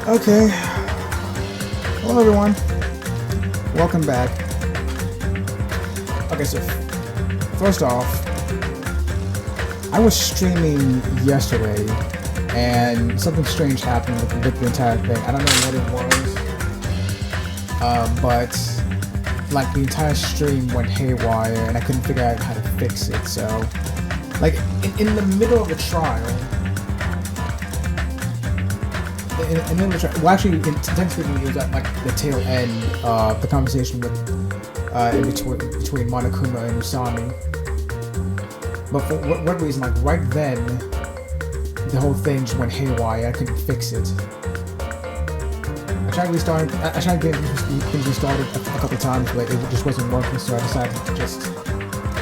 Okay. Hello, everyone. Welcome back. Okay, so first off, I was streaming yesterday, and something strange happened with the entire thing. I don't know what it was, but like the entire stream went haywire, and I couldn't figure out how to fix it. So, like in the middle of the trial. And then well, actually, technically, it was at like the tail end of the conversation with between Monokuma and Usami. But for what reason, like right then, the whole thing just went haywire. I couldn't fix it. I tried getting things restarted a couple times, but it just wasn't working. So I decided to just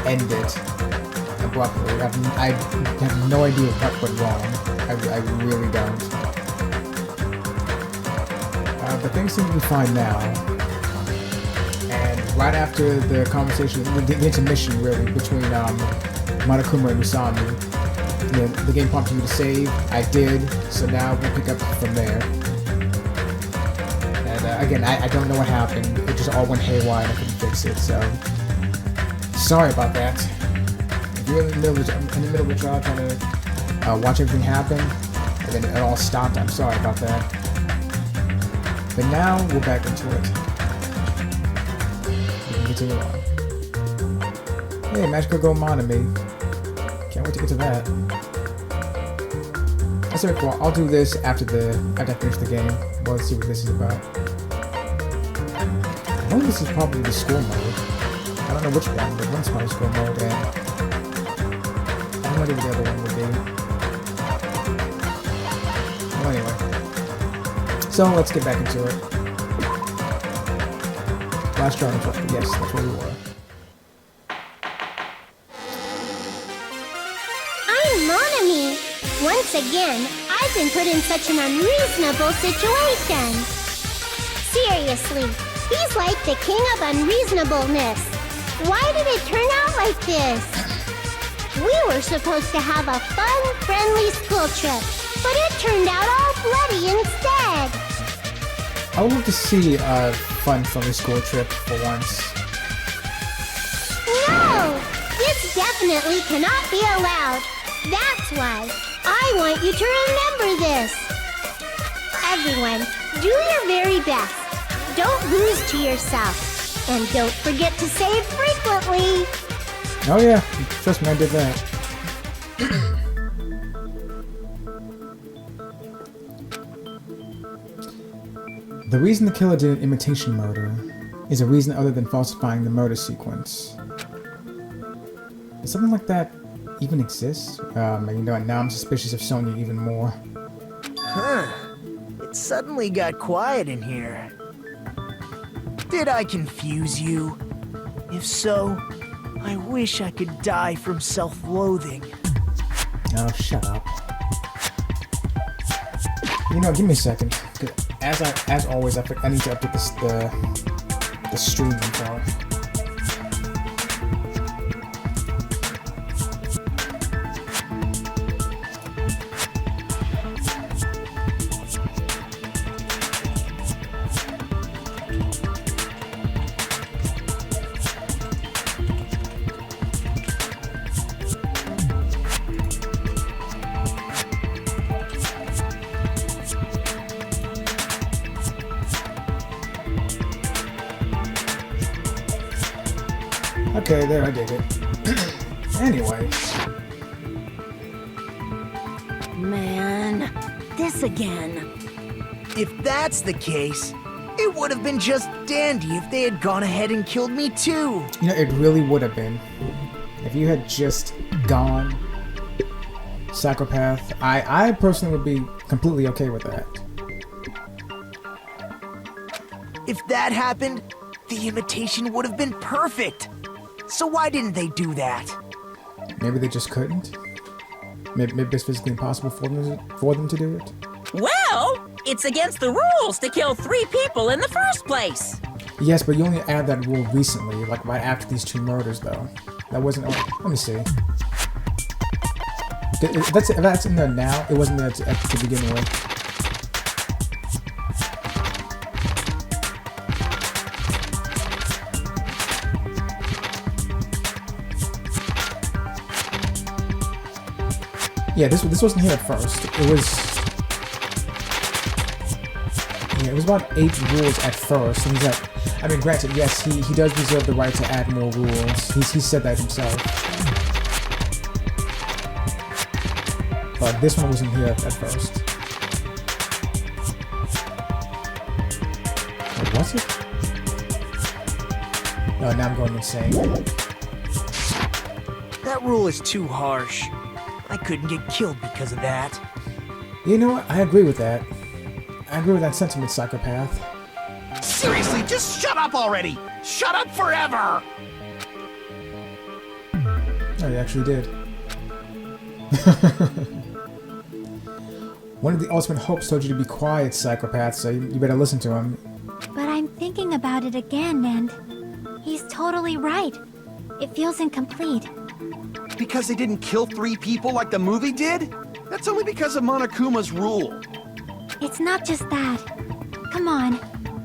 end it abruptly. I have no idea what went wrong. I really don't. But things seem to be fine now. And right after the conversation, the intermission really, between Monokuma and Usami, the game prompted me to save. I did, so now we'll pick up from there. And again, I don't know what happened. It just all went haywire and I couldn't fix it, so... Sorry about that. If you're in the middle of the trial trying to watch everything happen, and then it all stopped, I'm sorry about that. But now, we're back into it. We can continue on. Hey, Magical Girl Monami. Can't wait to get to that. That's very cool. I'll do this after I finish the game. Well, let's see what this is about. I think this is probably the school mode. I don't know which one, but one's probably school mode, and I have no idea what the other one would be. Well, anyway. So let's get back into it. Last try, yes, that's where we were. I'm Monami. Once again, I've been put in such an unreasonable situation. Seriously, he's like the king of unreasonableness. Why did it turn out like this? We were supposed to have a fun, friendly school trip, but it turned out all bloody instead. I would love to see a fun, friendly school trip for once. No! This definitely cannot be allowed. That's why I want you to remember this. Everyone, do your very best. Don't lose to yourself. And don't forget to save frequently. Oh yeah, trust me, I did that. The reason the killer did an imitation murder is a reason other than falsifying the murder sequence. Does something like that even exist? Now I'm suspicious of Sonya even more. Huh. It suddenly got quiet in here. Did I confuse you? If so, I wish I could die from self-loathing. Oh, shut up. Give me a second. As always, I need to update the stream info. Okay, there, I did it. Anyway. Man, this again. If that's the case, it would have been just dandy if they had gone ahead and killed me too. It really would have been. If you had just gone psychopath, I personally would be completely okay with that. If that happened, the imitation would have been perfect. So why didn't they do that? Maybe they just couldn't. Maybe it's physically impossible for them to do it. Well, it's against the rules to kill 3 people in the first place. Yes, but you only added that rule recently, like right after these 2 murders, though. That wasn't. Let me see. If that's in there now, it wasn't there to begin with. Yeah, this wasn't here at first. It was... Yeah, it was about 8 rules at first, and he's at... I mean, granted, yes, he does reserve the right to add more rules. He said that himself. But this one wasn't here at first. Wait, was it? No, now I'm going insane. That rule is too harsh. I couldn't get killed because of that. You know what? I agree with that. I agree with that sentiment, psychopath. Seriously, just shut up already! Shut up forever! Oh, he actually did. One of the ultimate hopes told you to be quiet, psychopath, so you better listen to him. But I'm thinking about it again, and he's totally right. It feels incomplete. Because they didn't kill 3 people like the movie did? That's only because of Monokuma's rule. It's not just that. Come on,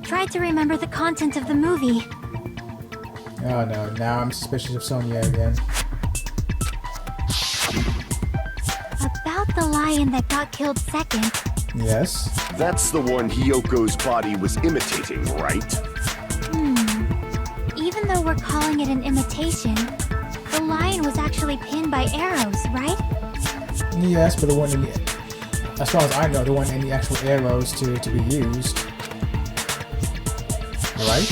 try to remember the content of the movie. Oh no, now I'm suspicious of Sonya again. About the lion that got killed second. Yes? That's the one Hyoko's body was imitating, right? Even though we're calling it an imitation, the lion was actually pinned by arrows, right? Yes, but the one in the... As far as I know, there weren't any actual arrows to be used. Right?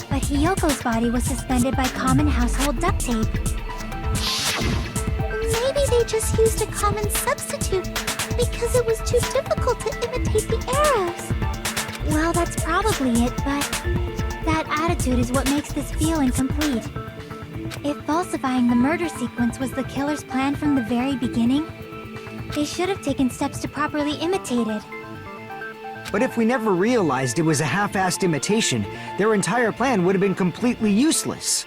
But Hyoko's body was suspended by common household duct tape. Maybe they just used a common substitute because it was too difficult to imitate the arrows. Well, that's probably it, but that attitude is what makes this feel incomplete. If falsifying the murder sequence was the killer's plan from the very beginning, they should have taken steps to properly imitate it. But if we never realized it was a half-assed imitation, their entire plan would have been completely useless.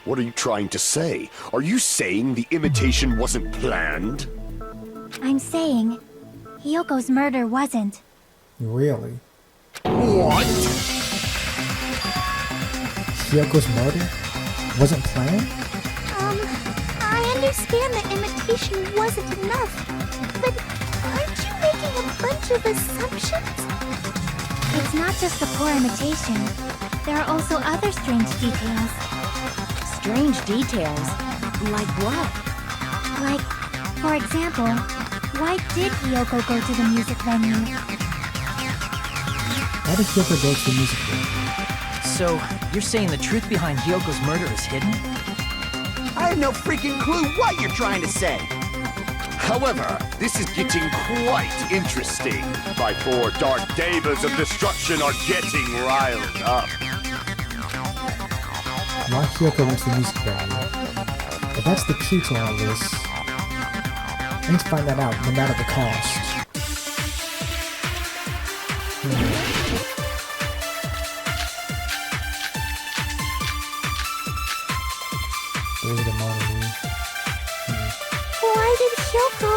What are you trying to say? Are you saying the imitation wasn't planned? I'm saying, Hyoko's murder wasn't. Really? What? Hyoko's murder? Wasn't planned? I understand that imitation wasn't enough, but aren't you making a bunch of assumptions? It's not just a poor imitation. There are also other strange details. Strange details? Like what? Like, for example, why did Hyoko go to the music venue? Why did Hyoko go to the music venue? So, you're saying the truth behind Hyoko's murder is hidden? I have no freaking clue what you're trying to say. However, this is getting quite interesting. My 4 dark devas of destruction are getting riled up. Why Hyoko went to the music venue? If that's the key to all this, I need to find that out, no matter the cost. There's the money. Why did Hyoko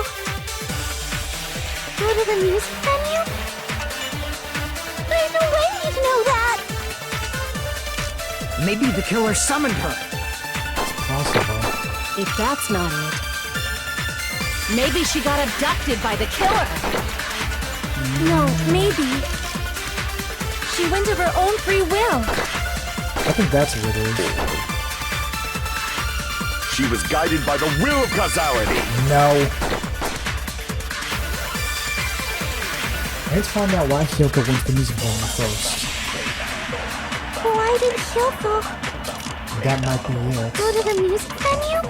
go to the music venue? There's no way he'd know that! Maybe the killer summoned her. It's possible. If that's not it, maybe she got abducted by the killer. No, maybe. She went of her own free will. I think that's what it is. She was guided by the will of causality. No. I need to find out why Hyoko went to the music venue first. Why did Hyoko That might be it. go to the music venue?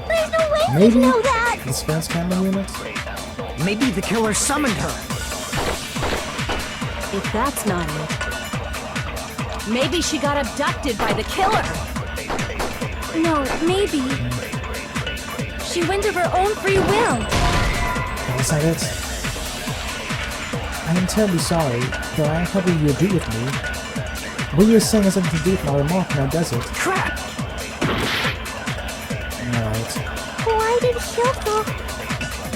There's no way Maybe he'd know that! the Spence camera unit? Maybe the killer summoned her. If that's not it, maybe she got abducted by the killer. No, maybe. She went of her own free will. Is that it? I am terribly sorry, though I am hoping you agree with me. What you were saying has nothing to do with my remark now, does it? Crap! Alright. Why did Hyoko...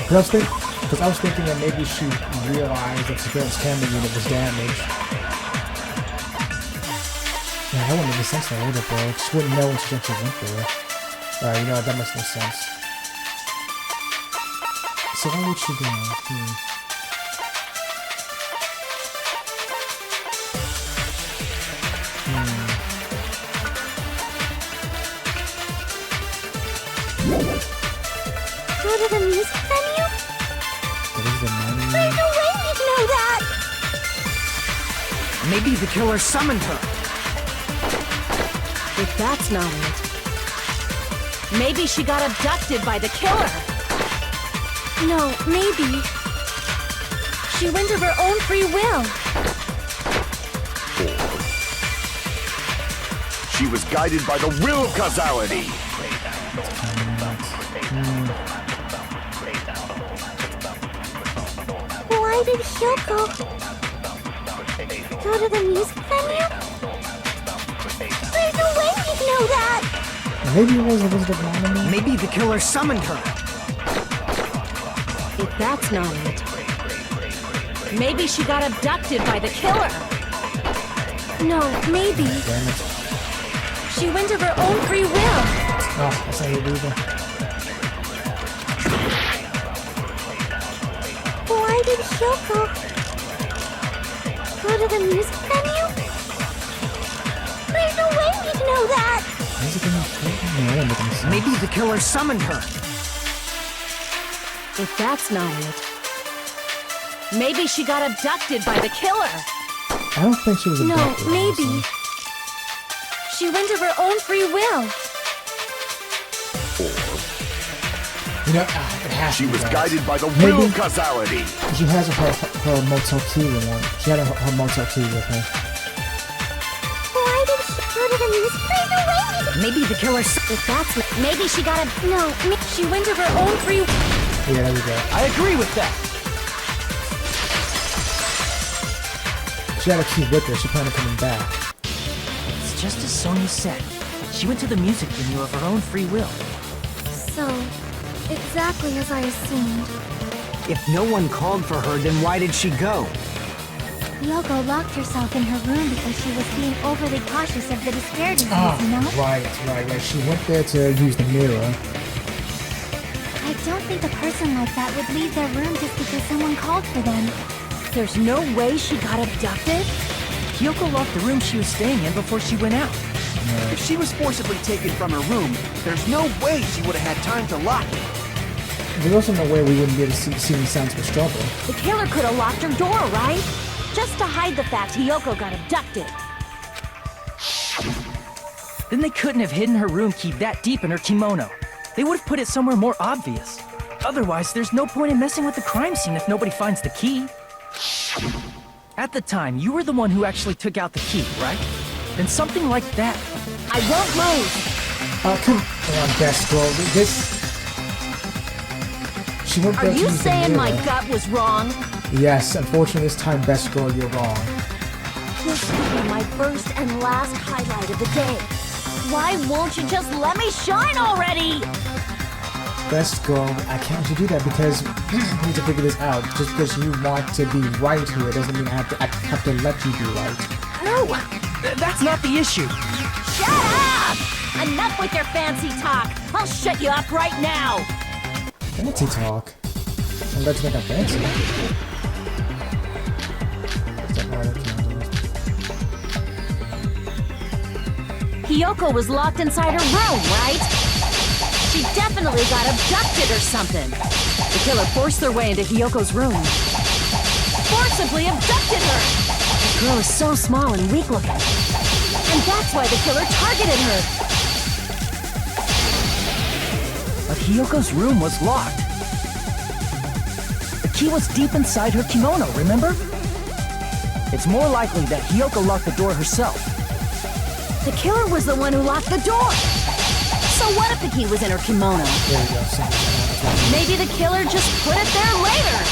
Because I was thinking that maybe she realized that Spence camera unit was damaged. Yeah, that wouldn't make sense now, would it, bro? She wouldn't know when she actually went there. Alright, you know what, that makes no sense. So why would she go? Go to the music venue? There's no way you'd know that! Maybe the killer summoned her. If that's not it, maybe she got abducted by the killer. No, maybe. She went of her own free will. She was guided by the will causality. Why did Hyoko go to the music venue? There's no way you'd know that! Maybe it was a Wizard of Harmony. Maybe the killer summoned her. If that's not it, maybe she got abducted by the killer. No, maybe. Damn it. She went of her own free will. Oh, that's not it either. Why did Hyoko go to the music venue? There's no way you'd know that! Music in the no, that doesn't make any sense. Maybe the killer summoned her. If that's not it, maybe she got abducted by the killer. I don't think she was No, abducted, maybe. honestly. She went of her own free will. You know, it has She to be was that. guided by the Maybe- will causality. She has her motel key with one. She had her motel key with her. Why did she go to the music? There's no way you'd... Maybe the killer If that's what... Maybe she got a... No, she went of her own free will. Yeah, there we go. I agree with that. She had a key with her. She planned on coming back. It's just as Sonya said. She went to the music venue of her own free will. So, exactly as I assumed. If no one called for her, then why did she go? Yoko locked herself in her room because she was being overly cautious of the disparities, you know? Right. She went there to use the mirror. I don't think a person like that would leave their room just because someone called for them. There's no way she got abducted? Kyoko locked the room she was staying in before she went out. If she was forcibly taken from her room, there's no way she would have had time to lock it. There's also no way we wouldn't be able to see any signs of a struggle. The killer could have locked her door, right? Just to hide the fact Hyoko got abducted. Then they couldn't have hidden her room key that deep in her kimono. They would have put it somewhere more obvious. Otherwise, there's no point in messing with the crime scene if nobody finds the key. At the time, you were the one who actually took out the key, right? Then something like that. I won't move. Come on, best girl. This... She went Are there to you use the saying my mirror. gut was wrong? Yes, unfortunately this time, best girl, you're wrong. This will be my first and last highlight of the day. Why won't you just let me shine already? Best girl, I can't let you do that because we need to figure this out. Just because you want to be right here doesn't mean I have to let you be right. No, that's not the issue. Shut up! Enough with your fancy talk. I'll shut you up right now. Fancy talk. I'm glad you think I'm fancy. Hyoko was locked inside her room, right? She definitely got abducted or something. The killer forced their way into Hyoko's room. Forcibly abducted her! The girl is so small and weak-looking. And that's why the killer targeted her. But Hyoko's room was locked. The key was deep inside her kimono, remember? It's more likely that Hyoko locked the door herself. The killer was the one who locked the door. So what if the key was in her kimono? There we go. Maybe the killer just put it there later.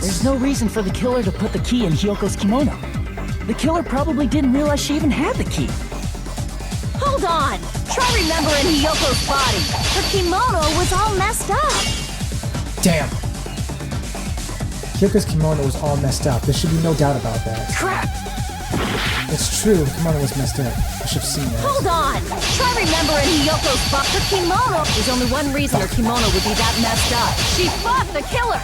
There's no reason for the killer to put the key in Hyoko's kimono. The killer probably didn't realize she even had the key. Hold on. Try remembering Hyoko's body. Her kimono was all messed up. Damn. Hyoko's kimono was all messed up. There should be no doubt about that. Crap! It's true, the kimono was messed up. I should have seen that. Hold on! Try remembering Hiyoko's butt. Her kimono! There's only one reason her kimono would be that messed up. She fought the killer!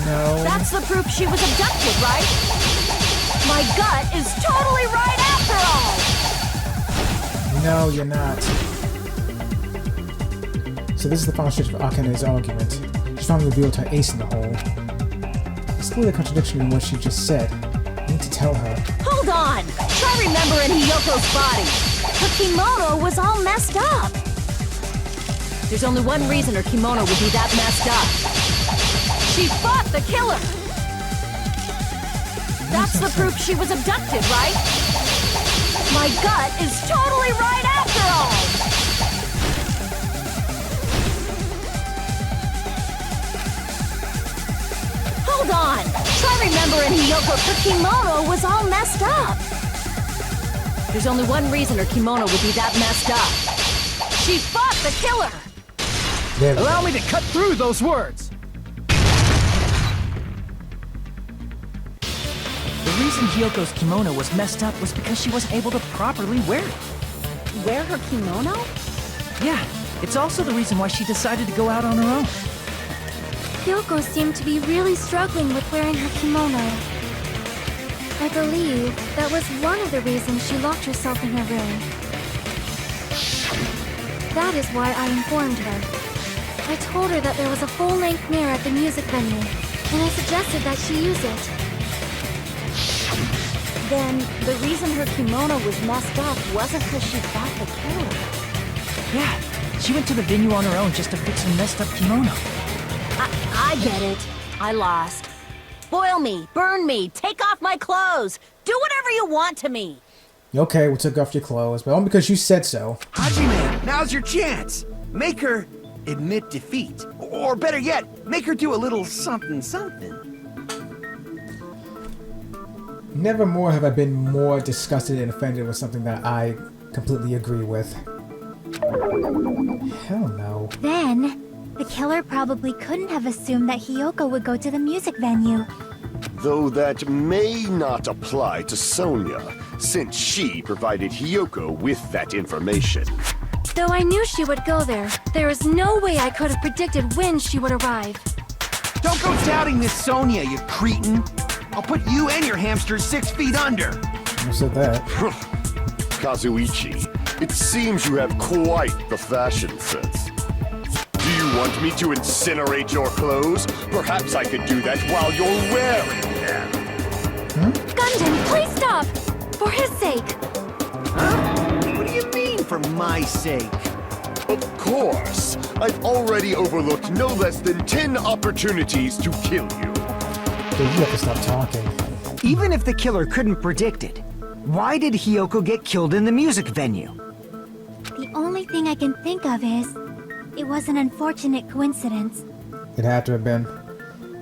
No. That's the proof she was abducted, right? My gut is totally right after all! No, you're not. So this is the final stretch of Akane's argument. She finally revealed her ace in the hole. It's clearly a contradiction in what she just said. I need to tell her. Hold on! Try remembering Hiyoko's body. Her kimono was all messed up. There's only one reason her kimono would be that messed up. She fought the killer! That's the proof she was abducted, right? My gut is totally right after all! Hold on! Try remembering Hiyoko. Her kimono was all messed up. There's only one reason her kimono would be that messed up. She fought the killer! Allow me to cut through those words! The reason Hiyoko's kimono was messed up was because she wasn't able to properly wear it. Wear her kimono? Yeah, it's also the reason why she decided to go out on her own. Kyoko seemed to be really struggling with wearing her kimono. I believe that was one of the reasons she locked herself in her room. That is why I informed her. I told her that there was a full-length mirror at the music venue, and I suggested that she use it. Then, the reason her kimono was messed up wasn't because she fought the killer. Yeah, she went to the venue on her own just to fix her messed up kimono. I get it. I lost. Boil me, burn me, take off my clothes. Do whatever you want to me. Okay, we took off your clothes, but only because you said so. Hajime, now's your chance. Make her admit defeat. Or better yet, make her do a little something something. Never more have I been more disgusted and offended with something that I completely agree with. Hell no. Then, the killer probably couldn't have assumed that Hiyoko would go to the music venue. Though that may not apply to Sonia, since she provided Hiyoko with that information. Though I knew she would go there, there is no way I could have predicted when she would arrive. Don't go doubting Miss Sonia, you cretin. I'll put you and your hamster 6 feet under. I said that. Kazuichi, it seems you have quite the fashion sense. Do you want me to incinerate your clothes? Perhaps I could do that while you're wearing them. Gundam, please stop! For his sake! Huh? What do you mean, for my sake? Of course. I've already overlooked no less than 10 opportunities to kill you. Dude, you have to stop talking. Even if the killer couldn't predict it, why did Hiyoko get killed in the music venue? The only thing I can think of is, it was an unfortunate coincidence. It had to have been.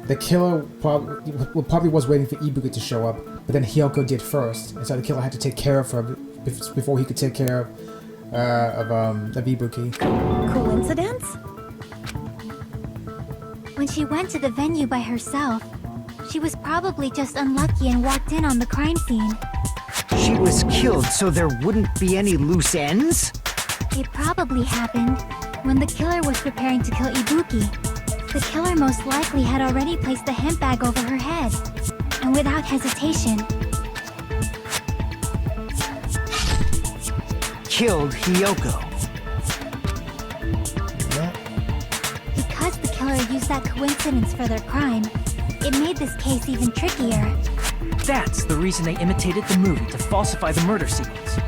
The killer probably was waiting for Ibuki to show up, but then Hiyoko did first, and so the killer had to take care of her before he could take care of Ibuki. Coincidence? When she went to the venue by herself, she was probably just unlucky and walked in on the crime scene. She was killed so there wouldn't be any loose ends? It probably happened when the killer was preparing to kill Ibuki. The killer most likely had already placed the hemp bag over her head, and without hesitation, killed Hiyoko. Because the killer used that coincidence for their crime, it made this case even trickier. That's the reason they imitated the movie to falsify the murder sequence.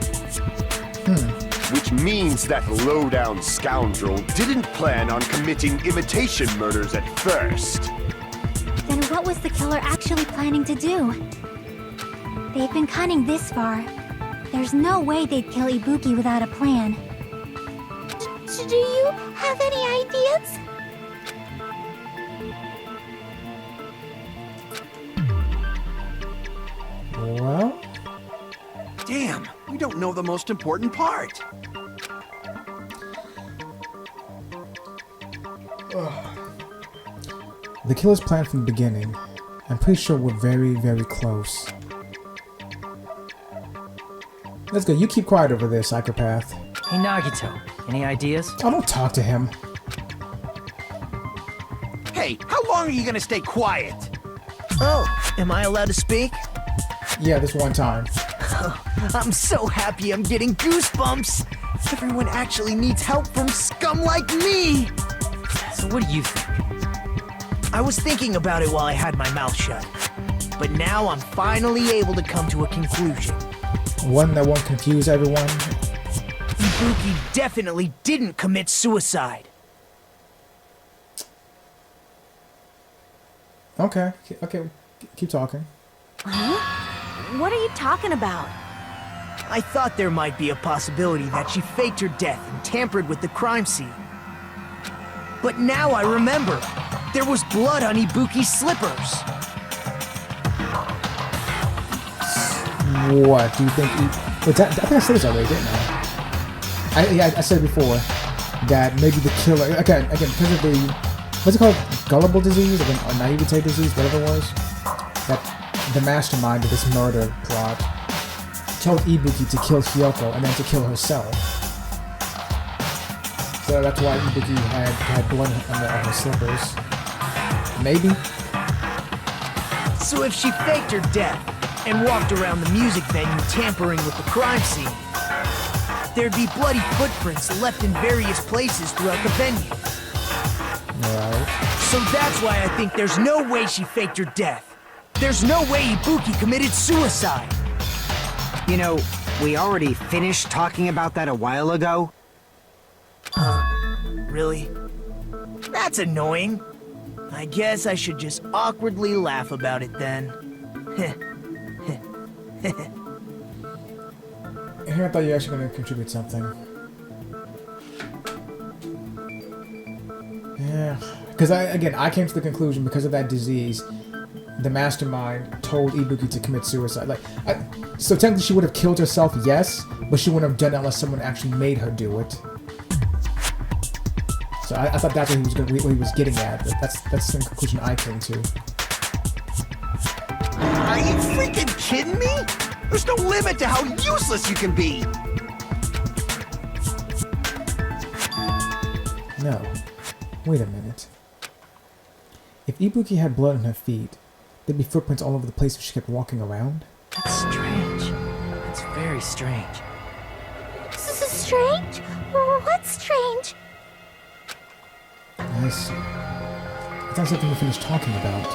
Which means that low-down scoundrel didn't plan on committing imitation murders at first. Then what was the killer actually planning to do? They've been cunning this far. There's no way they'd kill Ibuki without a plan. Do you have any ideas? Well? Damn, we don't know the most important part. The killer's plan from the beginning. I'm pretty sure we're very, very close. Let's go. You keep quiet over there, psychopath. Hey, Nagito, any ideas? I don't talk to him. Hey, how long are you gonna stay quiet? Oh, am I allowed to speak? Yeah, this one time. I'm so happy I'm getting goosebumps. Everyone actually needs help from scum like me. So what do you think? I was thinking about it while I had my mouth shut. But now I'm finally able to come to a conclusion. One that won't confuse everyone. Ibuki definitely didn't commit suicide. Okay, keep talking. What are you talking about? I thought there might be a possibility that she faked her death and tampered with the crime scene. But now I remember. There was blood on Ibuki's slippers. What do you think? Wait, I think I said this already, didn't I? I said before that maybe the killer again because of the what's it called, gullible disease or naivete disease, whatever it was. That the mastermind of this murder plot told Ibuki to kill Hiyoko and then to kill herself. So that's why Ibuki had blood on her slippers. Maybe. So if she faked her death and walked around the music venue tampering with the crime scene, there'd be bloody footprints left in various places throughout the venue. Right. So that's why I think there's no way she faked her death. There's no way Ibuki committed suicide. You know, we already finished talking about that a while ago. Really? That's annoying. I guess I should just awkwardly laugh about it then. Here I thought you were actually going to contribute something. Yeah, because I came to the conclusion because of that disease, the mastermind told Ibuki to commit suicide. So technically she would have killed herself, yes, but she wouldn't have done it unless someone actually made her do it. So I thought that's what he was getting at. That's the conclusion I came to. Are you freaking kidding me? There's no limit to how useless you can be. No. Wait a minute. If Ibuki had blood on her feet, there'd be footprints all over the place if she kept walking around. That's strange. That's very strange. This is strange? What's strange? I see. It's not something we finished talking about.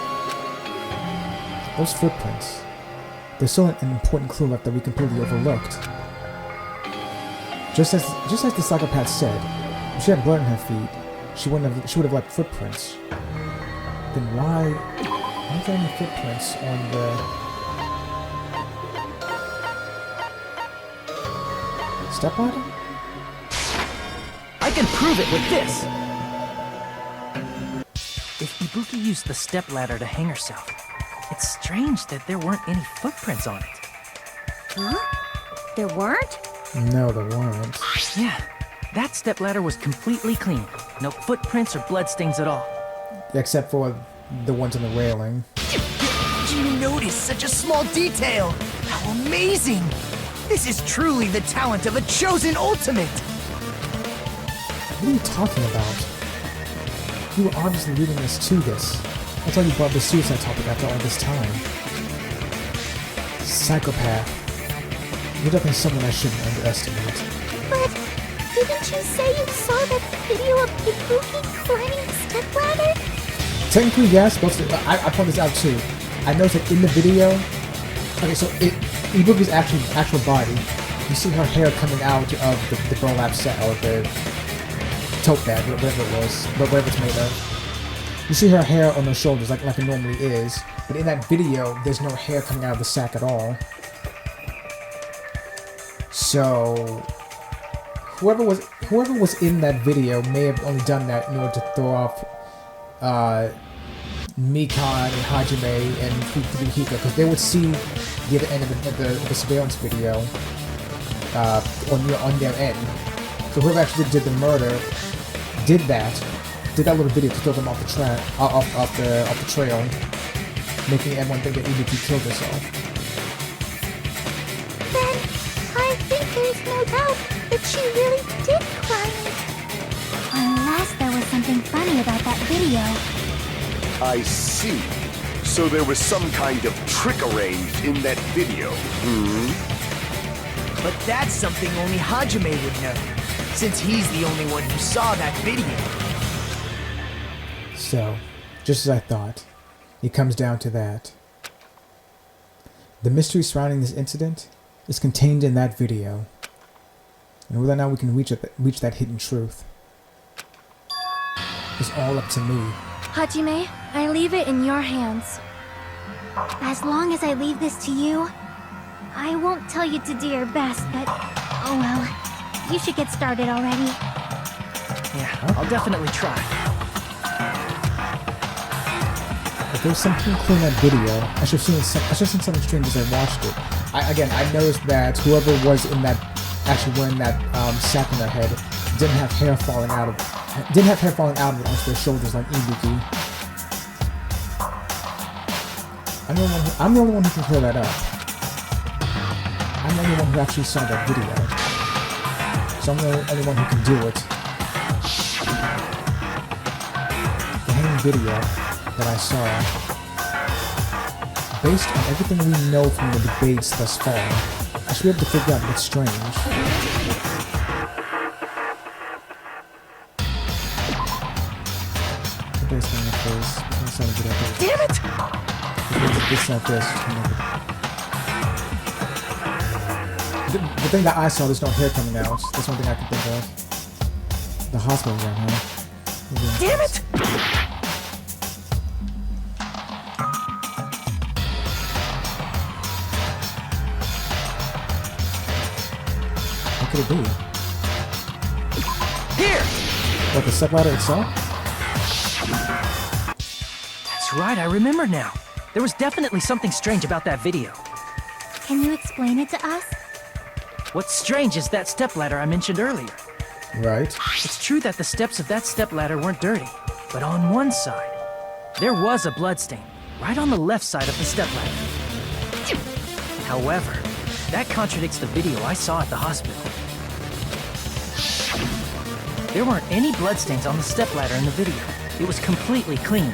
Those footprints. There's still an important clue left that we completely overlooked. Just as the psychopath said, if she had blood on her feet, she would have left footprints. Then why aren't there any footprints on the stepladder? I can prove it with this! If Ibuki used the stepladder to hang herself, it's strange that there weren't any footprints on it. Huh? There weren't? No, there weren't. Yeah, that stepladder was completely clean. No footprints or bloodstains at all. Except for the ones on the railing. Did you notice such a small detail? How amazing! This is truly the talent of a chosen ultimate! What are you talking about? You were obviously leading us to this. That's why you brought the suicide topic after all this time. Psychopath. You're definitely someone I shouldn't underestimate. But didn't you say you saw that video of Ibuki climbing the stepladder? Technically, yes, but I point this out too. I noticed that in the video, okay, so Ibuki's actual body, you see her hair coming out of the burlap set or the tote bag, whatever it was, whatever it's made of. You see her hair on her shoulders like it normally is, but in that video, there's no hair coming out of the sack at all. So whoever was in that video may have only done that in order to throw off Mikan and Hajime and Fukuhiko, because they would see the other end of the surveillance video on their end. So whoever actually did the murder did that little video to throw them off the trail, making everyone think that Ibuki killed herself. Then I no doubt that she really did cry. Unless there was something funny about that video. I see. So there was some kind of trick arranged in that video, But that's something only Hajime would know, since he's the only one who saw that video. So, just as I thought, it comes down to that. The mystery surrounding this incident is contained in that video. And whether or not we can reach that hidden truth is all up to me. Hajime, I leave it in your hands. As long as I leave this to you, I won't tell you to do your best, but oh well. You should get started already. Yeah, I'll definitely try. If there's something cool in that video, I should have seen something strange as I watched it. I noticed that whoever was in that, actually wearing that sack on their head, didn't have hair falling out of it onto their shoulders like Ibuki. I'm the only one who can clear that up. I'm the only one who actually saw that video. So I'm the only one who can do it. The hanging video that I saw, based on everything we know from the debates thus far, I should be able to figure out what's strange. The best thing in the face. Damn it! It's like this. The thing that I saw, there's no hair coming out. That's one thing I can think of. The hospital room, huh? Damn it! What could it be? Here! What, the stepladder itself? That's right, I remember now. There was definitely something strange about that video. Can you explain it to us? What's strange is that stepladder I mentioned earlier. Right. It's true that the steps of that stepladder weren't dirty, but on one side, there was a bloodstain, right on the left side of the stepladder. However, that contradicts the video I saw at the hospital. There weren't any bloodstains on the stepladder in the video. It was completely clean.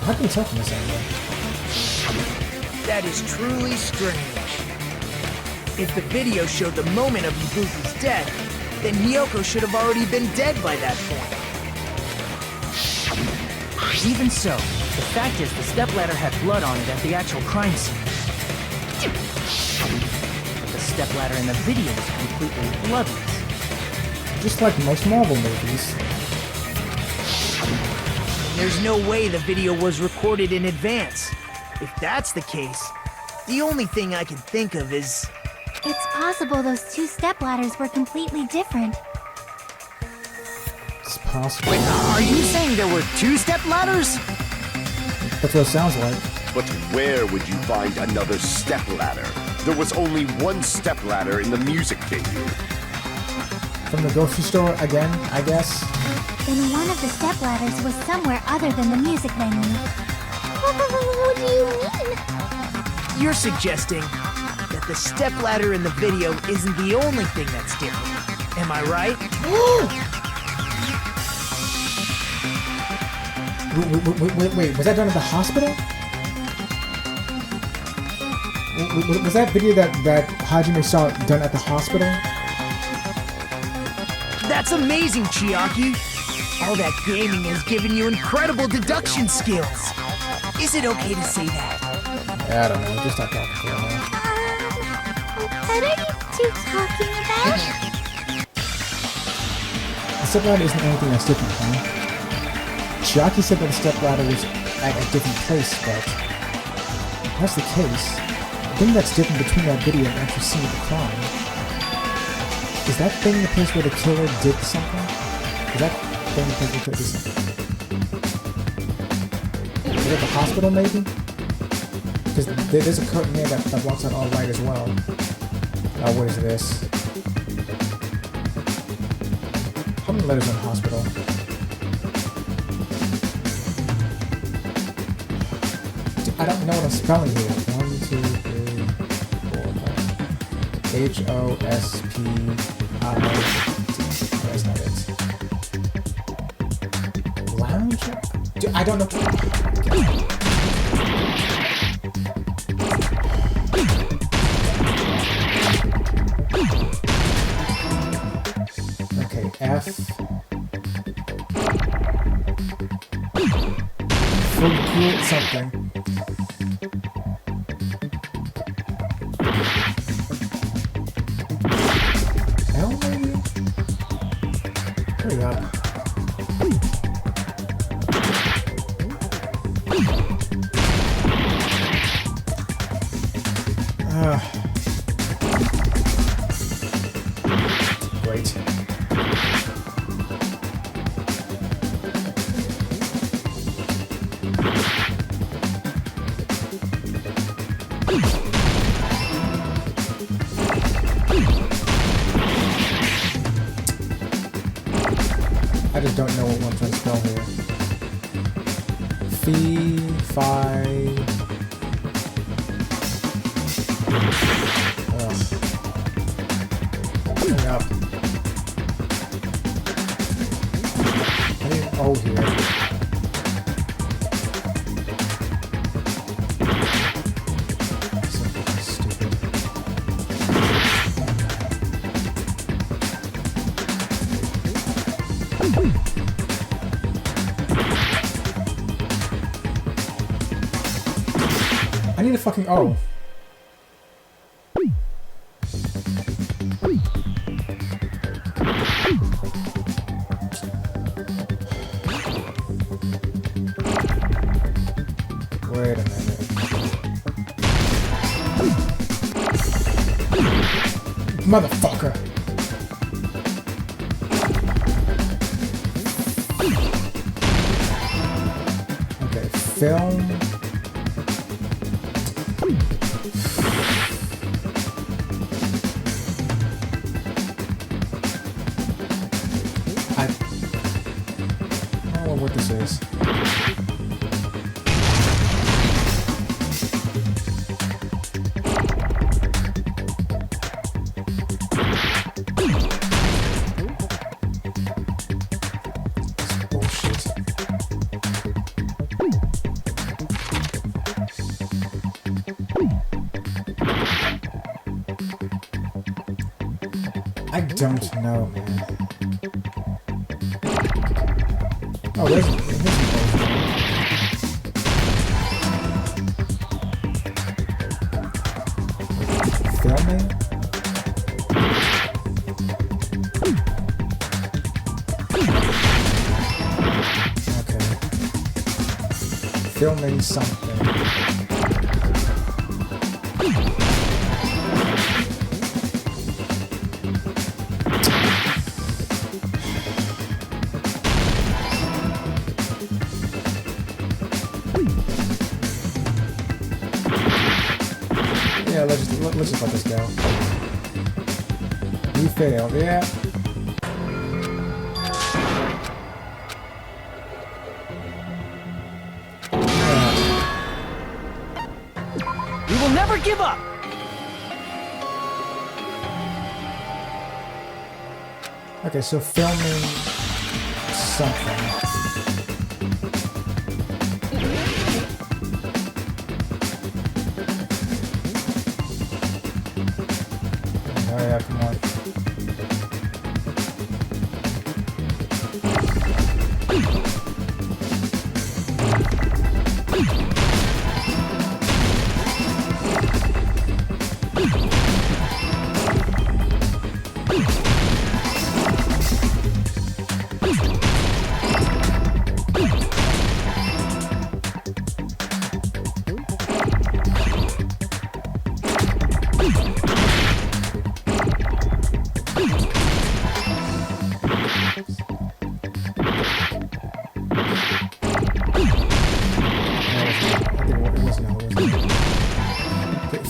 How can you tell from this angle? That is truly strange. If the video showed the moment of Ibuki's death, then Hiyoko should have already been dead by that point. Even so, the fact is the stepladder had blood on it at the actual crime scene. But the stepladder in the video was completely bloodless. Just like most Marvel movies. There's no way the video was recorded in advance. If that's the case, the only thing I can think of is... It's possible those two stepladders were completely different. It's possible. Wait, are you saying there were two stepladders? That's what it sounds like. But where would you find another stepladder? There was only one stepladder in the music venue. From the grocery store again, I guess? Then one of the stepladders was somewhere other than the music venue. What do you mean? You're suggesting that the stepladder in the video isn't the only thing that's different. Am I right? Wait, was that done at the hospital? Was that video that Hajime saw done at the hospital? That's amazing, Chiaki! All that gaming has given you incredible deduction skills. Is it okay to say that? I don't know, just stop talking for a minute. What are you two talking about? The stepladder isn't anything that's different, huh? Chiaki said that the stepladder was at a different place, but if that's the case, the thing that's different between that video and the actual scene of the crime, is that thing the place where the killer did something? Is that thing the place where the killer did something? Is it at the hospital, maybe? Because there's a curtain here that blocks out all light as well. Oh, what is this? How many letters in the hospital? I don't know what I'm spelling here. 1, 2, 3, 4, 5. H-O-S-P-I. That's not it. Lounge? Dude, I don't know. Okay, F. Forget something. L maybe? Hurry up. Great. I just don't know what I'm trying to spell here. Fee, fi. Hurry up. I need an O here. Something stupid. I need a fucking O. Wait a minute. Motherfucker. Okay, film. I don't know what this is. Bullshit. I don't know, man. Oh, there's a filming? Okay. Filming something. Yeah, let's just let this go. You failed, yeah. We will never give up! Okay, so filming something. Oh yeah, come on.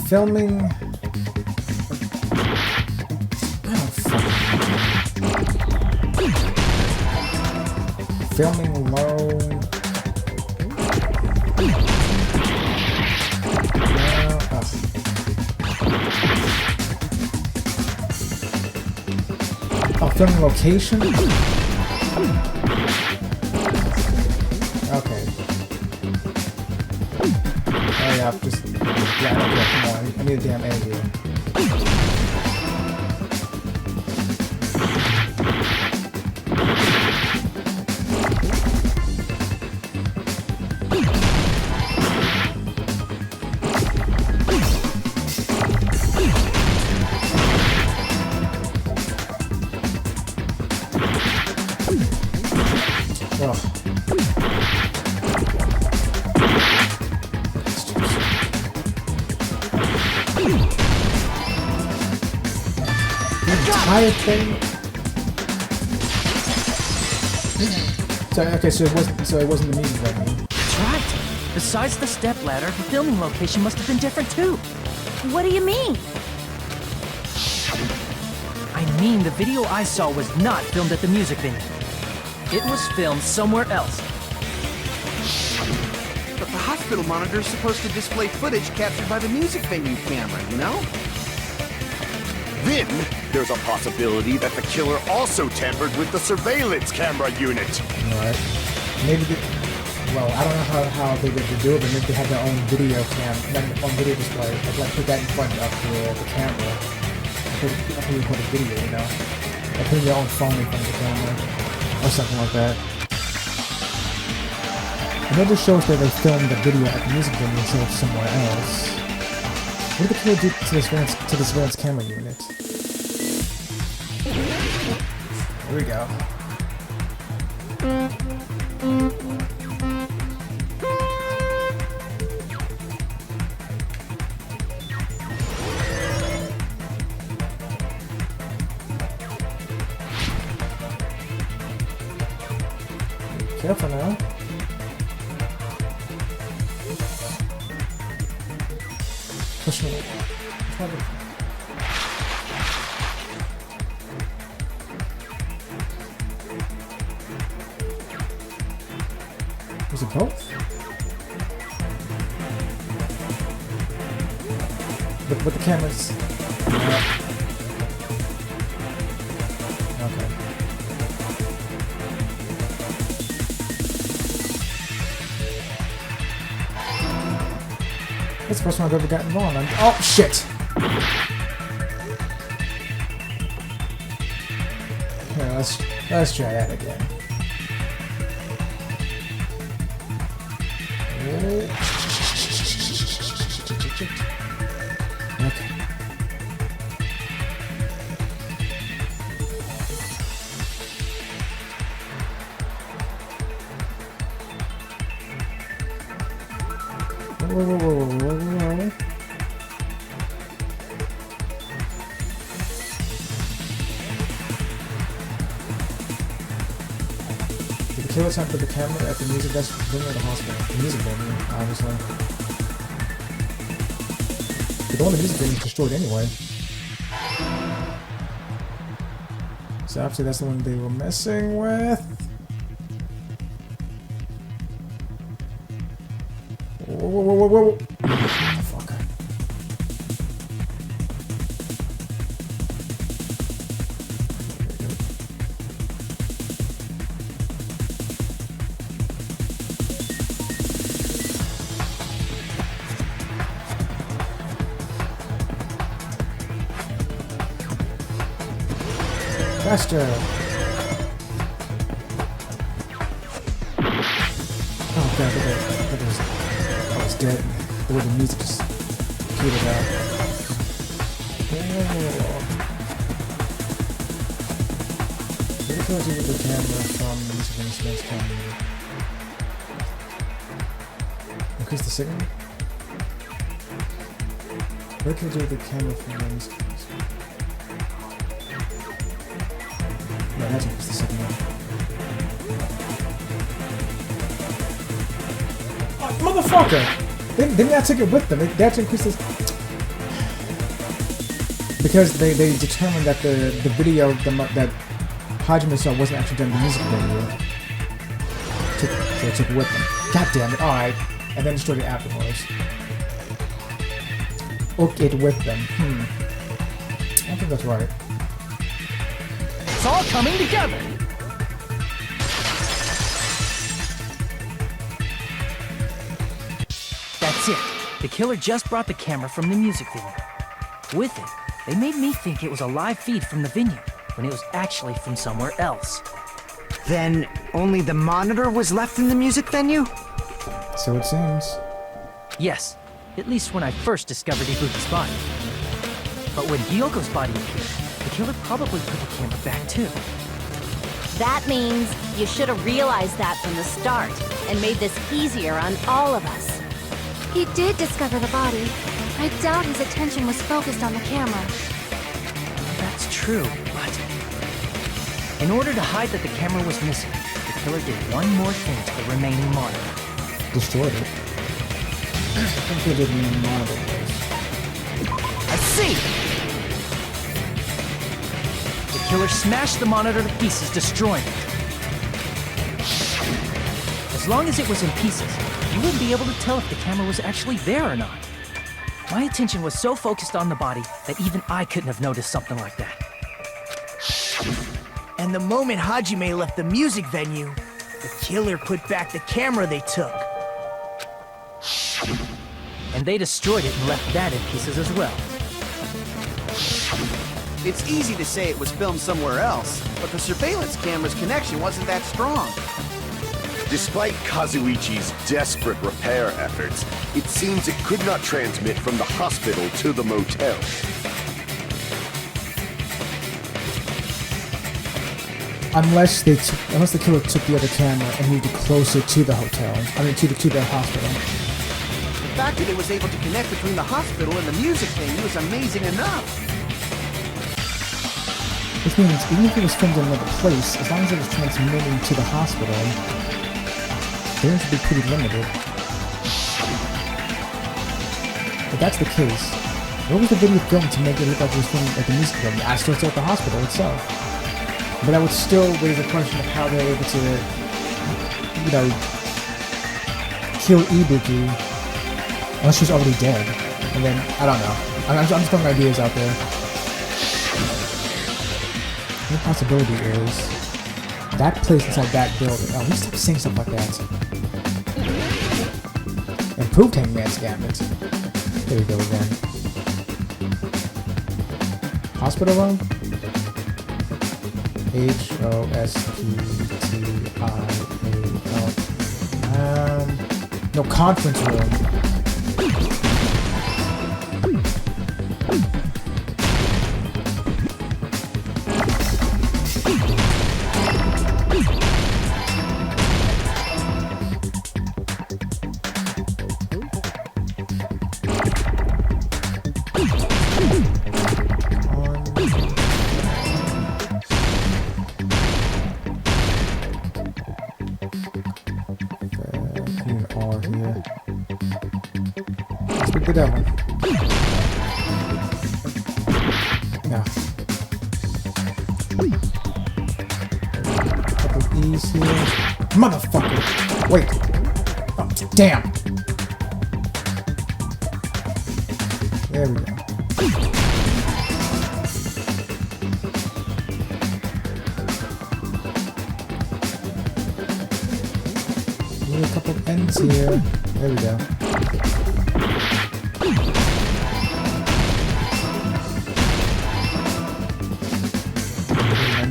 Filming. Oh, fuck. Filming low. filming location? Okay. Oh yeah, just... Yeah, okay, come on. I need a damn egg here. Entire thing. So okay, so it wasn't the music venue. That's right. Besides the stepladder, the filming location must have been different too. What do you mean? I mean, the video I saw was not filmed at the music venue. It was filmed somewhere else. But the hospital monitor is supposed to display footage captured by the music venue camera, you know? Then, there's a possibility that the killer also tampered with the surveillance camera unit. Alright. Maybe well, I don't know how they would do it, but maybe they have their own video own video display. Like put that in front of the camera. After you put a video, you know? Like putting your own phone in front of the camera. Or something like that. And that just shows that they filmed the video at the music venue instead of somewhere else. What did the killer do to the surveillance camera unit? Here we go. Be careful now. Push me. Was it both? But the cameras... Okay. That's the first one I've ever gotten wrong. Oh, shit! Here, let's try that again. Okay. Whoa. Did the killer time put the camera at the music venue or the hospital? The music venue, obviously. But the one the music venue destroyed anyway. So obviously that's the one they were messing with. Whoa. Fucker. Faster! Oh god, I was dead. The way the music just petered out. What if I do with the camera from the music instruments camera? Increase the signal? What can I do with the camera from the music instruments? No, that's increase the signal. Oh, motherfucker! Didn't I take it with them? They had to increase this... Because they determined that the video that Hajime saw wasn't actually done in the music video. So they took it with them. God damn it, alright. And then destroyed it afterwards. Took it with them. I don't think that's right. it's all coming together! That's it. The killer just brought the camera from the music venue. With it, they made me think it was a live feed from the venue, when it was actually from somewhere else. Then only the monitor was left in the music venue? So it seems. Yes, at least when I first discovered Ibuki's body. But when Hyoko's body appeared, the killer probably put the camera back too. That means you should have realized that from the start and made this easier on all of us. He did discover the body. I doubt his attention was focused on the camera. That's true, but... in order to hide that the camera was missing, the killer did one more thing to the remaining monitor. Destroyed it. I think they didn't even monitor this. I see! The killer smashed the monitor to pieces, destroying it. As long as it was in pieces, you wouldn't be able to tell if the camera was actually there or not. My attention was so focused on the body that even I couldn't have noticed something like that. And the moment Hajime left the music venue, the killer put back the camera they took. And they destroyed it and left that in pieces as well. It's easy to say it was filmed somewhere else, but the surveillance camera's connection wasn't that strong. Despite Kazuichi's desperate repair efforts, it seems it could not transmit from the hospital to the motel. Unless the killer took the other camera and moved it closer to the hotel. I mean, to the hospital. The fact that it was able to connect between the hospital and the music venue is amazing enough. Which means even if it was filmed in another place, as long as it was transmitting to the hospital, they should be pretty limited. If that's the case, what was the video filmed to make it look like it was filmed at the music venue? I still at the hospital itself. But that would still raise the question of how they're able to, you know, kill Ibuki unless she's already dead. And then, I don't know. I'm just throwing ideas out there. The possibility is that place inside that building. Oh, we stop saying stuff like that. Improved Hangman's Gambit. There we go again. Hospital room? Hosptial. No, conference room. The devil. Yeah. Couple E's here. Motherfucker! Wait! Oh, damn! There we go. Need a couple N's here. There we go.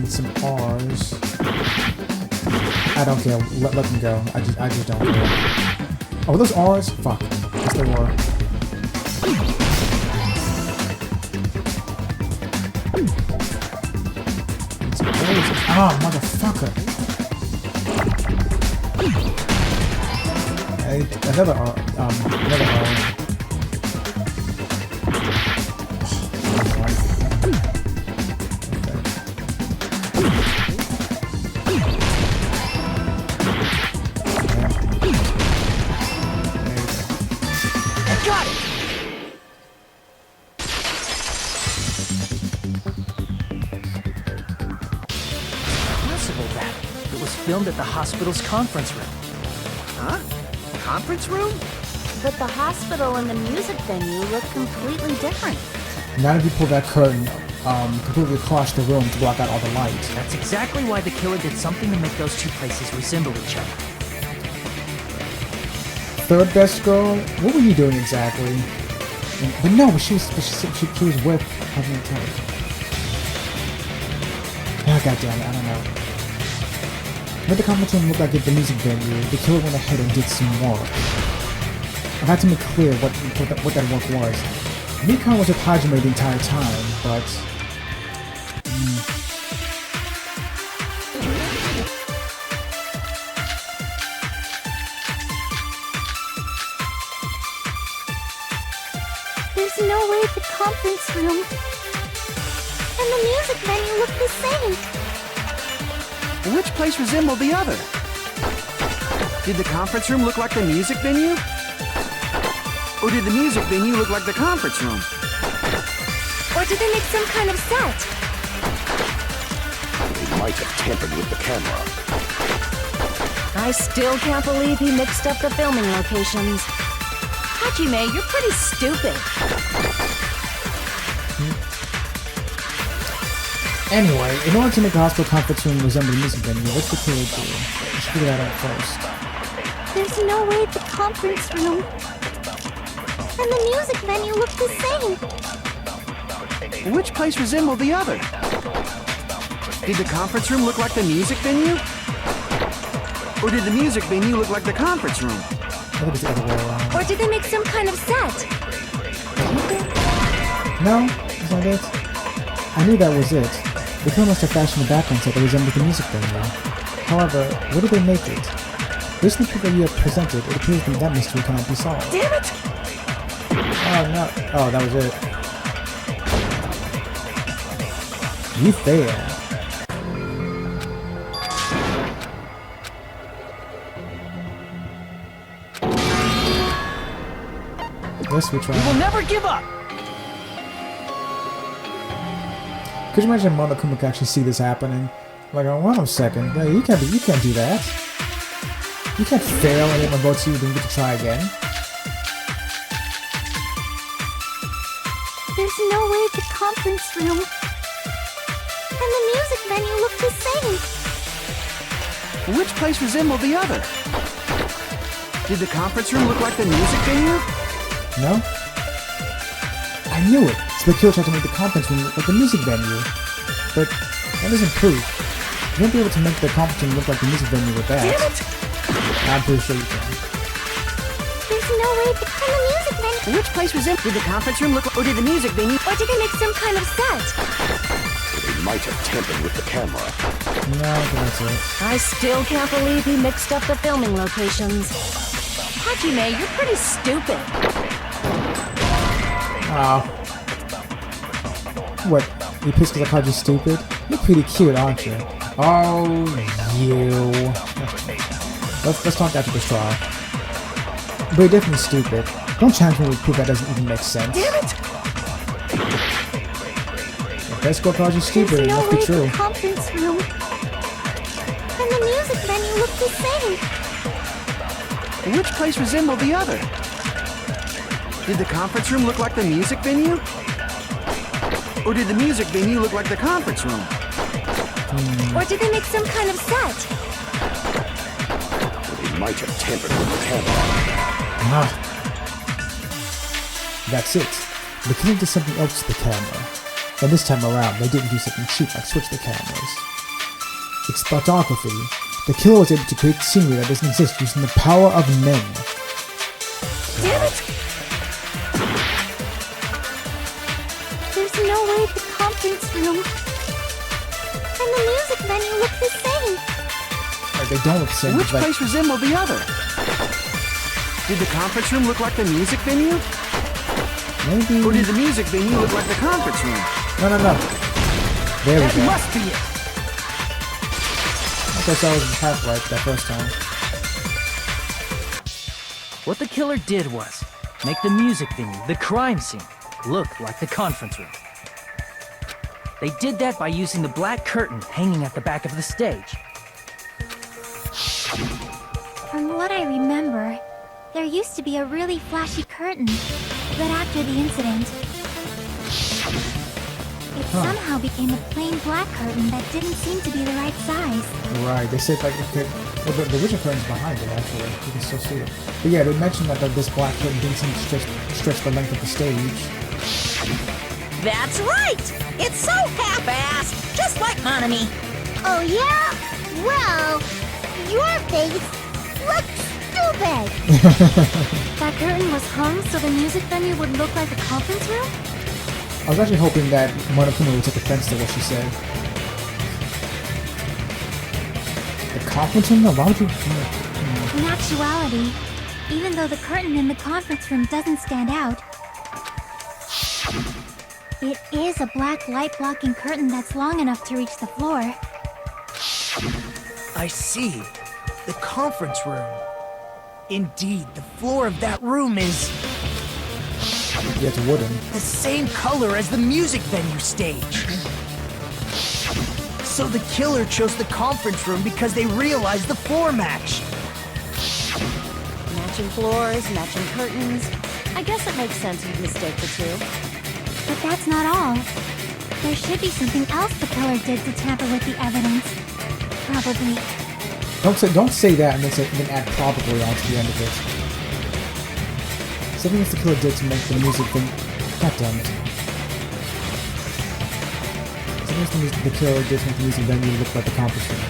Some R's. I don't care. Let them go. I just don't care. Oh, were those R's? Fuck. Yes, they were. Ah, motherfucker. Another R. Another R. Filmed at the hospital's conference room. Huh? Conference room? But the hospital and the music venue look completely different. Now if you pull that curtain completely across the room to block out all the light. That's exactly why the killer did something to make those two places resemble each other. Third best girl? What were you doing exactly? But no, she was with DeviantART. Ah, goddammit, I don't know. Made the conference room look like the music venue. The killer went ahead and did some work. I had to make clear what that work was. Mikon was with Hajime the entire time, but... There's no way the conference room and the music venue look the same. Which place resembled the other? Did the conference room look like the music venue? Or did the music venue look like the conference room? Or did they make some kind of set? They might have tampered with the camera. I still can't believe he mixed up the filming locations. Hajime, you're pretty stupid. Anyway, in order to make the hospital conference room resemble the music venue, what's the killer do? Let's figure that out first. There's no way the conference room and the music venue look the same. Which place resembled the other? Did the conference room look like the music venue? Or did the music venue look like the conference room? I think it's the other way around. Or did they make some kind of set? No? Is that it? I knew that was it. The killer must have fashioned a background set that resembled the music venue. However, where did they make it? Based on the proof that you have presented, it appears that that mystery cannot be solved. Damn it! Oh no. Oh, that was it. You failed. Yes, we try. We will never give up! Could you imagine Monokuma could actually see this happening? Like, oh, wait a second. Yeah, you can't do that. You can't fail and everyone votes you, then you get to try again. There's no way the conference room and the music venue look the same. Which place resembled the other? Did the conference room look like the music venue? No? I knew it! So the killer tried to make the conference room look like the music venue. But that isn't proof. You won't be able to make the conference room look like the music venue with that. Damn it! I'm pretty sure you can. There's no way the music venue. Which place resembled? Did the conference room look, or did the music venue? Or did they make some kind of set? They might have tampered with the camera. No, I think that's it. I still can't believe he mixed up the filming locations. Hajime, you're pretty stupid. Oh. What? You pissed because I called you stupid? You're pretty cute, aren't you? Oh, you. Let's talk after this trial. But you're definitely stupid. Don't challenge me with proof that doesn't even make sense. Damn it! If best girl calls you stupid, it must be true. The conference room and the music venue look the same. Which place resembled the other? Did the conference room look like the music venue? Or did the music venue look like the conference room? Or did they make some kind of set? They might have tampered with the camera. Ah. That's it. The killer did something else to the camera. And this time around, they didn't do something cheap like switch the cameras. It's photography. The killer was able to create scenery that doesn't exist using the power of men. Damn it! There's no way the conference room and the music venue look the same. Like, they don't look the same. Which place resembled the other? Did the conference room look like the music venue? Maybe. Or did the music venue look like the conference room? No. There we That go. must be it! I guess I was half right that first time. What the killer did was make the music venue, the crime scene, look like the conference room. They did that by using the black curtain hanging at the back of the stage. From what I remember, there used to be a really flashy curtain. But after the incident, It somehow became a plain black curtain that didn't seem to be the right size. Right, they said like well, the original curtain's behind it actually. You can still see it. But yeah, they mentioned that this black curtain didn't seem to stretch the length of the stage. That's right! It's so half-assed, just like Monami. Oh yeah? Well, your face looks stupid. That curtain was hung so the music venue would look like a conference room? I was actually hoping that Monokuma would take offense to what she said. The conference room? No, why would you... In actuality, even though the curtain in the conference room doesn't stand out, it is a black light-blocking curtain that's long enough to reach the floor. I see. The conference room. Indeed, the floor of that room is... Yeah, it's wooden. the same color as the music venue stage. So the killer chose the conference room because they realized the floor match. Matching floors, matching curtains. I guess it makes sense you'd mistake the two. But that's not all. There should be something else the killer did to tamper with the evidence. Probably. Don't say that and then add probably onto the end of it. Something else the killer did to make the music thing. God damn it. Something else the killer did to make the music venue look like the conference room.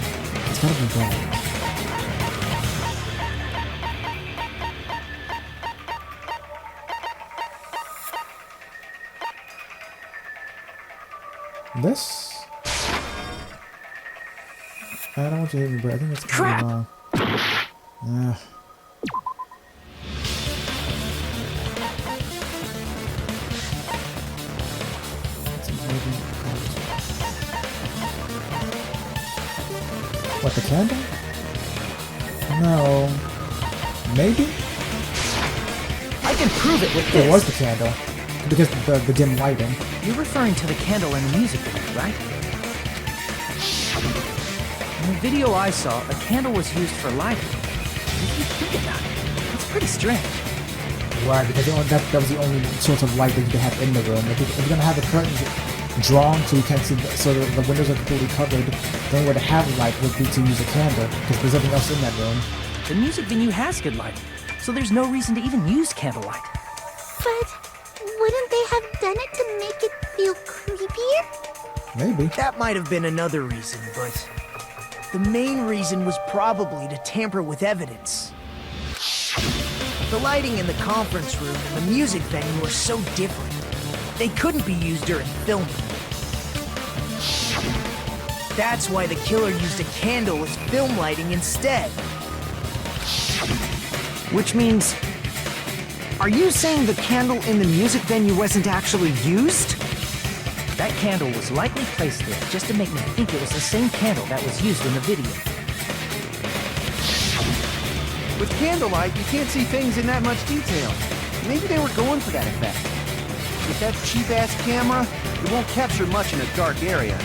It's gotta be wrong. This? I don't want you to hit me, but I think it's kind of wrong. What, the candle? No. Maybe? I can prove it with this. It was the candle. Because the dim lighting. You're referring to the candle in the music video, right? In the video I saw, a candle was used for lighting. If you think about it, it's pretty strange. Right, because that was the only source of light that you could have in the room. If you're gonna have the curtains drawn so you can't see, so the windows are completely covered, the only way to have light would be to use a candle, because there's nothing else in that room. The music venue has good lighting, so there's no reason to even use candlelight. But wouldn't they have done it to make it feel creepier? Maybe. That might have been another reason, but the main reason was probably to tamper with evidence. The lighting in the conference room and the music venue are so different. They couldn't be used during filming. That's why the killer used a candle as film lighting instead. Which means... Are you saying the candle in the music venue wasn't actually used? That candle was likely placed there just to make me think it was the same candle that was used in the video. With candlelight, you can't see things in that much detail. Maybe they were going for that effect. With that cheap-ass camera, it won't capture much in a dark area.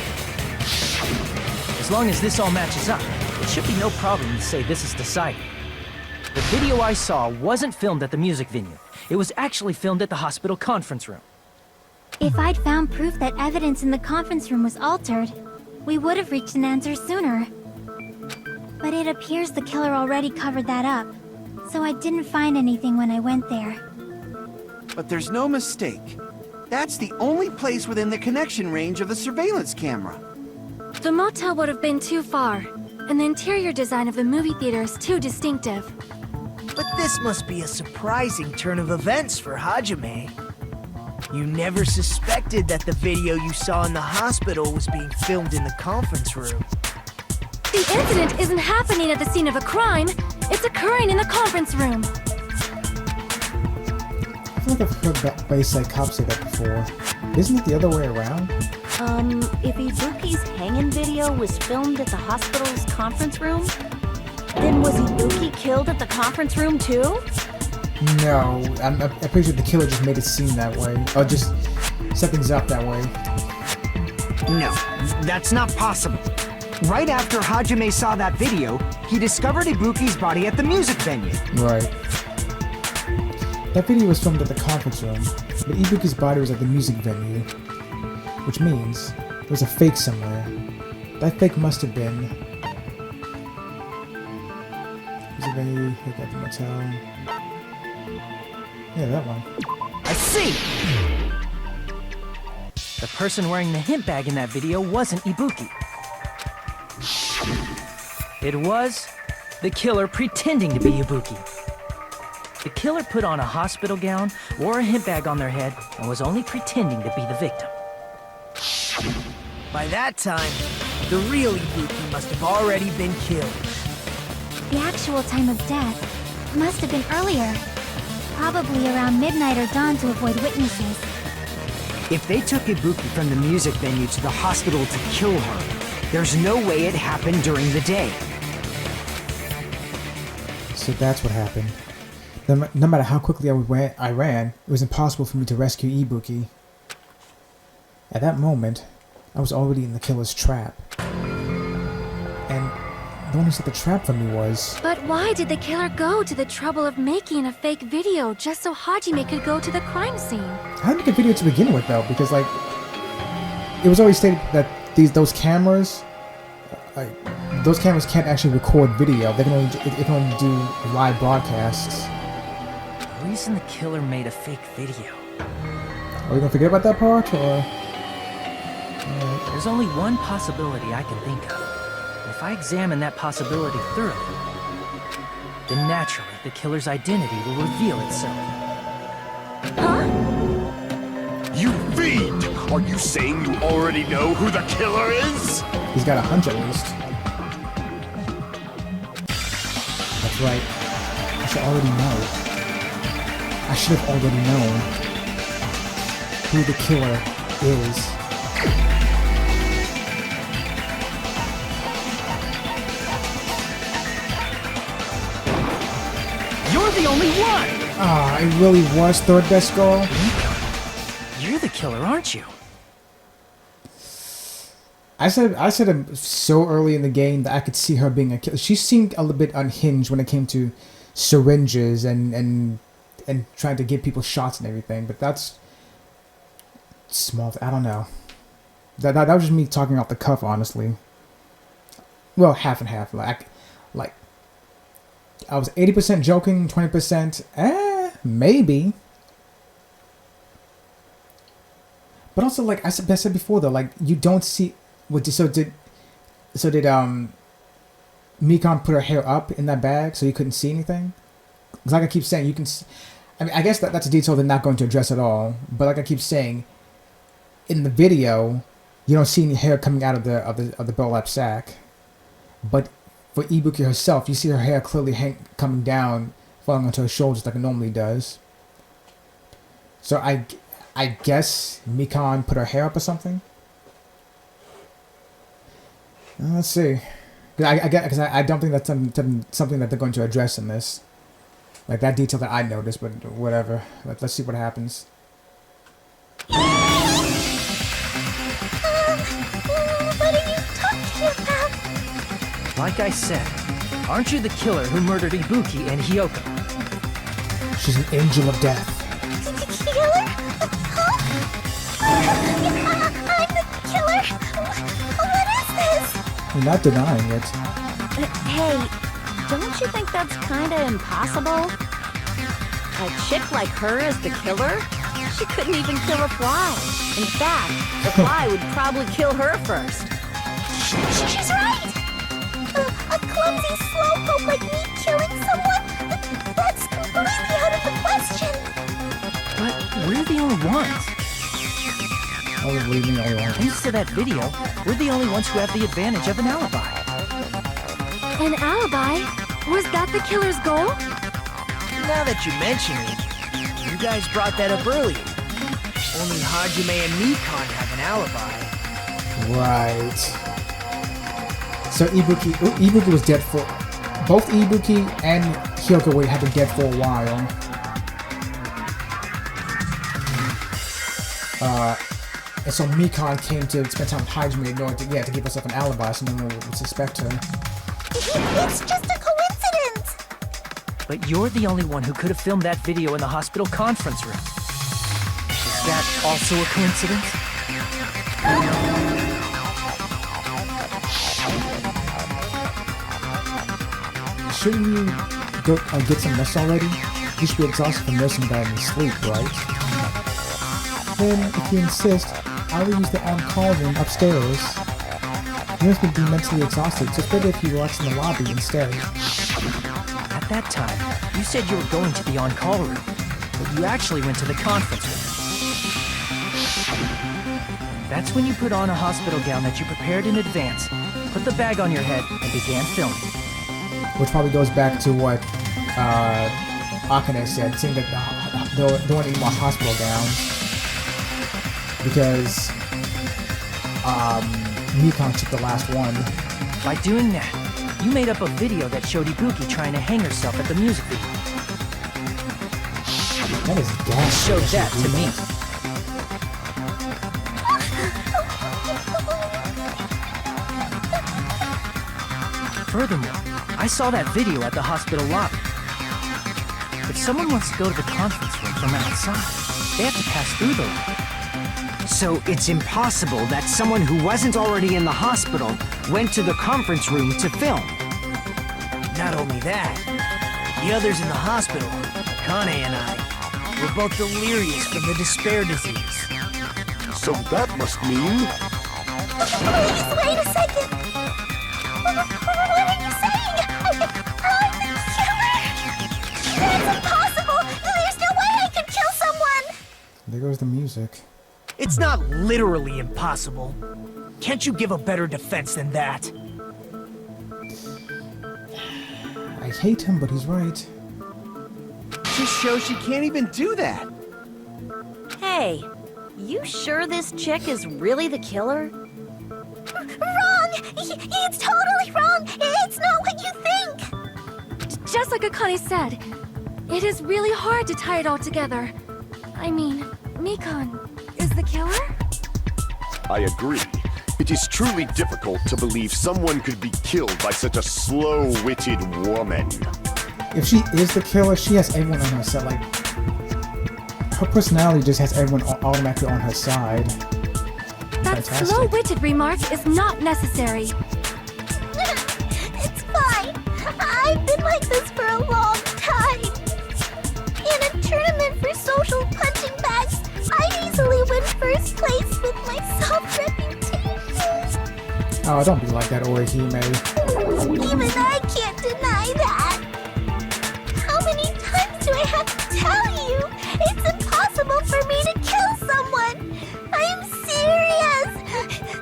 As long as this all matches up, it should be no problem to say this is decided. The video I saw wasn't filmed at the music venue. It was actually filmed at the hospital conference room. If I'd found proof that evidence in the conference room was altered, we would have reached an answer sooner. But it appears the killer already covered that up, so I didn't find anything when I went there. But there's no mistake. That's the only place within the connection range of the surveillance camera. The motel would have been too far, and the interior design of the movie theater is too distinctive. But this must be a surprising turn of events for Hajime. You never suspected that the video you saw in the hospital was being filmed in the conference room. The incident isn't happening at the scene of a crime, it's occurring in the conference room. I feel like I've heard Bayside Cop say that before. Isn't it the other way around? If Ibuki's hanging video was filmed at the hospital's conference room, then was Ibuki killed at the conference room too? No, I'm pretty sure the killer just made it seem that way. Or just set things up that way. No, that's not possible. Right after Hajime saw that video, he discovered Ibuki's body at the music venue. Right. That video was filmed at the conference room, but Ibuki's body was at the music venue. which means there was a fake somewhere. That fake must have been... Was it a hook at the motel? Yeah, that one. I see! The person wearing the hint bag in that video wasn't Ibuki. It was the killer pretending to be Ibuki. The killer put on a hospital gown, wore a hint bag on their head, and was only pretending to be the victim. By that time, the real Ibuki must have already been killed. The actual time of death must have been earlier. Probably around midnight or dawn to avoid witnesses. If they took Ibuki from the music venue to the hospital to kill her, there's no way it happened during the day. So that's what happened. No matter how quickly I ran, it was impossible for me to rescue Ibuki. At that moment, I was already in the killer's trap. And the one who set the trap for me was... But why did the killer go to the trouble of making a fake video just so Hajime could go to the crime scene? How did I make a video to begin with, though? Because, like, it was always stated that those cameras can't actually record video. They can only do live broadcasts. The reason the killer made a fake video. Are we gonna forget about that part, or? There's only one possibility I can think of. If I examine that possibility thoroughly, then naturally the killer's identity will reveal itself. You fiend! Are you saying you already know who the killer is? He's got a hunch at least. That's right. I should already know. I should have already known who the killer is. You're the only one! Ah, it really was third best girl? You're the killer, aren't you? I said it so early in the game that I could see her being a killer. She seemed a little bit unhinged when it came to syringes and trying to give people shots and everything, but that's small. I don't know. That was just me talking off the cuff, honestly. Well, half and half. Like I was 80% joking, 20%, maybe. But also, like I said before, though, like you don't see. So did Mikon put her hair up in that bag so you couldn't see anything? Because like I keep saying, you can. I mean, I guess that's a detail they're not going to address at all. But like I keep saying, in the video, you don't see any hair coming out of the burlap sack. But for Ibuki herself, you see her hair clearly coming down, falling onto her shoulders like it normally does. So I guess Mikon put her hair up or something. Let's see. Because I don't think that's something that they're going to address in this. Like that detail that I noticed, but whatever. Let's see what happens. What are you talking about? Like I said, aren't you the killer who murdered Ibuki and Hiyoko? She's an angel of death. Killer? Huh? I'm the killer? What is this? You're not denying it. Hey, don't you think that's kinda impossible? A chick like her as the killer? She couldn't even kill a fly. In fact, the fly would probably kill her first. She's right! A clumsy slowpoke like me killing someone? That's completely out of the question! But we're the only ones. Oh, what do you mean, all right? Thanks to that video, we're the only ones who have the advantage of an alibi. An alibi? Was that the killer's goal? Now that you mention it, you guys brought that up earlier. Only Hajime and Mikon have an alibi. Right. So Ibuki was dead for... Both Ibuki and Hiyoko had been dead for a while. And so Mikon came to spend time with Hajime in order to give herself an alibi so no one would suspect her. It's just a coincidence! But you're the only one who could have filmed that video in the hospital conference room. Is that also a coincidence? Shouldn't you go get some rest already? You should be exhausted from nursing bad and sleep, right? Then, if you insist, I will use the on-call room upstairs. You must be mentally exhausted, so it's better if you relax in the lobby instead. At that time, you said you were going to the on-call room, but you actually went to the conference room. That's when you put on a hospital gown that you prepared in advance, put the bag on your head, and began filming. Which probably goes back to what Akane said, saying that they don't need more hospital gowns because Mikon took the last one. By doing that, you made up a video that showed Ibuki trying to hang herself at the music video. That is gas. Showed that to me. Furthermore, I saw that video at the hospital lobby. If someone wants to go to the conference room from outside, they have to pass through the lobby. So it's impossible that someone who wasn't already in the hospital went to the conference room to film. Not only that, the others in the hospital, Akane and I, were both delirious from the despair disease. So that must mean... Please, wait a second. What are you saying? I'm the killer? That's impossible! There's no way I could kill someone! There goes the music. It's not literally impossible. Can't you give a better defense than that? I hate him, but he's right. Just shows she can't even do that. Hey, you sure this chick is really the killer? Wrong! It's totally wrong! It's not what you think! Just like Akane said, it is really hard to tie it all together. I mean, Mikon is the killer? I agree. It is truly difficult to believe someone could be killed by such a slow-witted woman. If she is the killer, she has everyone on her side. Like, her personality just has everyone automatically on her side. That Fantastic. slow-witted remark is not necessary. It's fine. I've been like this for a long time. In a tournament for social punching bags, I easily win first place with my self-reputation. Oh, don't be like that, Orihime. Even I can't deny that. How many times do I have to tell you? It's impossible for me to kill someone. I am serious.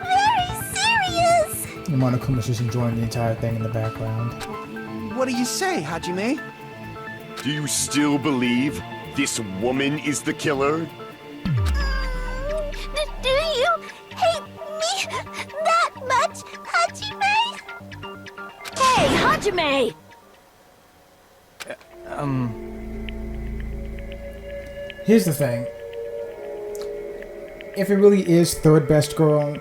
Very serious. And Monokuma's just enjoying the entire thing in the background. What do you say, Hajime? Do you still believe this woman is the killer? Do you hate me that much, Hajime? Hey, Hajime! Here's the thing. If it really is third best girl,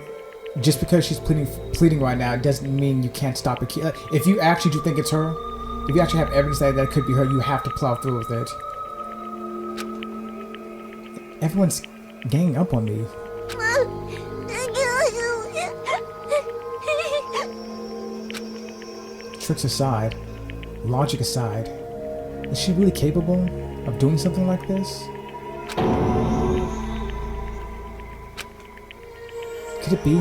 just because she's pleading right now, it doesn't mean you can't stop it. If you actually do think it's her, if you actually have evidence that it could be her, you have to plow through with it. Everyone's ganging up on me. Tricks aside, logic aside, is she really capable of doing something like this? Could it be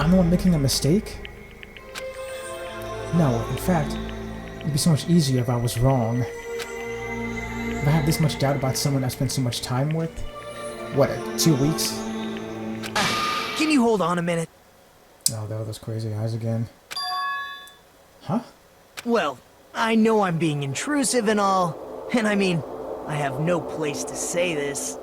I'm the one making a mistake? No, in fact, it'd be so much easier if I was wrong. If I have this much doubt about someone I've spent so much time with, what, 2 weeks? Can you hold on a minute? Oh, there are those crazy eyes again. Huh? Well, I know I'm being intrusive and all, and I mean, I have no place to say this.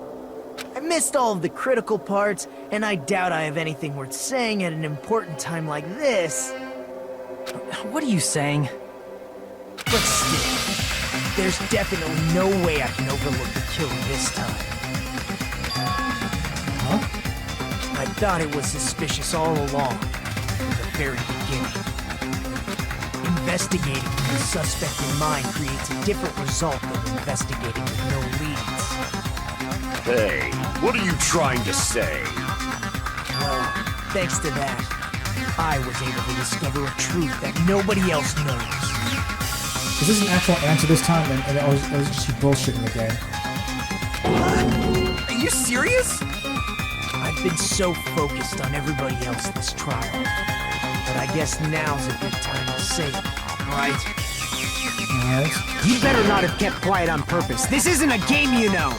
I missed all of the critical parts, and I doubt I have anything worth saying at an important time like this. What are you saying? But still, there's definitely no way I can overlook the killing this time. Huh? I thought it was suspicious all along, from the very beginning. Investigating with the suspect in mind creates a different result than investigating with no leads. Hey, what are you trying to say? thanks to that, I was able to discover a truth that nobody else knows. Is this an actual answer this time, and it was just you bullshitting again? What? Are you serious? I've been so focused on everybody else this trial, but I guess now's a good time to say it, right? Alright. You better not have kept quiet on purpose. This isn't a game, you know.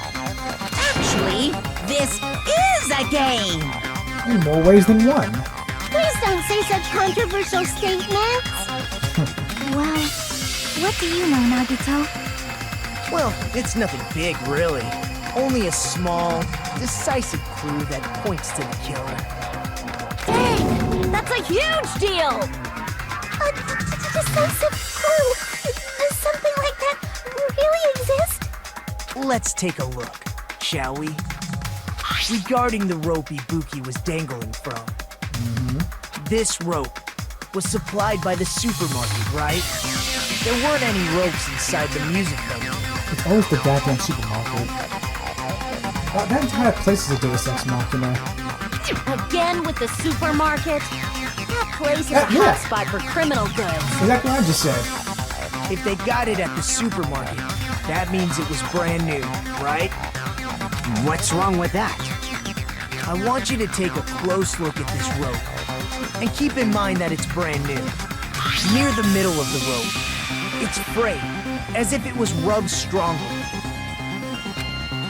Actually, this is a game. In more ways than one. Please don't say such controversial statements. Well, what do you know, Nagito? Well, it's nothing big, really. Only a small, decisive clue that points to the killer. Dang! That's a huge deal! A decisive clue. Does something like that really exist? Let's take a look, shall we? Regarding the rope Ibuki was dangling from. This rope was supplied by the supermarket, right? There weren't any ropes inside the music venue. It's always the goddamn supermarket. That entire place is a Deus Ex Machina. Again with the supermarket? That place is a Yeah. hotspot for criminal goods. Exactly what I just said. If they got it at the supermarket, that means it was brand new, right? What's wrong with that? I want you to take a close look at this rope. And keep in mind that it's brand new. Near the middle of the rope, it's frayed, as if it was rubbed strongly.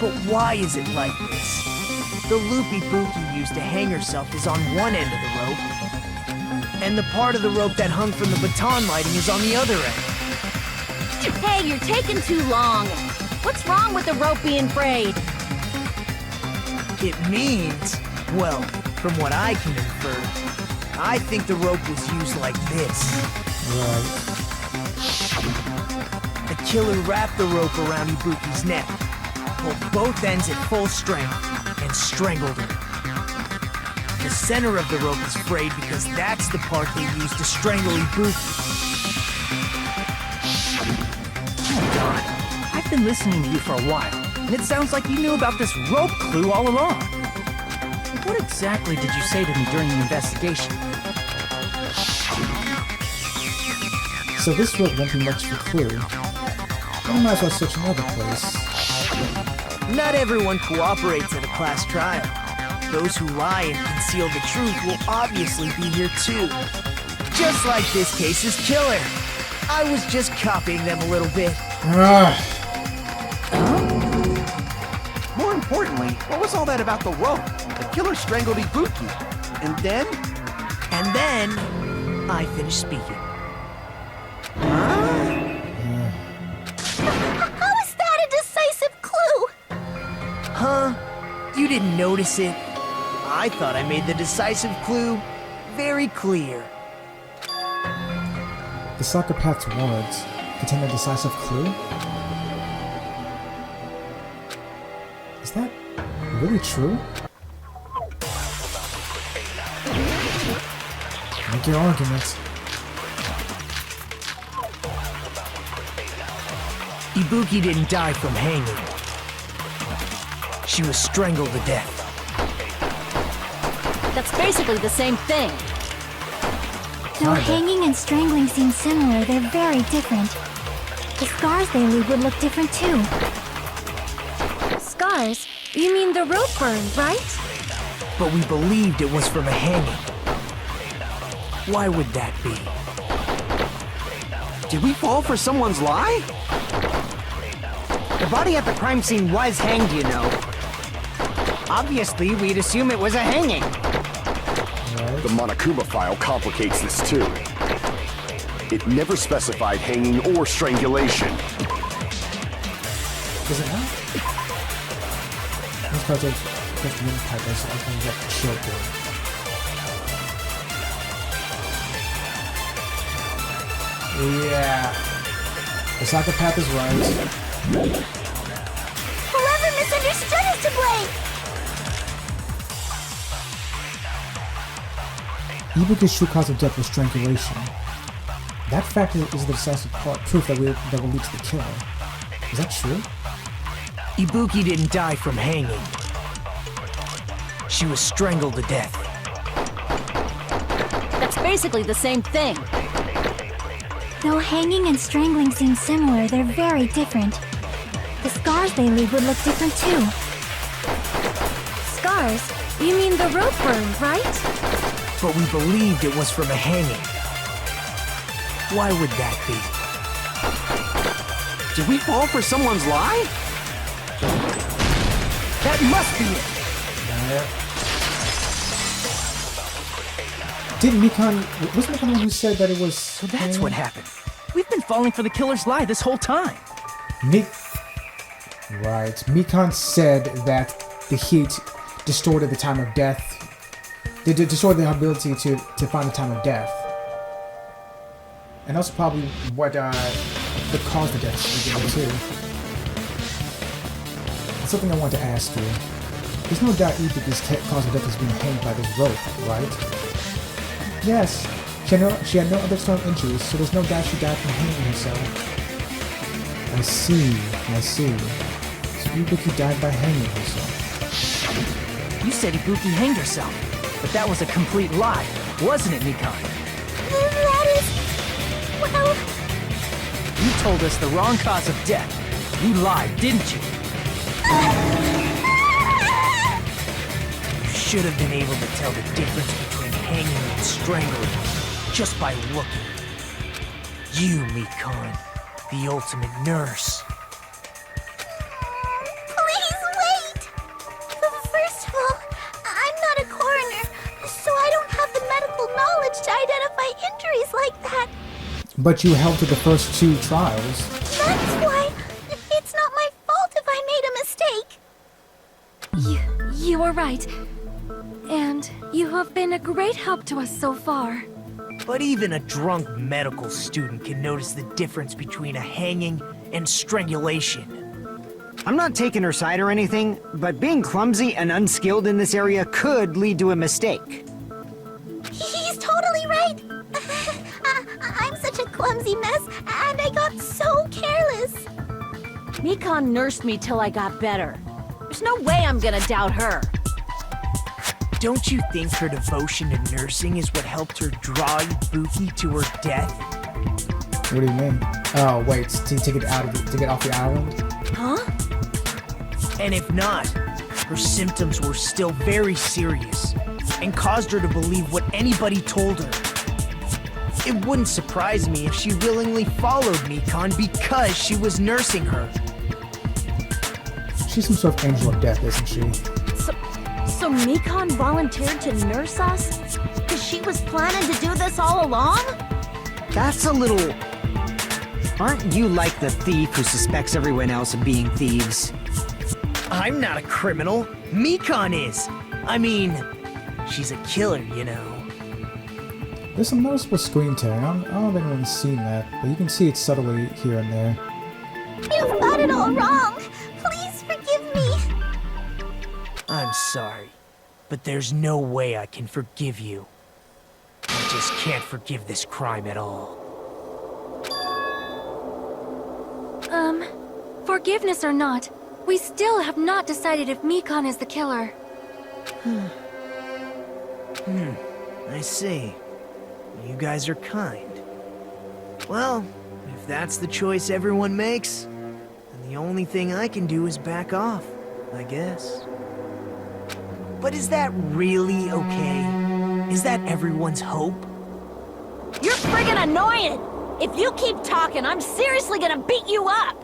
But why is it like this? The loop Ibuki used to hang herself is on one end of the rope, and the part of the rope that hung from the baton lighting is on the other end. Hey, you're taking too long. What's wrong with the rope being frayed? It means, well, from what I can infer, I think the rope was used like this. Right. The killer wrapped the rope around Ibuki's neck, pulled both ends at full strength, and strangled her. The center of the rope is frayed because that's the part they used to strangle Ibuki. God, I've been listening to you for a while, and it sounds like you knew about this rope clue all along. What exactly did you say to me during the investigation? So this rope won't be much of a clue. I might as well search another place. Not everyone cooperates at a class trial. Those who lie and conceal the truth will obviously be here too. Just like this case's killer. I was just copying them a little bit. More importantly, what was all that about the rope? The killer strangled Ibuki. And then? And then, I finished speaking. How is that a decisive clue? Huh? You didn't notice it? I thought I made the decisive clue very clear. The psychopath's words contain a decisive clue? Is that really true? Make your arguments. Ibuki didn't die from hanging. She was strangled to death. That's basically the same thing. Though hanging and strangling seem similar, they're very different. The scars they leave would look different too. Scars? You mean the rope burn, right? But we believed it was from a hanging. Why would that be? Did we fall for someone's lie? The body at the crime scene was hanged, you know. Obviously, we'd assume it was a hanging. The Monokuma file complicates this too. It never specified hanging or strangulation. Does it not? This project has the main type as I can get children. Yeah. The psychopath is right. Whoever misunderstood is to blame! Ibuki's true cause of death was strangulation. That fact is the decisive proof that will lead to the killing. Is that true? Ibuki didn't die from hanging. She was strangled to death. basically the same thing. Though hanging and strangling seem similar, they're very different. The scars they leave would look different too. Scars? You mean the rope burn, right? But we believed it was from a hanging. Why would that be? Did we fall for someone's lie? That must be it! Didn't Mikan... Wasn't Mikan the one who said that it was... So that's what happened. We've been falling for the killer's lie this whole time. Right. Mikan said that the heat distorted the time of death. They distorted the ability to find the time of death. And also probably what the cause of death too. That's something I want to ask you. There's no doubt either this cause of death is being hanged by this rope, right? Yes. She had no other external injuries, so there's no doubt she died from hanging herself. I see. So Ibuki died by hanging herself. You said Ibuki hanged herself, but that was a complete lie, wasn't it, Mikan? That is... well... You told us the wrong cause of death. You lied, didn't you? You should have been able to tell the difference between hanging and strangling just by looking. You, Mikan, the ultimate nurse. Please wait! First of all, I'm not a coroner, so I don't have the medical knowledge to identify injuries like that. But you helped with the first 2 trials. That's why it's not my fault if I made a mistake. You are right. And you have been a great help to us so far. But even a drunk medical student can notice the difference between a hanging and strangulation. I'm not taking her side or anything, but being clumsy and unskilled in this area could lead to a mistake. He's totally right. I'm such a clumsy mess, and I got so careless. Mikan nursed me till I got better. There's no way I'm gonna doubt her. Don't you think her devotion to nursing is what helped her draw Ibuki to her death? What do you mean? Oh, wait, to get off the island? Huh? And if not, her symptoms were still very serious and caused her to believe what anybody told her. It wouldn't surprise me if she willingly followed Mikan because she was nursing her. She's some sort of angel of death, isn't she? So Mikan volunteered to nurse us? Because she was planning to do this all along? That's a little... Aren't you like the thief who suspects everyone else of being thieves? I'm not a criminal. Mikan is. I mean, she's a killer, you know. There's some noticeable screen tearing. I don't know if anyone's seen that, but you can see it subtly here and there. You've got it all wrong. Please forgive me. I'm sorry, but there's no way I can forgive you. I just can't forgive this crime at all. Forgiveness or not, we still have not decided if Mikan is the killer. I see. You guys are kind. Well, if that's the choice everyone makes, then the only thing I can do is back off, I guess. But is that really okay? Is that everyone's hope? You're friggin' annoying! If you keep talking, I'm seriously gonna beat you up!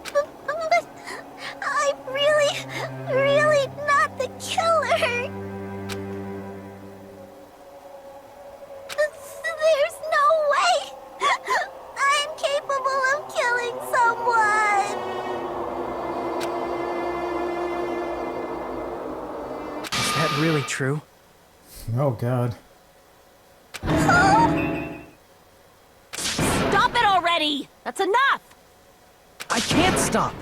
But I'm really not the killer. There's no way I'm capable of killing someone. Is that really true? Oh, God. Stop it already! That's enough! I can't stop!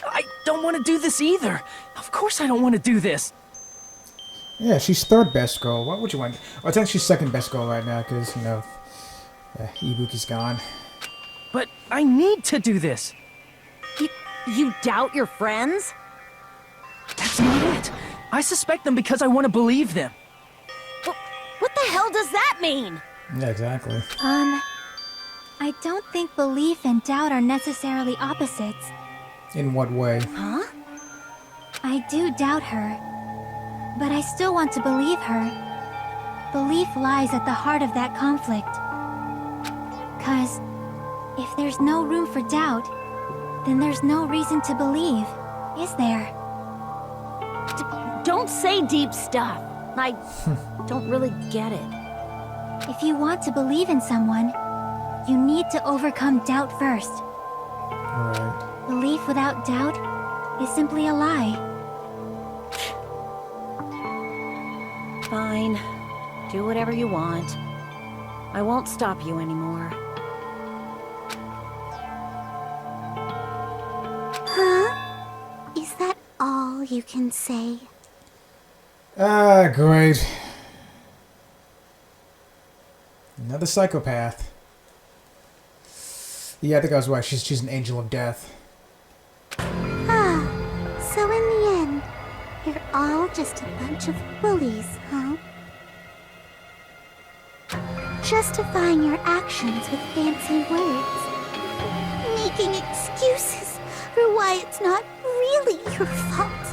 I don't want to do this either! Of course I don't want to do this! Yeah, she's third best girl. What would you want? Well, I think she's second best girl right now, because, you know, Ibuki's gone. But I need to do this! You doubt your friends? That's not it! I suspect them because I want to believe them. the hell does that mean? Yeah, exactly. I don't think belief and doubt are necessarily opposites. In what way? Huh? I do doubt her, but I still want to believe her. Belief lies at the heart of that conflict. 'Cause if there's no room for doubt, then there's no reason to believe, is there? Don't say deep stuff. I don't really get it. If you want to believe in someone, you need to overcome doubt first. Alright. Belief without doubt is simply a lie. Fine. Do whatever you want. I won't stop you anymore. Huh? Is that all you can say? Ah, great. Another psychopath. Yeah, I think I was right. She's an angel of death. Ah, so in the end, you're all just a bunch of bullies, huh? Justifying your actions with fancy words. Making excuses for why it's not really your fault.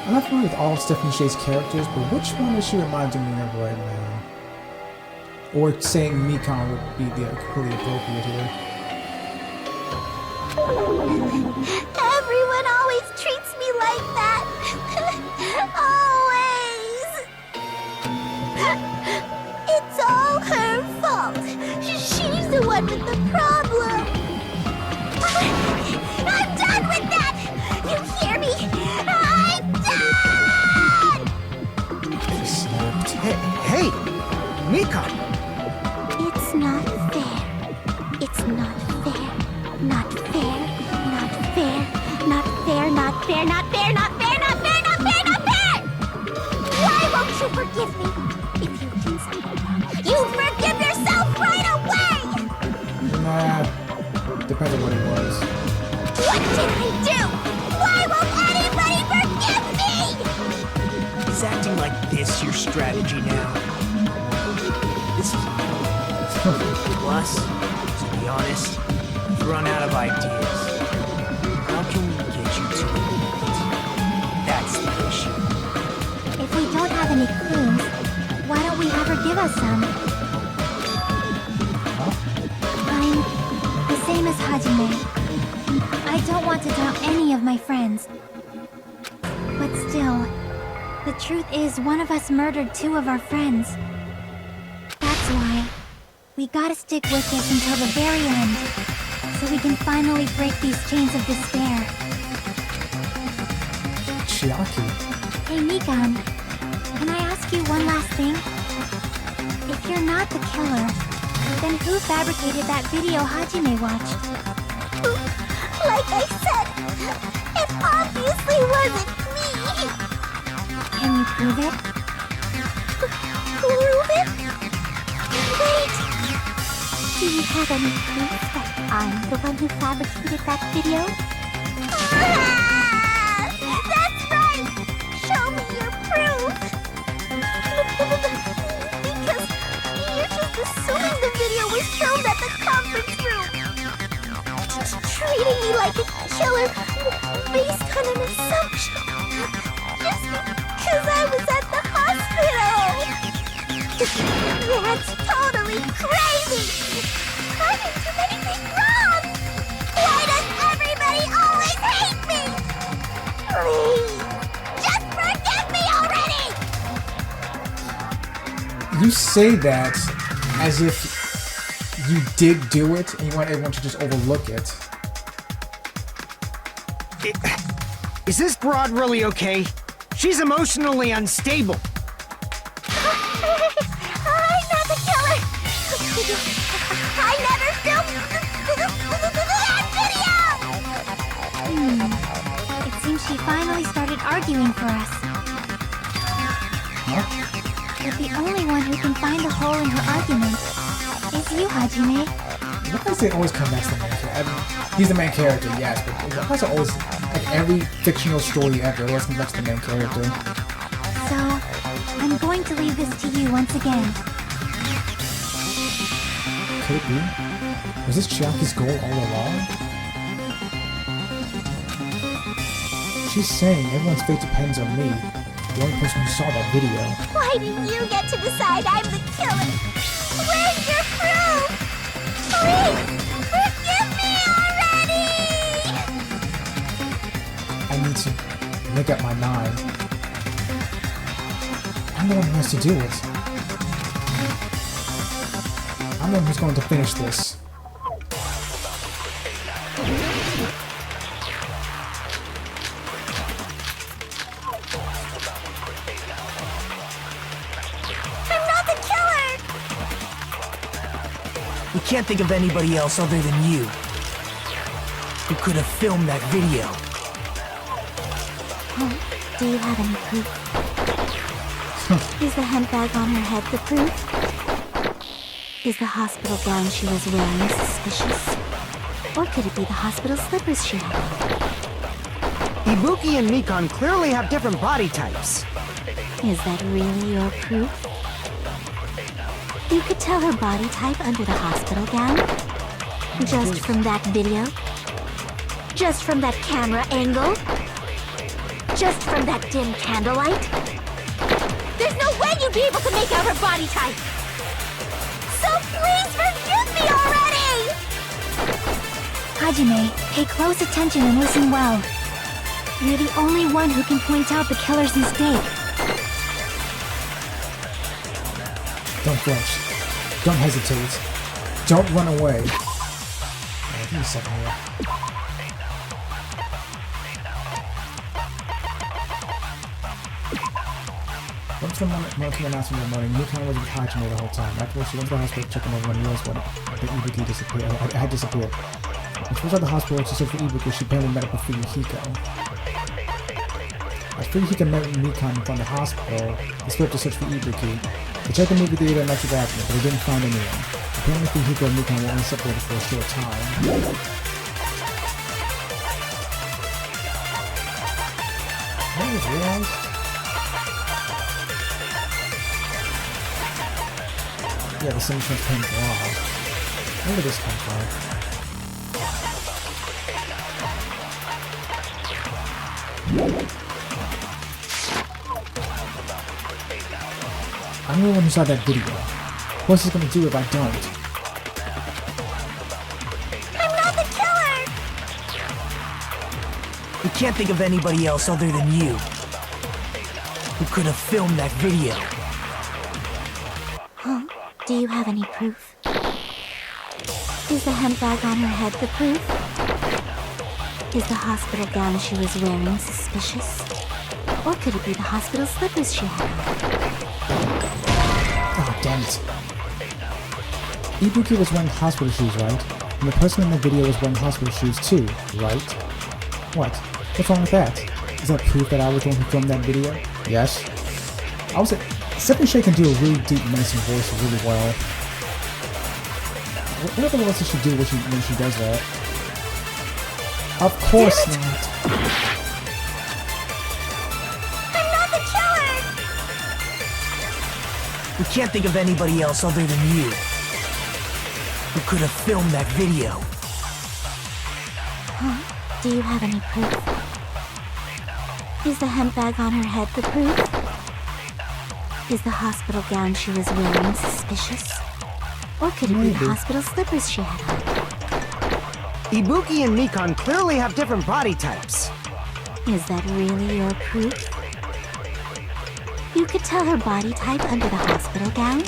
I'm not familiar with all Stephanie Sheh's characters, but which one is she reminding me of right now? Or saying Mikan would be the completely appropriate here. Everyone always treats me like that. Always. It's all her fault. She's the one with the problem. I'm done with that. You hear me? I'm done. She snapped. Hey, Mika! It's not fair. It's not fair. Not fair. Not fair. Not fair. Not fair. Not fair. Not fair. Not fair. Not fair. Not fair. Why won't you forgive me? If you do something wrong, you forgive yourself right away. Nah. Depends on what it was. What did I do? Why won't anybody forgive me? Is acting like this your strategy now? This is plus, to be honest, I've run out of ideas. How can we get you to admit? That's the issue. If we don't have any clues, why don't we have her give us some? I'm the same as Hajime. I don't want to doubt any of my friends. But still, the truth is one of us murdered two of our friends. That's why we gotta stick with this until the very end, so we can finally break these chains of despair. Chiaki. Hey, Mikan, can I ask you one last thing? If you're not the killer, then who fabricated that video Hajime watched? Like I said, it obviously wasn't me. Can you prove it? Prove it? Wait. Do you have any proof that I'm the one who fabricated that video? Ah! That's right! Show me your proof! Because you're just assuming the video was filmed at the conference room. Treating me like a killer based on an assumption. Just because I was at the hospital. That's totally crazy! I didn't do anything wrong! Why does everybody always hate me? Please, just forgive me already! You say that as if you did do it and you want everyone to just overlook it. Is this broad really okay? She's emotionally unstable. I'm not the killer! I never filmed that video! It seems she finally started arguing for us. But the only one who can find the hole in her argument is you, Hajime. Why does they always come next to the main character? I mean, he's the main character, yes, but why does it always, like every fictional story ever, always comes next to the main character? So, I'm going to to leave this to you once again. Could it be? Was this Chiaki's goal all along? She's saying everyone's fate depends on me, the only person who saw that video. Why do you get to decide I'm the killer? Where's your proof? Please, forgive me already! I need to make up my mind. I'm the one who has to do it. I'm the one who's going to finish this. I'm not the killer! You can't think of anybody else other than you who could have filmed that video. Oh, do you have any proof? Is the handbag on her head the proof? Is the hospital gown she was wearing suspicious? Or could it be the hospital slippers she had on? Ibuki and Mikan clearly have different body types. Is that really your proof? You could tell her body type under the hospital gown? Just from that video? Just from that camera angle? Just from that dim candlelight? There's no way you'd be able to make out her body type! So please forgive me already! Hajime, pay close attention and listen well. You're the only one who can point out the killer's mistake. Don't flinch. Don't hesitate. Don't run away. Alright, give me a second here. Once the monthly announcement in the morning, Mikan was with Hajime the whole time. Afterwards, she went to the hospital checking over when realized what the Ibuki had disappeared. When she was at the hospital to search for Ibuki, she apparently met up with Fuyuhiko. As Fuyuhiko met Mikan from the hospital, they split up to search for Ibuki. They checked the movie theater and much of that, but they didn't find anyone. Apparently, Fuyuhiko and Mikan were only separated for a short time. I just realized. Yeah, the semi-transparent glass. Where did this come from? I'm the one who saw that video. What's it gonna do if I don't? I'm not the killer! You can't think of anybody else other than you who could have filmed that video. Huh? Do you have any proof? Is the handbag on her head the proof? Is the hospital gown she was wearing suspicious? Or could it be the hospital slippers she had on? Oh, damn it. Ibuki was wearing hospital shoes, right? And the person in the video was wearing hospital shoes too, right? What? What's wrong with that? Is that proof that I was the one who filmed that video? Yes. I was Stephanie Shea can do a really deep, menacing voice really well. What else does she do when she does that? Of course not. I'm not the killer! You can't think of anybody else other than you who could have filmed that video. Huh? Do you have any proof? Is the handbag on her head the proof? Is the hospital gown she was wearing suspicious? Or could it be the hospital slippers she had on? Ibuki and Mikan clearly have different body types. Is that really your proof? You could tell her body type under the hospital gown?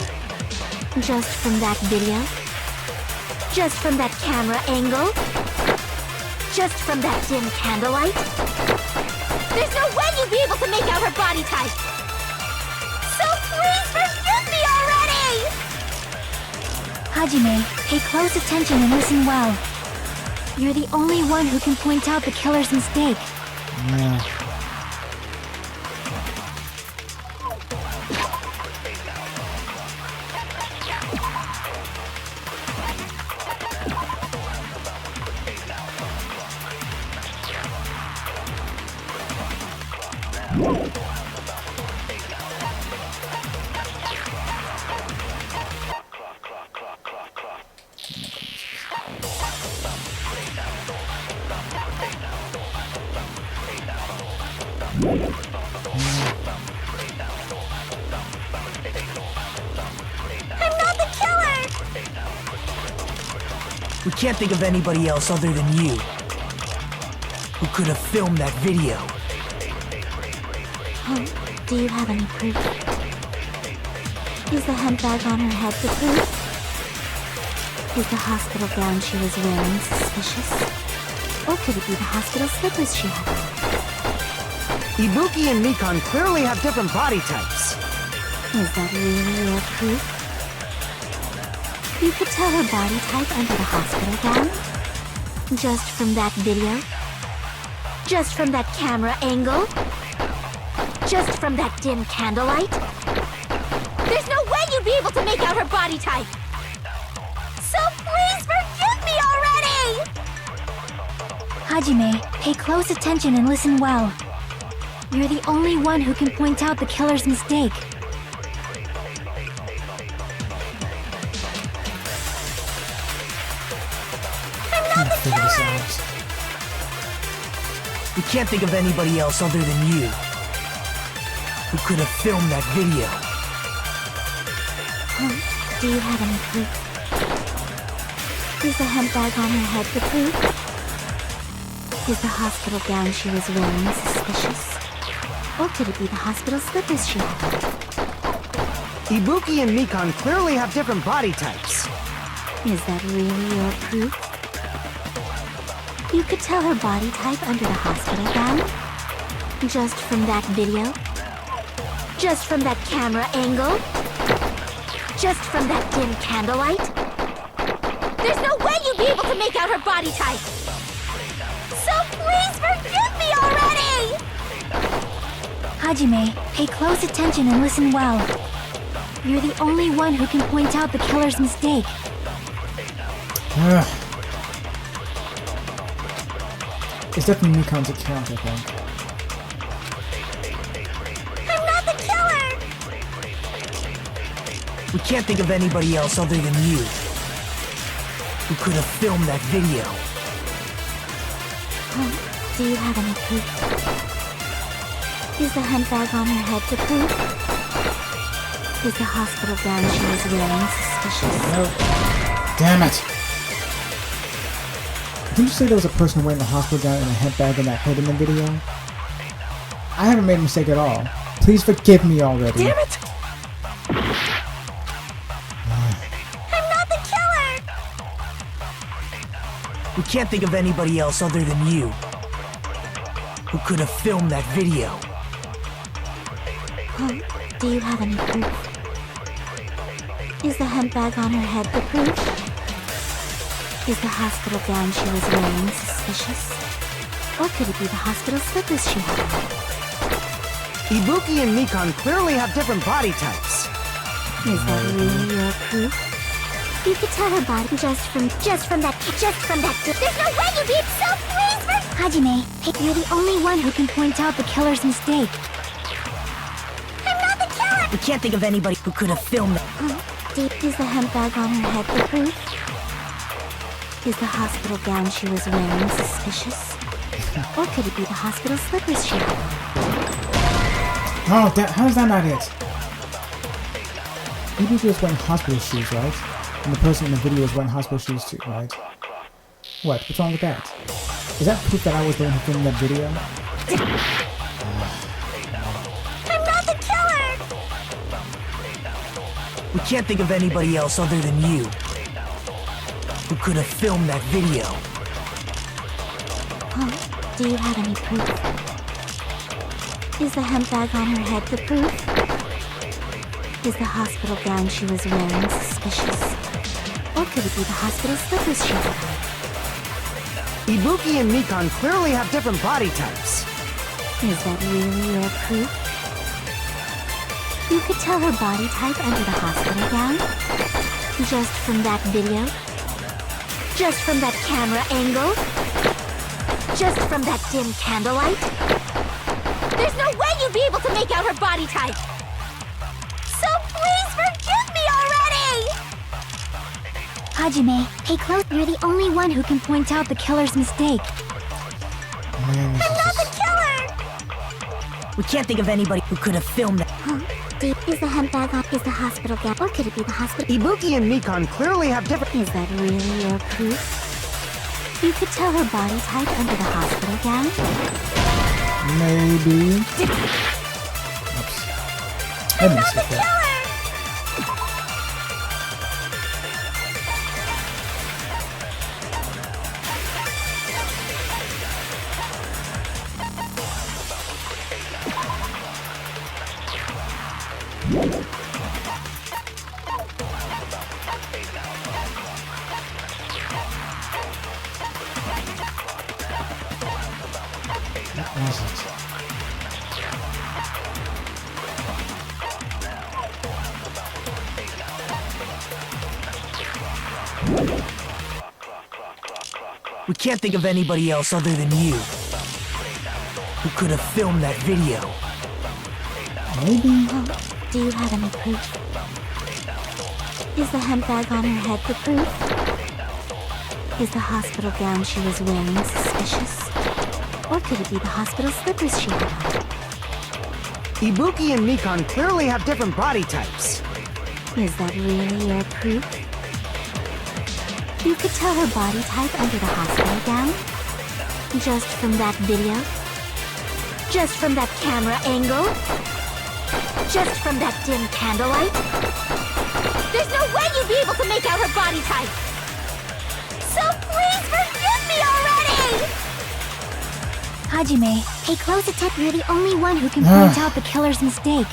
Just from that video? Just from that camera angle? Just from that dim candlelight? There's no way you'd be able to make out her body type! So please forgive me already! Hajime, pay close attention and listen well. You're the only one who can point out the killer's mistake. Yeah. can't think of anybody else other than you who could have filmed that video. Oh, do you have any proof? Is the handbag on her head the proof? Is the hospital gown she was wearing suspicious? Or could it be the hospital slippers she had? Ibuki and Mikon clearly have different body types. Is that really your proof? You could tell her body type under the hospital gown? Just from that video? Just from that camera angle? Just from that dim candlelight? There's no way you'd be able to make out her body type! So please forgive me already! Hajime, pay close attention and listen well. You're the only one who can point out the killer's mistake. I'm not the killer! We can't think of anybody else other than you who could have filmed that video. Huh? Do you have any proof? Is the handbag on her head the proof? Is the hospital gown she was wearing suspicious? Or could it be the hospital slippers she had? Ibuki and Mikon clearly have different body types. Is that really your proof? You could tell her body type under the hospital gown? Just from that video? Just from that camera angle? Just from that dim candlelight? There's no way you'd be able to make out her body type! So please forgive me already! Hajime, pay close attention and listen well. You're the only one who can point out the killer's mistake. It's definitely Mikon's account, I think. I'm not the killer! We can't think of anybody else other than you who could have filmed that video. Oh, do you have any proof? Is the handbag on her head the proof? Is the hospital gown she was wearing suspicious? No. Damn it! Didn't you say there was a person wearing a hospital gown and a headbag in that head in the video? I haven't made a mistake at all. Please forgive me already. Damn it! I'm not the killer! We can't think of anybody else other than you who could have filmed that video. Oh, do you have any proof? Is the handbag on her head the proof? Is the hospital gown she was wearing suspicious? Or could it be the hospital slippers she had? Ibuki and Mikon clearly have different body types. Is that really your proof? You could tell her body just from that. There's no way you'd be so please for Hajime, you're the only one who can point out the killer's mistake. I'm not the killer! We can't think of anybody who could have filmed that. Is the handbag on her head the proof? Is the hospital gown she was wearing suspicious? Or could it be the hospital slippers she had? Oh, how's that not it? Ibuki was wearing hospital shoes, right? And the person in the video was wearing hospital shoes too, right? What? What's wrong with that? Is that proof that I was the one who filmed that video? I'm not the killer! We can't think of anybody else other than you who could have filmed that video. Oh, do you have any proof? Is the handbag on her head the proof? Is the hospital gown she was wearing suspicious? Or could it be the hospital slippers she had? Ibuki and Mikon clearly have different body types. Is that really your proof? You could tell her body type under the hospital gown? Just from that video? Just from that camera angle? Just from that dim candlelight? There's no way you'd be able to make out her body type! So please forgive me already! Hajime, pay close. You're the only one who can point out the killer's mistake. Man, I'm not the killer! We can't think of anybody who could have filmed that. Huh? Is the handbag on? Is the hospital gown? Or could it be the hospital? Ibuki and Mikon clearly have different... Is that really your proof? You could tell her body type under the hospital gown. Maybe. Oops. I missed it. What was it? We can't think of anybody else other than you who could have filmed that video. Maybe. Well, do you have any proof? Is the hemp bag on her head the proof? Is the hospital gown she was wearing suspicious? Or could it be the hospital slippers she had on? Ibuki and Mikan clearly have different body types. Is that really your proof? You could tell her body type under the hospital gown? Just from that video? Just from that camera angle? Just from that dim candlelight? There's no way you'd be able to make out her body type! So please forgive me already! Hajime, pay close attention. You're the only one who can point out the killer's mistake.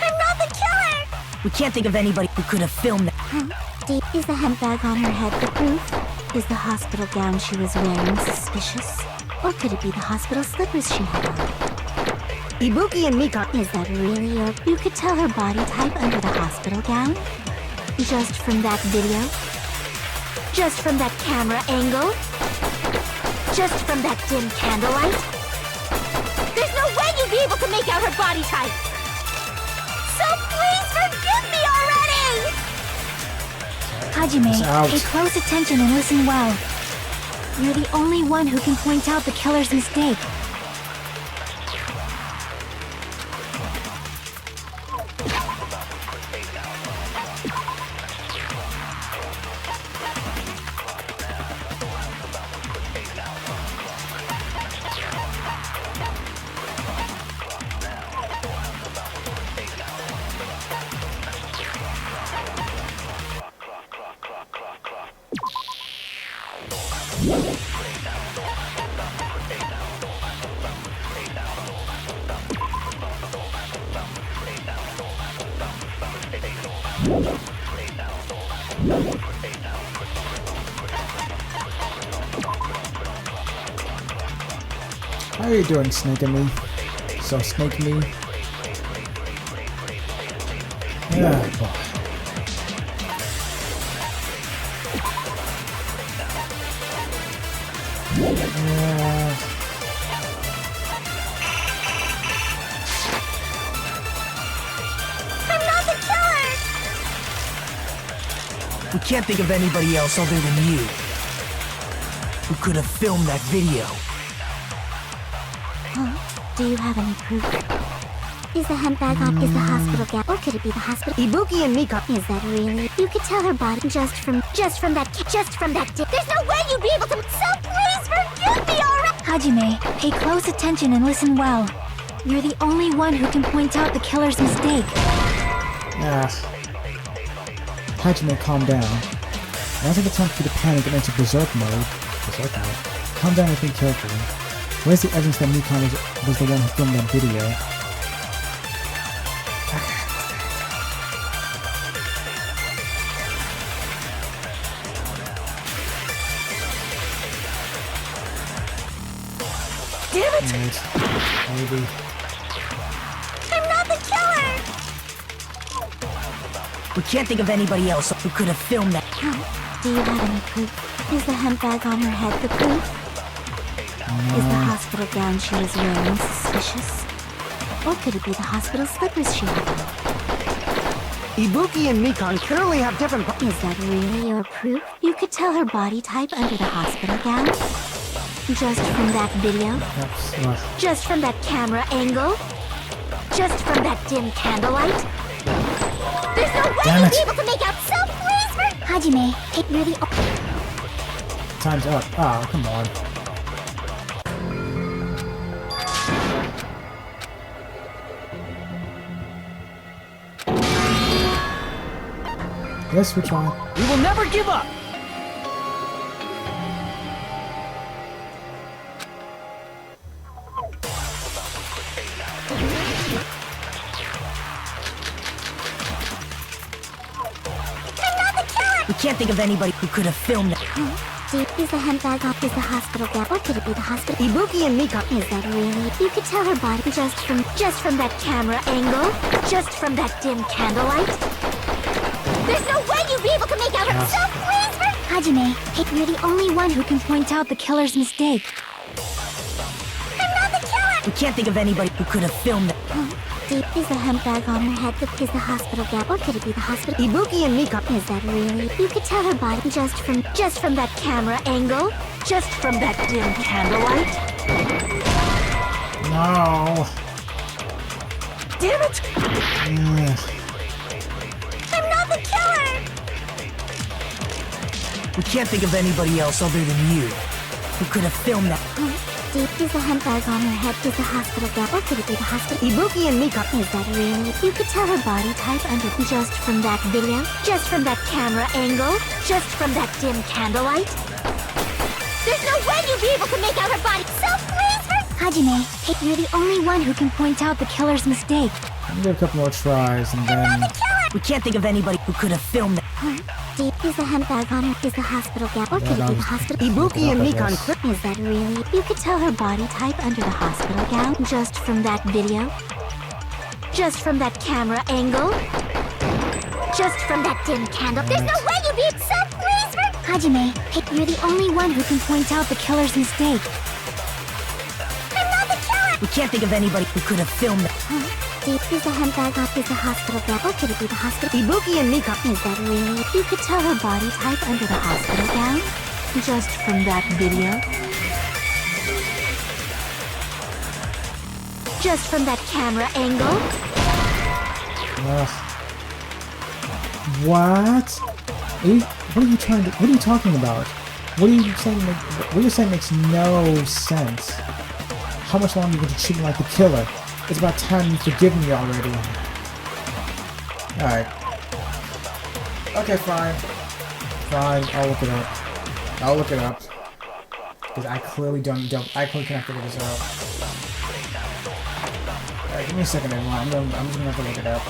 I'm not the killer! We can't think of anybody who could have filmed that. Is the hemp bag on her head the proof? Is the hospital gown she was wearing suspicious? Or could it be the hospital slippers she had on? Ibuki and Mikan. Is that really your... You could tell her body type under the hospital gown? Just from that video? Just from that camera angle? Just from that dim candlelight? There's no way you'd be able to make out her body type! So please forgive me already! Hajime, It's out. pay close attention and listen well. You're the only one who can point out the killer's mistake. How are you doing, Snake and me? So Snake me. Yeah, boy. I'm not the killer! We can't think of anybody else other than you who could have filmed that video. Do you have any proof? Is the hemp bag on? Is the hospital gown? Or could it be the hospital? Ibuki and Mikan. Is that really? You could tell her body just from that. There's no way you'd be able to. So please forgive me already! Hajime, pay close attention and listen well. You're the only one who can point out the killer's mistake. Hajime, calm down. Now's not the time for you to panic and enter berserk mode. Calm down and think carefully. Where's the evidence that Mikan was the one who filmed that video? Damn it! Right. Maybe. I'm not the killer! We can't think of anybody else who could have filmed that. Do you have any proof? Is the hemp bag on her head the proof? Is the hospital gown she was wearing suspicious? Or could it be the hospital slippers she had on? Ibuki and Mikan clearly have different. Is that really your proof? You could tell her body type under the hospital gown? Just from that video? Just from that camera angle? Just from that dim candlelight? There's no way Damn you'd it. be able to make out. So please Hajime, you're the Time's up. Ah, come on. Yes, which one? We will never give up! We can't think of anybody who could have filmed that. Is the handbag off? Is the hospital gap? Or could it be the hospital? Ibuki and Mika. Is that really? You could tell her body just from that camera angle, just from that dim candlelight. There's no way you'd be able to make out her. So please, Hajime, you're the only one who can point out the killer's mistake. I'm not the killer. We can't think of anybody who could have filmed that. Is the handbag on her head? Is the hospital gap? Or could it be the hospital? Ibuki and Mika. Is that really? You could tell her body just from that camera angle, just from that dim candlelight. No. Damn it! I'm not the killer! We can't think of anybody else other than you who could have filmed that. Is the handbag on her head? Is the hospital gap? Or could it be the hospital? Ibuki and Mika. Is that really? You could tell her body type under just from that video, just from that camera angle, just from that dim candlelight. There's no way you'd be able to make out her body. So please, Hajime, you're the only one who can point out the killer's mistake. Let me get a couple more tries and then. We can't think of anybody who could have filmed that. Is the handbag on her? Is the hospital gap? Or could it be the hospital? Ibuki and Mika. Is that really? You could tell her body type under the hospital gown just from that video, just from that camera angle, just from that dim candle. There's no way you'd be so please, Hajime, you're the only one who can point out the killer's mistake. I'm not the killer. We can't think of anybody who could have filmed that. Is the handbag off? Is the hospital gap? Or could it be the hospital? Ibuki and Mika. Is that really? You could tell her body type under the hospital gown just from that video, just from that camera angle. What? What are you trying to? What are you talking about? What are you saying? What you're saying makes no sense. How much longer are you going to treat me like the killer? It's about time you've forgiven me already. Alright. Okay, fine. Fine, I'll look it up. I'll look it up. Because I clearly I clearly cannot figure this out. Alright, give me a second, everyone. I'm just gonna have to look it up.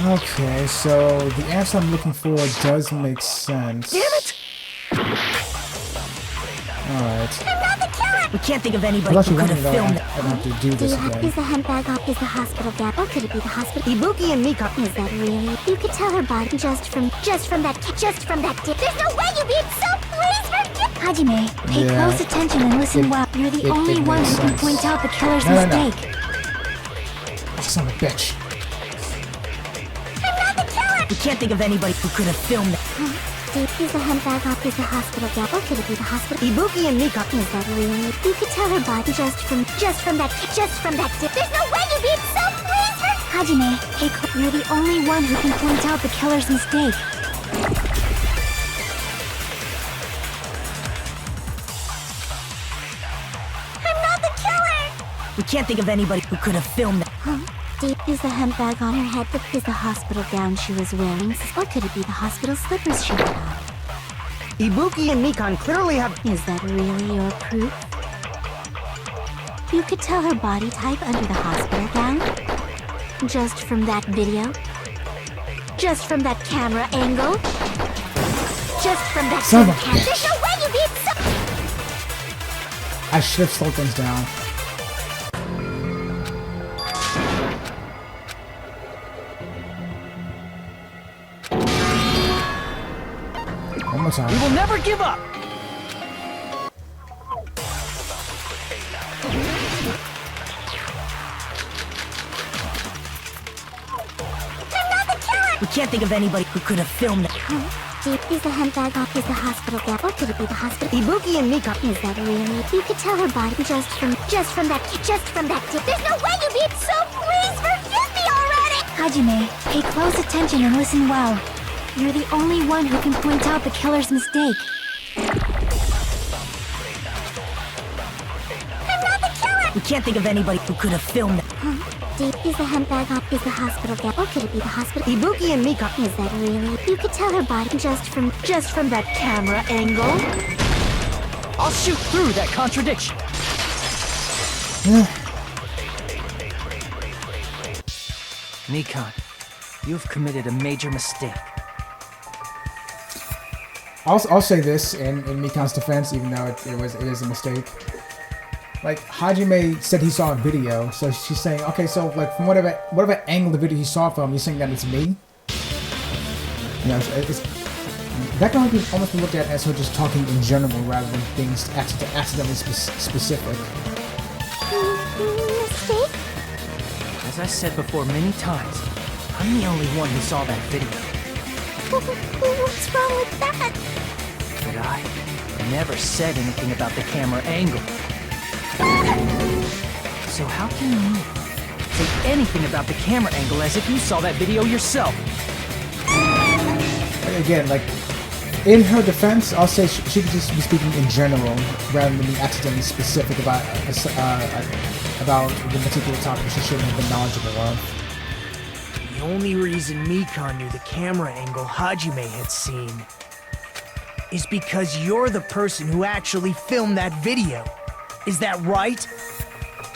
Okay, so the answer I'm looking for does make sense. Damn it! Alright. I'm not the killer! We can't think of I anybody was who actually could wondering have though, filmed I have to do this again. Is the handbag off? Is the hospital gap? Or could it be the hospital? Ibuki and Mika. Is that really? You could tell her body just from that dip. There's no way you'd be so please forgive. Hajime, pay Yeah. close attention and listen well. You're the only it one makes who can sense. point out the killer's No. mistake. Son of a bitch. I'm not the killer. We can't think of anybody who could have filmed that. Is the handbag off? Is the hospital gap? Or could it be the hospital? Ibuki and Mika. Is that really? You could tell her body just from that dip. There's no way you'd be so please forgive. Hajime, you're the only one who can point out the killer's mistake. I'm not the killer. We can't think of anybody who could have filmed that. Is the handbag on her head? Is the hospital gown she was wearing? Or could it be the hospital slippers she had on? Ibuki and Mikan clearly have. Is that really your proof? You could tell her body type under the hospital gown? Just from that video? Just from that camera angle? Just from that Son of a camera? bitch. There's no way you'd be so... I should have slowed things down. One more We time. will never give up! We can't think of anybody who could have filmed that. Is the handbag off? Is the hospital gap? Or could it be the hospital? Ibuki and Mika. Is that really? You could tell her body just from that dip. There's no way you'd be so please forgive me already. Hajime, pay close attention and listen well. You're the only one who can point out the killer's mistake. I'm not the killer. We can't think of anybody who could have filmed that. Is the handbag off? Is the hospital gap? Or could it be the hospital? Ibuki and Mika. Is that really? You could tell her body just from that camera angle? I'll shoot through that contradiction. Nikon, you've committed a major mistake. I'll say this in Mikan's defense, even though it is a mistake. Like, Hajime said he saw a video, so she's saying, okay, so like from whatever angle the video he saw from, you're saying that it's me? You know, that can almost be looked at as her just talking in general rather than things accidentally specific. Mistake? As I said before many times, I'm the only one who saw that video. What's wrong with that? But I never said anything about the camera angle. So how can you say anything about the camera angle as if you saw that video yourself? Again, like, in her defense, I'll say she could just be speaking in general rather than being accidentally specific about the particular topic she shouldn't have been knowledgeable of. The only reason Mikan knew the camera angle Hajime had seen is because you're the person who actually filmed that video. Is that right?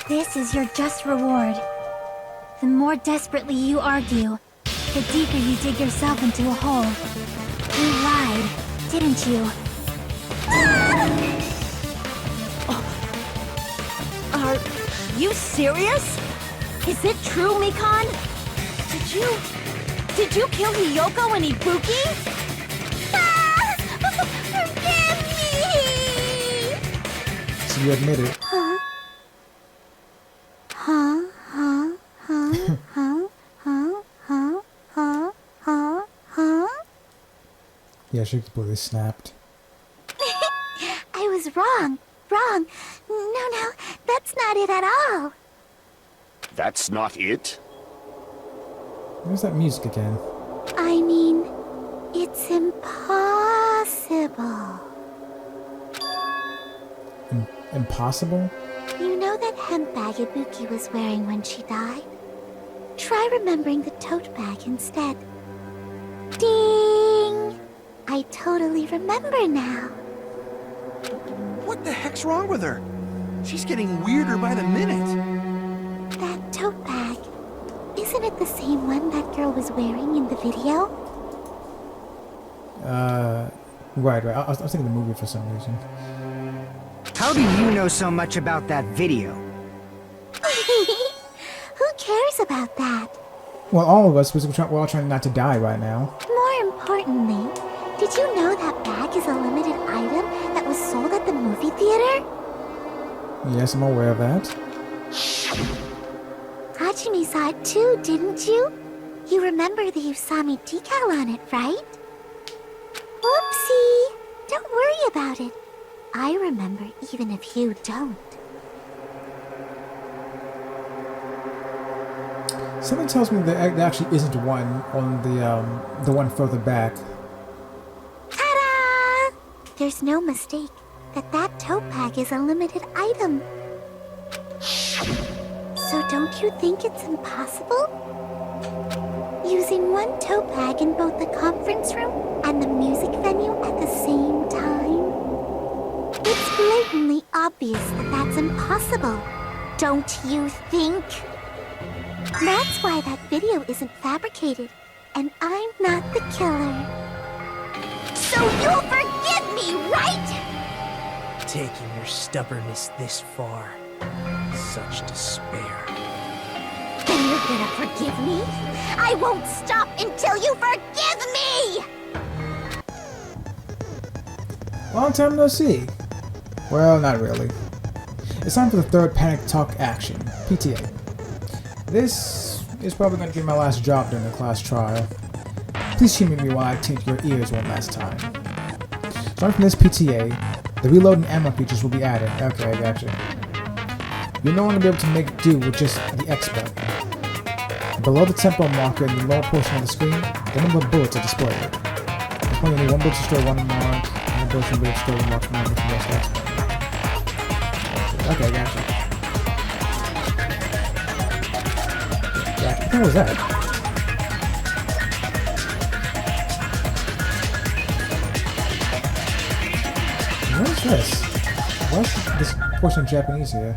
This is your just reward. The more desperately you argue, the deeper you dig yourself into a hole. You lied, didn't you? Are you serious? Is it true, Mikan? Did you kill Hiyoko and Ibuki? Forgive me! So you admit it. Yeah, she completely snapped. I was wrong. No, that's not it at all. That's not it? Where's that music again? I mean, it's impossible. Impossible? You know that hemp bag Ibuki was wearing when she died? Try remembering the tote bag instead. Ding! I totally remember now. What the heck's wrong with her? She's getting weirder by the minute. That tote bag. Isn't it the same one that girl was wearing in the video? Right. I was thinking the movie for some reason. How do you know so much about that video? Who cares about that? Well, all of us, because we're all trying not to die right now. More importantly, did you know that bag is a limited item that was sold at the movie theater? Yes, I'm aware of that. Hajime saw it too, didn't you? You remember the Usami decal on it, right? Whoopsie! Don't worry about it. I remember even if you don't. Something tells me that there actually isn't one on the one further back. Ta-da! There's no mistake that tote bag is a limited item. So don't you think it's impossible? Using one tote bag in both the conference room and the music venue at the same time? It's blatantly obvious that that's impossible, don't you think? That's why that video isn't fabricated, and I'm not the killer. So you'll forgive me, right? Taking your stubbornness this far. Such despair. Then you're gonna forgive me? I won't stop until you forgive me! Long time no see. Well, not really. It's time for the third Panic Talk action, PTA. This is probably going to be my last job during the class trial. Please humor me while I tint your ears one last time. Starting from this PTA, the reload and ammo features will be added. Okay, I gotcha. You'll no longer be able to make do with just the X button. Below the tempo marker in the lower portion of the screen, the number of bullets are displayed. There's only one bullet to store one mark, and one bullet to store one mark from the rest of the X button. Okay, gotcha. What was that? What is this? What's this portion of Japanese here?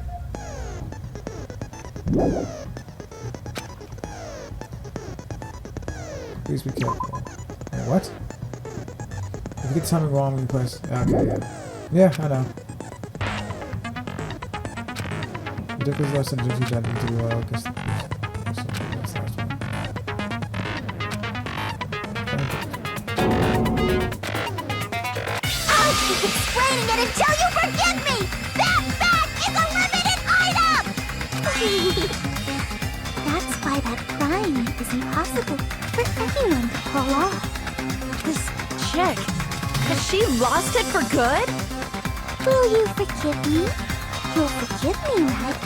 Please be careful. Wait, what? If you get something wrong when you press... Okay, yeah. Yeah, I know. Ridiculous lesson to do because... I'll keep explaining it until you forgive me! That bag is a limited item! That's why that crime is impossible for anyone to pull off. This chick, has she lost it for good? Will you forgive me? You'll forgive me, right?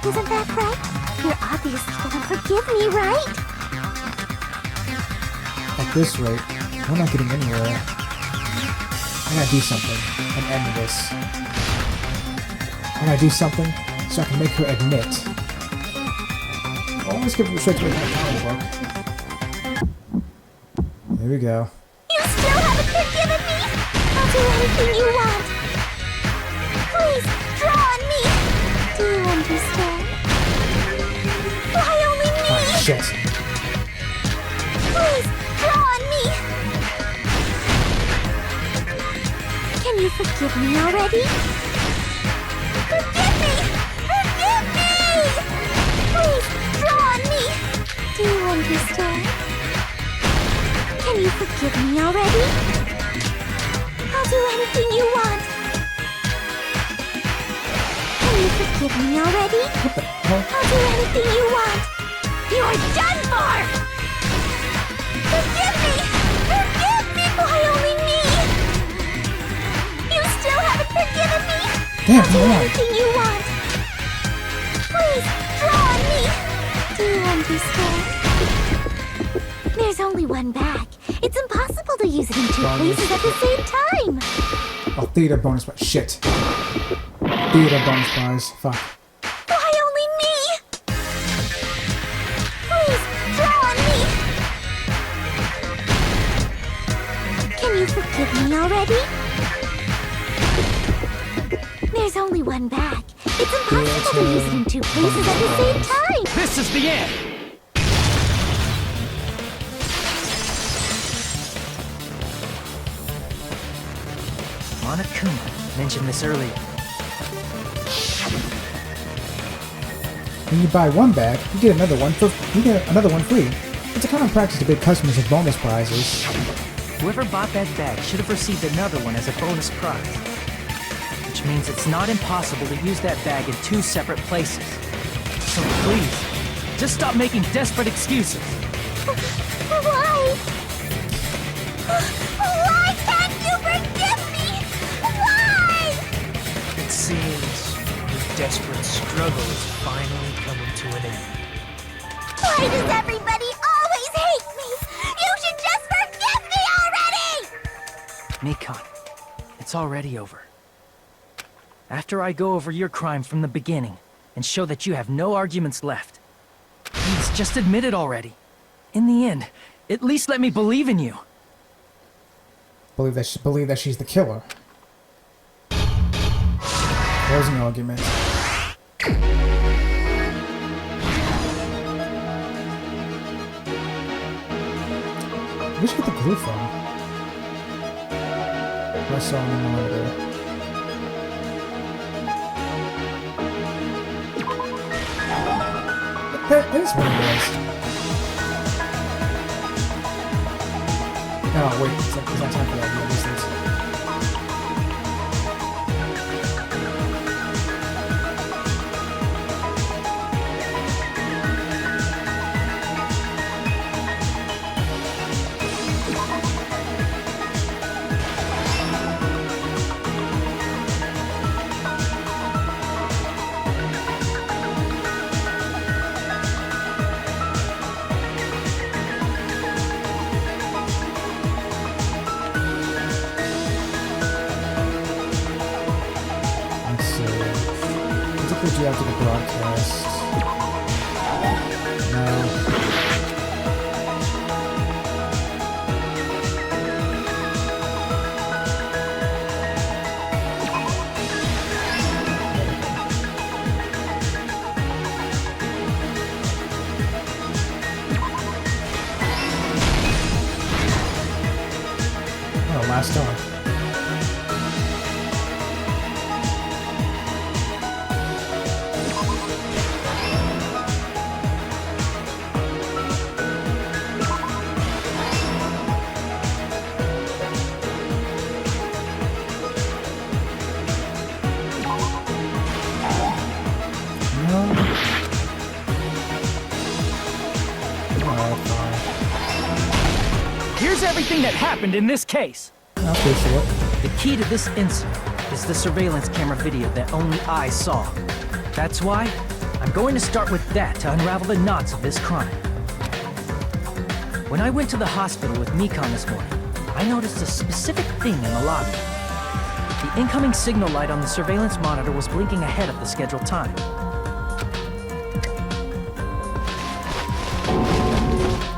Isn't that right? You're obviously gonna forgive me, right? At this rate, we're not getting anywhere. I gotta do something and end this. I gotta do something so I can make her admit. I'll always give her straight to my comic book. There we go. You still haven't forgiven me? I'll do anything you want. Please, draw on me. Do you understand? Why only me? Oh, shit. Please, draw on me. Can you forgive me already? Forgive me! Forgive me! Please, draw on me. Do you understand? Can you forgive me already? I'll do anything you want. Can you forgive me already? What the hell? I'll do anything you want. You're done for! Forgive me! Forgive me! Why only me? You still haven't forgiven me? Damn, I'll do come on. anything you want. Please, draw on me. Do you understand? There's only one bag. It's impossible to use it in two places at the same time. Oh, theater bonus prize. Shit. Theater bonus prize. Fuck. Why only me? Please, draw on me. Can you forgive me already? There's only one bag. It's impossible to use it in two places at the same time. This is the end! Monokuma mentioned this earlier. When you buy one bag, you get another one free. It's a common practice to bid customers with bonus prizes. Whoever bought that bag should have received another one as a bonus prize. Which means it's not impossible to use that bag in 2 separate places. So please, just stop making desperate excuses. Why? Why can't you forgive me? Why? It seems your desperate struggle is finally coming to an end. Why does everybody always hate me? You should just forgive me already! Mikon, it's already over. After I go over your crime from the beginning and show that you have no arguments left, please just admit it already. In the end, at least let me believe in you. Believe that she's the killer. Closing argument. Where'd you get the glue from? I saw on the monitor. That is what it was. No, wait, it's not time for that. Yeah, these things. Would you after the broadcast? No. Oh, last time. Here's everything that happened in this case. Okay, sure. The key to this incident is the surveillance camera video that only I saw. That's why I'm going to start with that to unravel the knots of this crime. When I went to the hospital with Mikon this morning, I noticed a specific thing in the lobby. The incoming signal light on the surveillance monitor was blinking ahead of the scheduled time.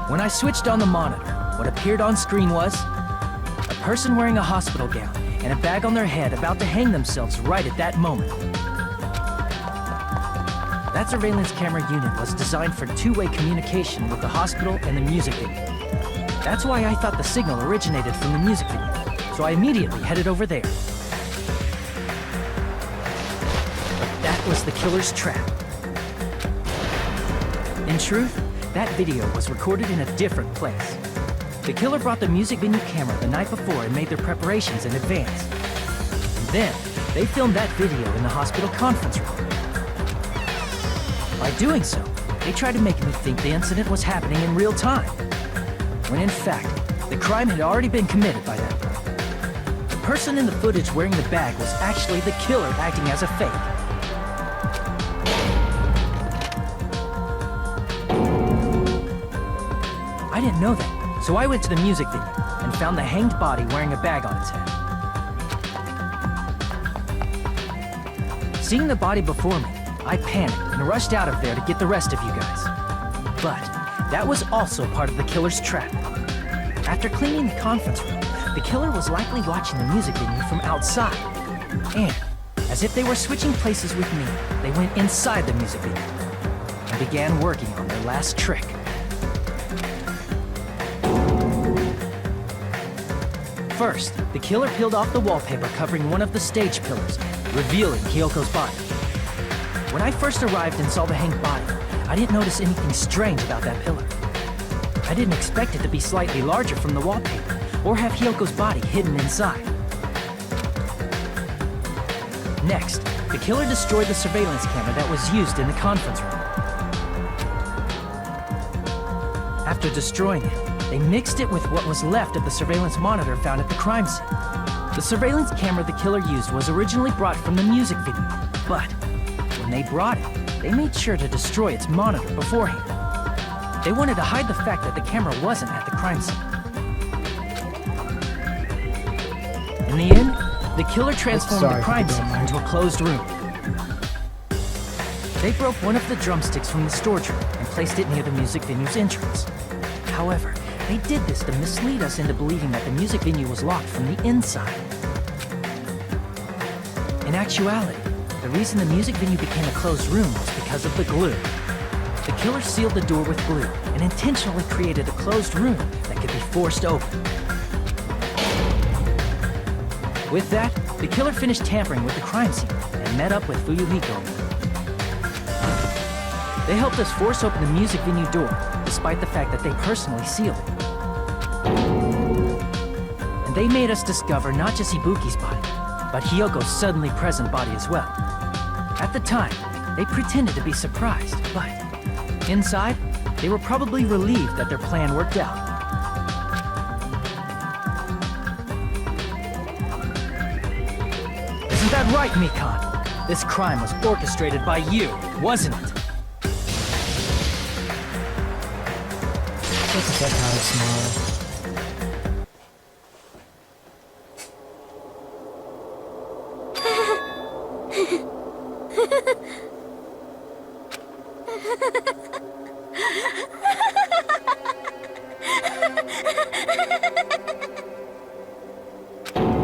When I switched on the monitor, what appeared on screen was a person wearing a hospital gown and a bag on their head about to hang themselves right at that moment. That surveillance camera unit was designed for two-way communication with the hospital and the music venue. That's why I thought the signal originated from the music venue, so I immediately headed over there. But that was the killer's trap. In truth, that video was recorded in a different place. The killer brought the music venue camera the night before and made their preparations in advance. And then, they filmed that video in the hospital conference room. By doing so, they tried to make me think the incident was happening in real time, when in fact, the crime had already been committed by that point. The person in the footage wearing the bag was actually the killer acting as a fake. I didn't know that. So I went to the music venue and found the hanged body wearing a bag on its head. Seeing the body before me, I panicked and rushed out of there to get the rest of you guys. But that was also part of the killer's trap. After cleaning the conference room, the killer was likely watching the music venue from outside. And, as if they were switching places with me, they went inside the music venue and began working on their last trick. First, the killer peeled off the wallpaper covering one of the stage pillars, revealing Kyoko's body. When I first arrived and saw the hanged body, I didn't notice anything strange about that pillar. I didn't expect it to be slightly larger from the wallpaper, or have Hyoko's body hidden inside. Next, the killer destroyed the surveillance camera that was used in the conference room. After destroying it, they mixed it with what was left of the surveillance monitor found at the crime scene. The surveillance camera the killer used was originally brought from the music video, but when they brought it, they made sure to destroy its monitor beforehand. They wanted to hide the fact that the camera wasn't at the crime scene. In the end, the killer transformed the crime scene into a closed room. They broke one of the drumsticks from the storage room and placed it near the music venue's entrance. However, they did this to mislead us into believing that the music venue was locked from the inside. In actuality, the reason the music venue became a closed room was because of the glue. The killer sealed the door with glue and intentionally created a closed room that could be forced open. With that, the killer finished tampering with the crime scene and met up with Fuyuhiko. They helped us force open the music venue door, despite the fact that they personally sealed it. And they made us discover not just Ibuki's body, but Hyoko's suddenly present body as well. At the time, they pretended to be surprised, but inside, they were probably relieved that their plan worked out. Isn't that right, Mikan? This crime was orchestrated by you, wasn't it? Look at that kind of smile.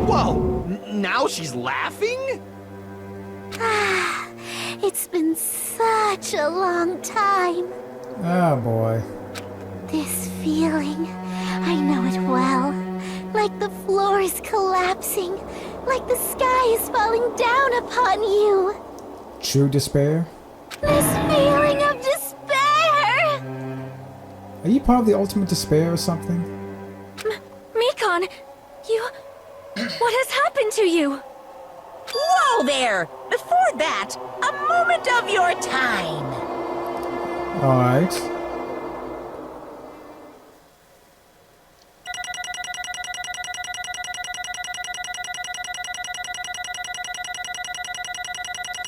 Whoa! Now she's laughing? It's been such a long time. Oh boy. This feeling, I know it well. Like the floor is collapsing, like the sky is falling down upon you. True despair? This feeling of despair! Are you part of the ultimate despair or something? Mikan, you... What has happened to you? Whoa there! Before that, a moment of your time. Alright.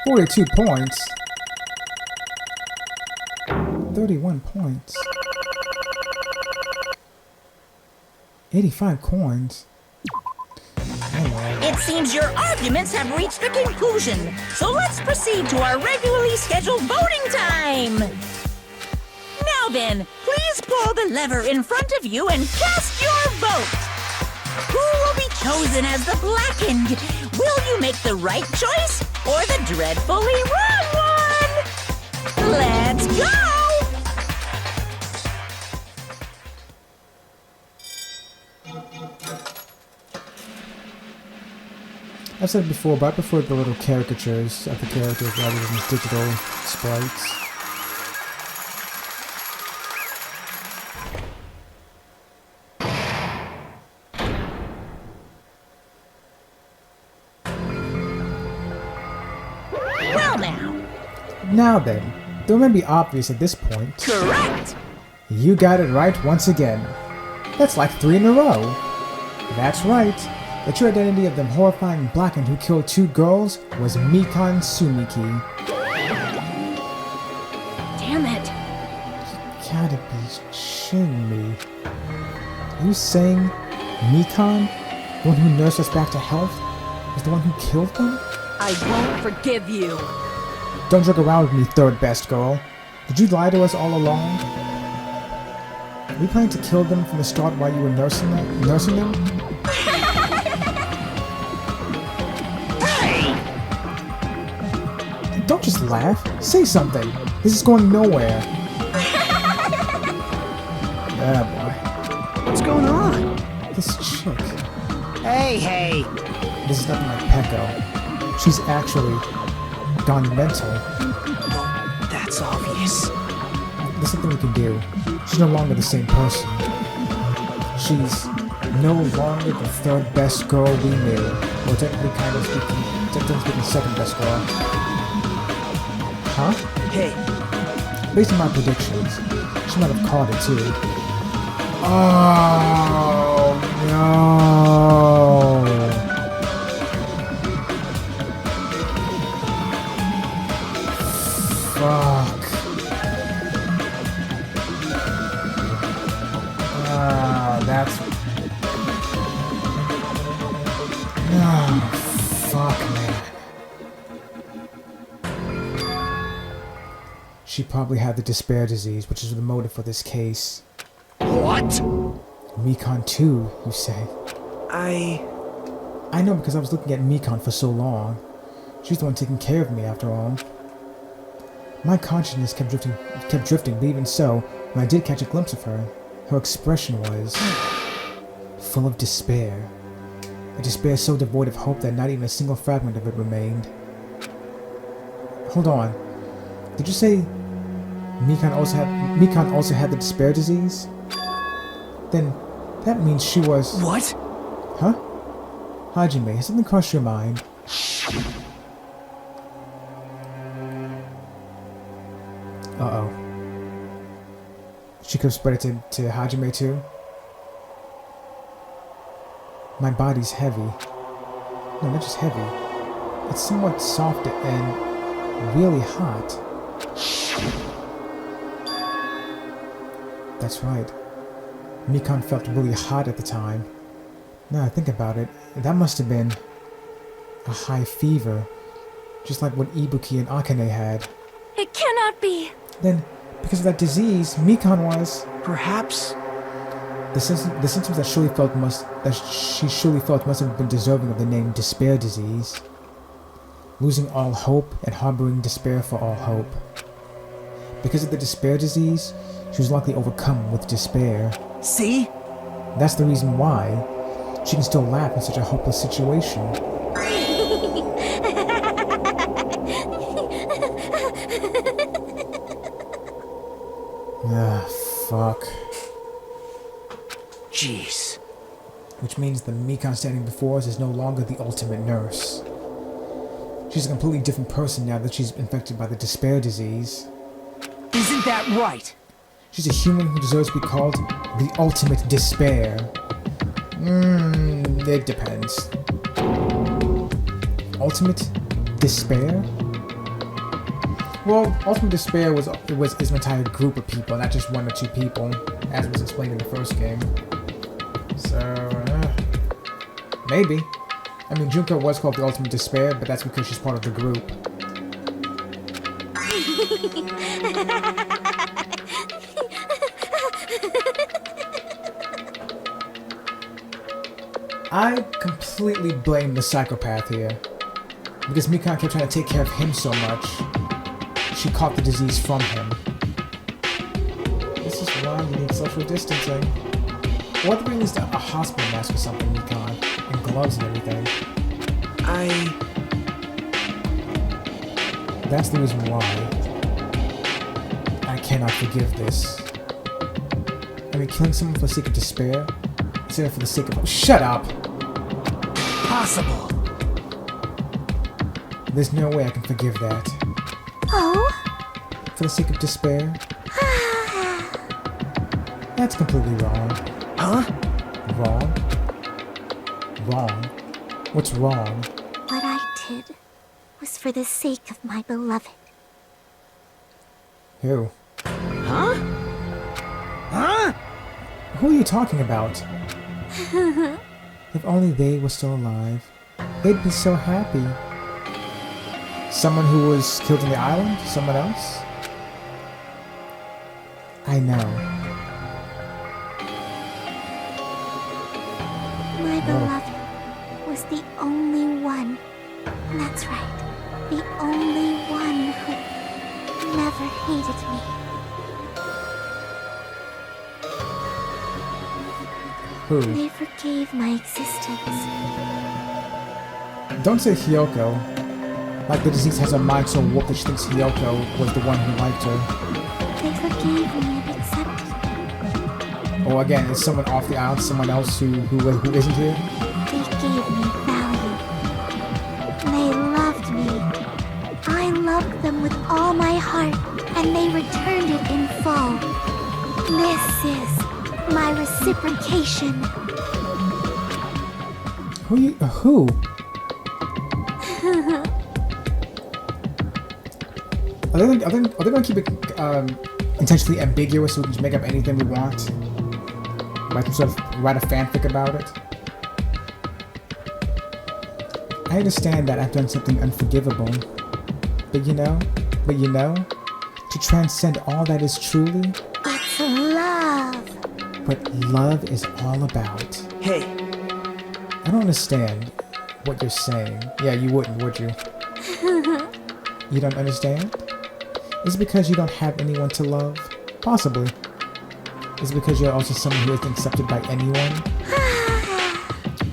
$42 points. 31 points. 85 coins. It seems your arguments have reached a conclusion, so let's proceed to our regularly scheduled voting time. Now then, please pull the lever in front of you and cast your vote. Who will be chosen as the blackened? Will you make the right choice or the dreadfully wrong one? Let's go! I've said it before, but I prefer the little caricatures of the characters rather than the digital sprites. Well now. Now then, though it may be obvious at this point, Correct! you got it right once again. That's like 3 in a row. That's right. The true identity of the horrifying blackened who killed 2 girls was Mikan Sumiki. Damn it. You gotta be shitting me. Are you saying Mikan, the one who nursed us back to health, is the one who killed them? I won't forgive you. Don't joke around with me, third best girl. Did you lie to us all along? Were you planning to kill them from the start while you were nursing them? Don't just laugh. Say something. This is going nowhere. Yeah, boy. What's going on? This chick. Hey. This is nothing like Peko. She's actually gone mental. It's obvious. There's something we can do. She's no longer the same person. She's no longer the third best girl we knew. Or technically speaking, second best girl. Huh? Hey, Based on my predictions, she might have caught it too. Oh no! Fuck. That's... Oh, fuck, man. She probably had the despair disease, which is the motive for this case. What? Mikan too, you say? I know, because I was looking at Mikan for so long. She's the one taking care of me, after all. My consciousness kept drifting, but even so, when I did catch a glimpse of her, her expression was full of despair. A despair so devoid of hope that not even a single fragment of it remained. Hold on. Did you say Mikan also had the despair disease? Then that means she was... what? Huh? Hajime, has something crossed your mind? Uh-oh. She could have spread it to Hajime too? My body's heavy. No, not just heavy. It's somewhat soft and really hot. That's right. Mikan felt really hot at the time. Now I think about it, that must have been a high fever, just like what Ibuki and Akane had. It cannot be. Then, because of that disease, Mikan was... Perhaps... The symptoms that she surely felt must have been deserving of the name despair disease. Losing all hope and harboring despair for all hope. Because of the despair disease, she was likely overcome with despair. See? That's the reason why she can still laugh in such a hopeless situation. Ah, fuck. Jeez. Which means the Mikan standing before us is no longer the ultimate nurse. She's a completely different person now that she's infected by the despair disease. Isn't that right? She's a human who deserves to be called the ultimate despair. It depends. Ultimate despair? Well, ultimate despair is an entire group of people, not just one or two people, as was explained in the first game. So, maybe. I mean, Junko was called the ultimate despair, but that's because she's part of the group. I completely blame the psychopath here. Because Mikan kept trying to take care of him so much, she caught the disease from him. This is why you need social distancing. Or at the very least a hospital mask or something, Mikan. And gloves and everything. That's the reason why I cannot forgive this. I mean, killing someone for the sake of despair, instead of for the sake of... Shut up! Possible. There's no way I can forgive that. Oh? For the sake of despair? That's completely wrong. Huh? Wrong? Wrong? What's wrong? What I did was for the sake of my beloved. Who? Huh? Huh? Who are you talking about? If only they were still alive, they'd be so happy. Someone who was killed on the island? Someone else? I know. My beloved was the only one. That's right. The only one who never hated me. Who? They forgave my existence. Don't say Hyoko. Like the disease has her mind so warped that she thinks Hiyoko was the one who liked her. They forgave me and accepted me. Or again, is someone off the island, someone else who isn't here? They gave me value. They loved me. I loved them with all my heart, and they returned it in full. This is my reciprocation. Who? Are they gonna keep it intentionally ambiguous so we can just make up anything we want? Like sort of write a fanfic about it? I understand that I've done something unforgivable, but you know, to transcend all that is truly, It's love. what love is all about. Hey, I don't understand what you're saying. Yeah, you wouldn't, would you? You don't understand? Is it because you don't have anyone to love? Possibly. Is it because you're also someone who isn't accepted by anyone?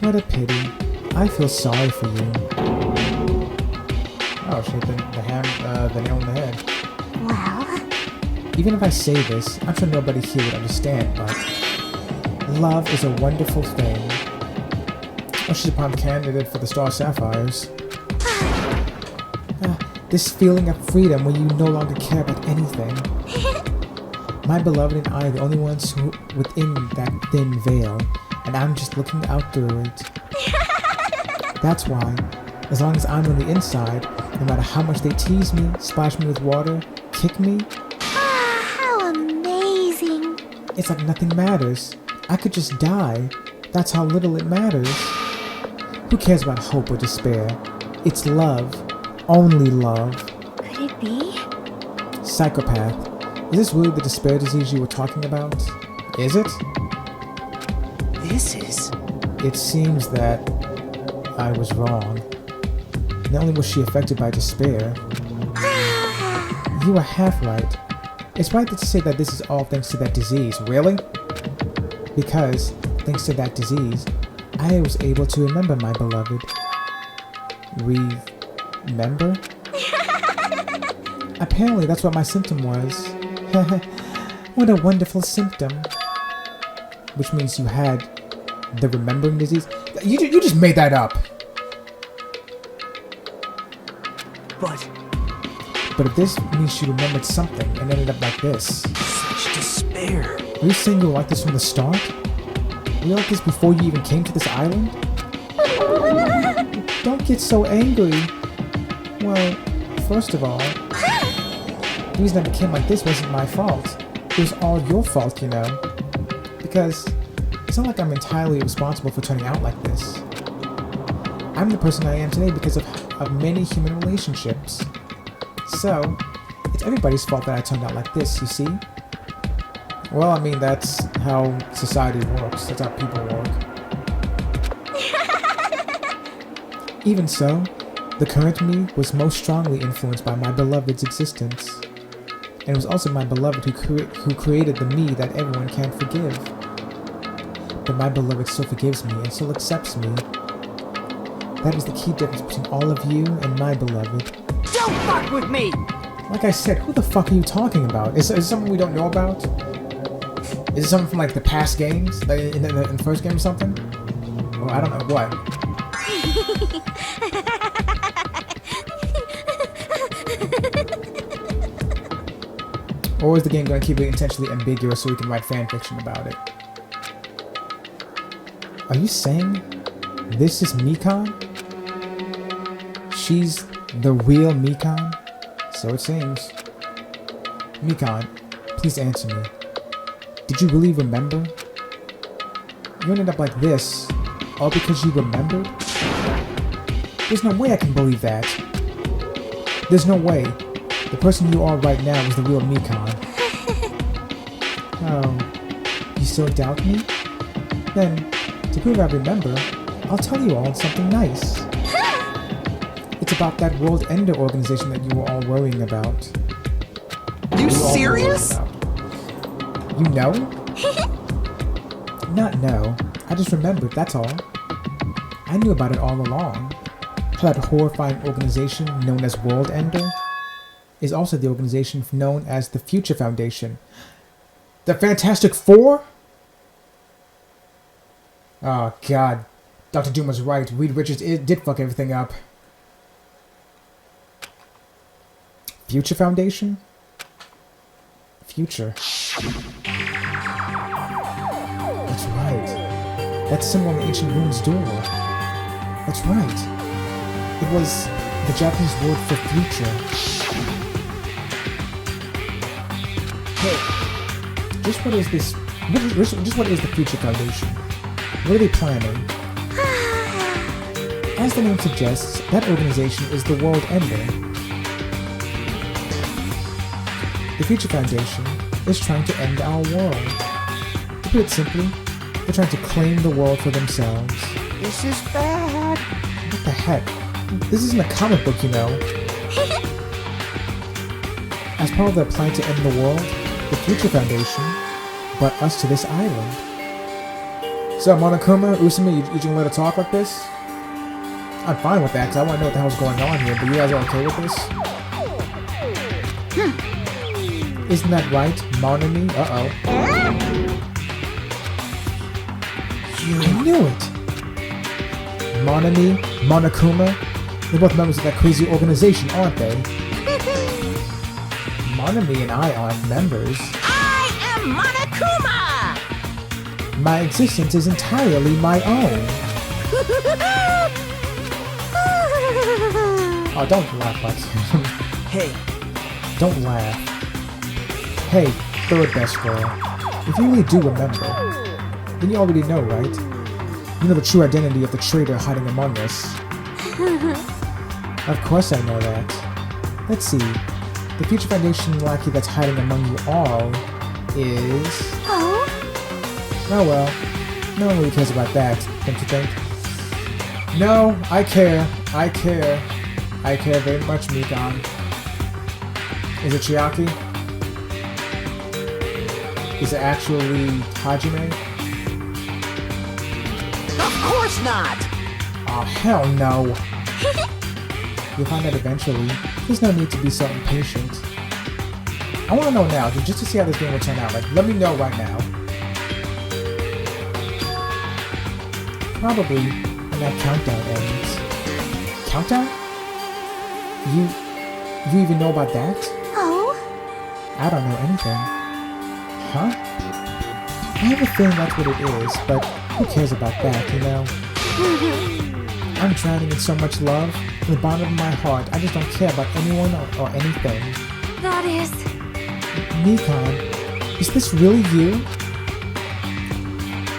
What a pity. I feel sorry for you. Oh, she hit the nail on the head. Well, Even if I say this, I'm sure nobody here would understand, but love is a wonderful thing. Oh, she's a prime candidate for the Star Sapphires. This feeling of freedom when you no longer care about anything. My beloved and I are the only ones who within that thin veil, and I'm just looking out through it. That's why, as long as I'm on the inside, no matter how much they tease me, splash me with water, kick me, how amazing. it's like nothing matters. I could just die. That's how little it matters. Who cares about hope or despair? It's love. Only love. Could it be? Psychopath. Is this really the despair disease you were talking about? Is it? this is... It seems that I was wrong. Not only was she affected by despair, you were half right. It's right to say that this is all thanks to that disease. Really? Because, thanks to that disease, I was able to remember my beloved. Remember? Apparently that's what my symptom was. What a wonderful symptom. Which means you had the remembering disease? You just made that up. But if this means she remembered something and ended up like this. Such despair. Are you saying you were like this from the start? Were you like this before you even came to this island? Don't get so angry. Well, first of all, the reason I became like this wasn't my fault. It was all your fault, you know. Because it's not like I'm entirely responsible for turning out like this. I'm the person I am today because of many human relationships. So, it's everybody's fault that I turned out like this, you see? Well, I mean, that's how society works. That's how people work. Even so, the current me was most strongly influenced by my beloved's existence. And it was also my beloved who created the me that everyone can't forgive. But my beloved still forgives me and still accepts me. That is the key difference between all of you and my beloved. Don't fuck with me! Like I said, who the fuck are you talking about? Is it something we don't know about? Is it something from like the past games? Like in the first game or something? Or I don't know what. Or is the game going to keep it intentionally ambiguous so we can write fanfiction about it? Are you saying this is Mikan? She's the real Mikan? So it seems. Mikan, please answer me. Did you really remember? You ended up like this, all because you remembered? There's no way I can believe that. There's no way. The person you are right now is the real Mikan. Oh, you still doubt me? Then, to prove I remember, I'll tell you all something nice. It's about that World Ender organization that you were all worrying about. You serious? You know? Not know. I just remembered, that's all. I knew about it all along. how that horrifying organization known as World Ender is also the organization known as the Future Foundation. The Fantastic Four? Oh god. Dr. Doom was right. Reed Richards did fuck everything up. Future Foundation? Future. That's right. That's symbol on the ancient rune's door. That's right. It was the Japanese word for future. Hey, just what is this? Just what is the Future Foundation? What are they planning? As the name suggests, that organization is the World Ender. The Future Foundation is trying to end our world. To put it simply, they're trying to claim the world for themselves. This is bad. What the heck? This isn't a comic book, you know. As part of their plan to end the world, the Future Foundation brought us to this island. So, Monokuma, Usumi, you gonna let her talk like this? I'm fine with that, because I want to know what the hell's going on here, but you guys are okay with this? Isn't that right, Monami? Uh-oh. I knew it! Monami, Monokuma, they're both members of that crazy organization, aren't they? Monami and I aren't members. I am Monokuma! My existence is entirely my own. Oh, don't laugh like him. Hey, Don't laugh. Hey, third best girl. If you really do remember, then you already know, right? You know the true identity of the traitor hiding among us. Of course I know that. Let's see. The Future Foundation lackey that's hiding among you all is... Oh? Oh well. No one really cares about that, don't you think? No, I care. I care. I care very much, Mikan. Is it Chiaki? Is it actually Hajime? Of course not! Oh, hell no. You'll find out eventually. There's no need to be so impatient. I want to know now, just to see how this game will turn out. Like, let me know right now. Probably when that countdown ends. Countdown? You even know about that? Oh? I don't know anything. Huh? I have a feeling that's what it is, but who cares about that, you know? I'm drowning in so much love. From the bottom of my heart, I just don't care about anyone or anything. That is... Mikan, is this really you?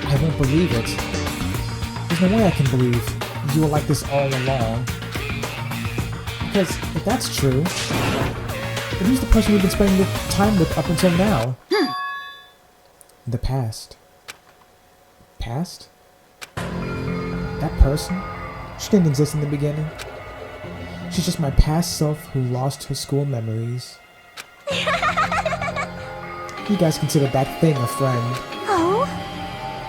I won't believe it. There's no way I can believe you were like this all along. Because if that's true, then who's the person we've been spending time with up until now? The past. Past? That person? She didn't exist in the beginning. She's just my past self who lost her school memories. You guys consider that thing a friend. Oh?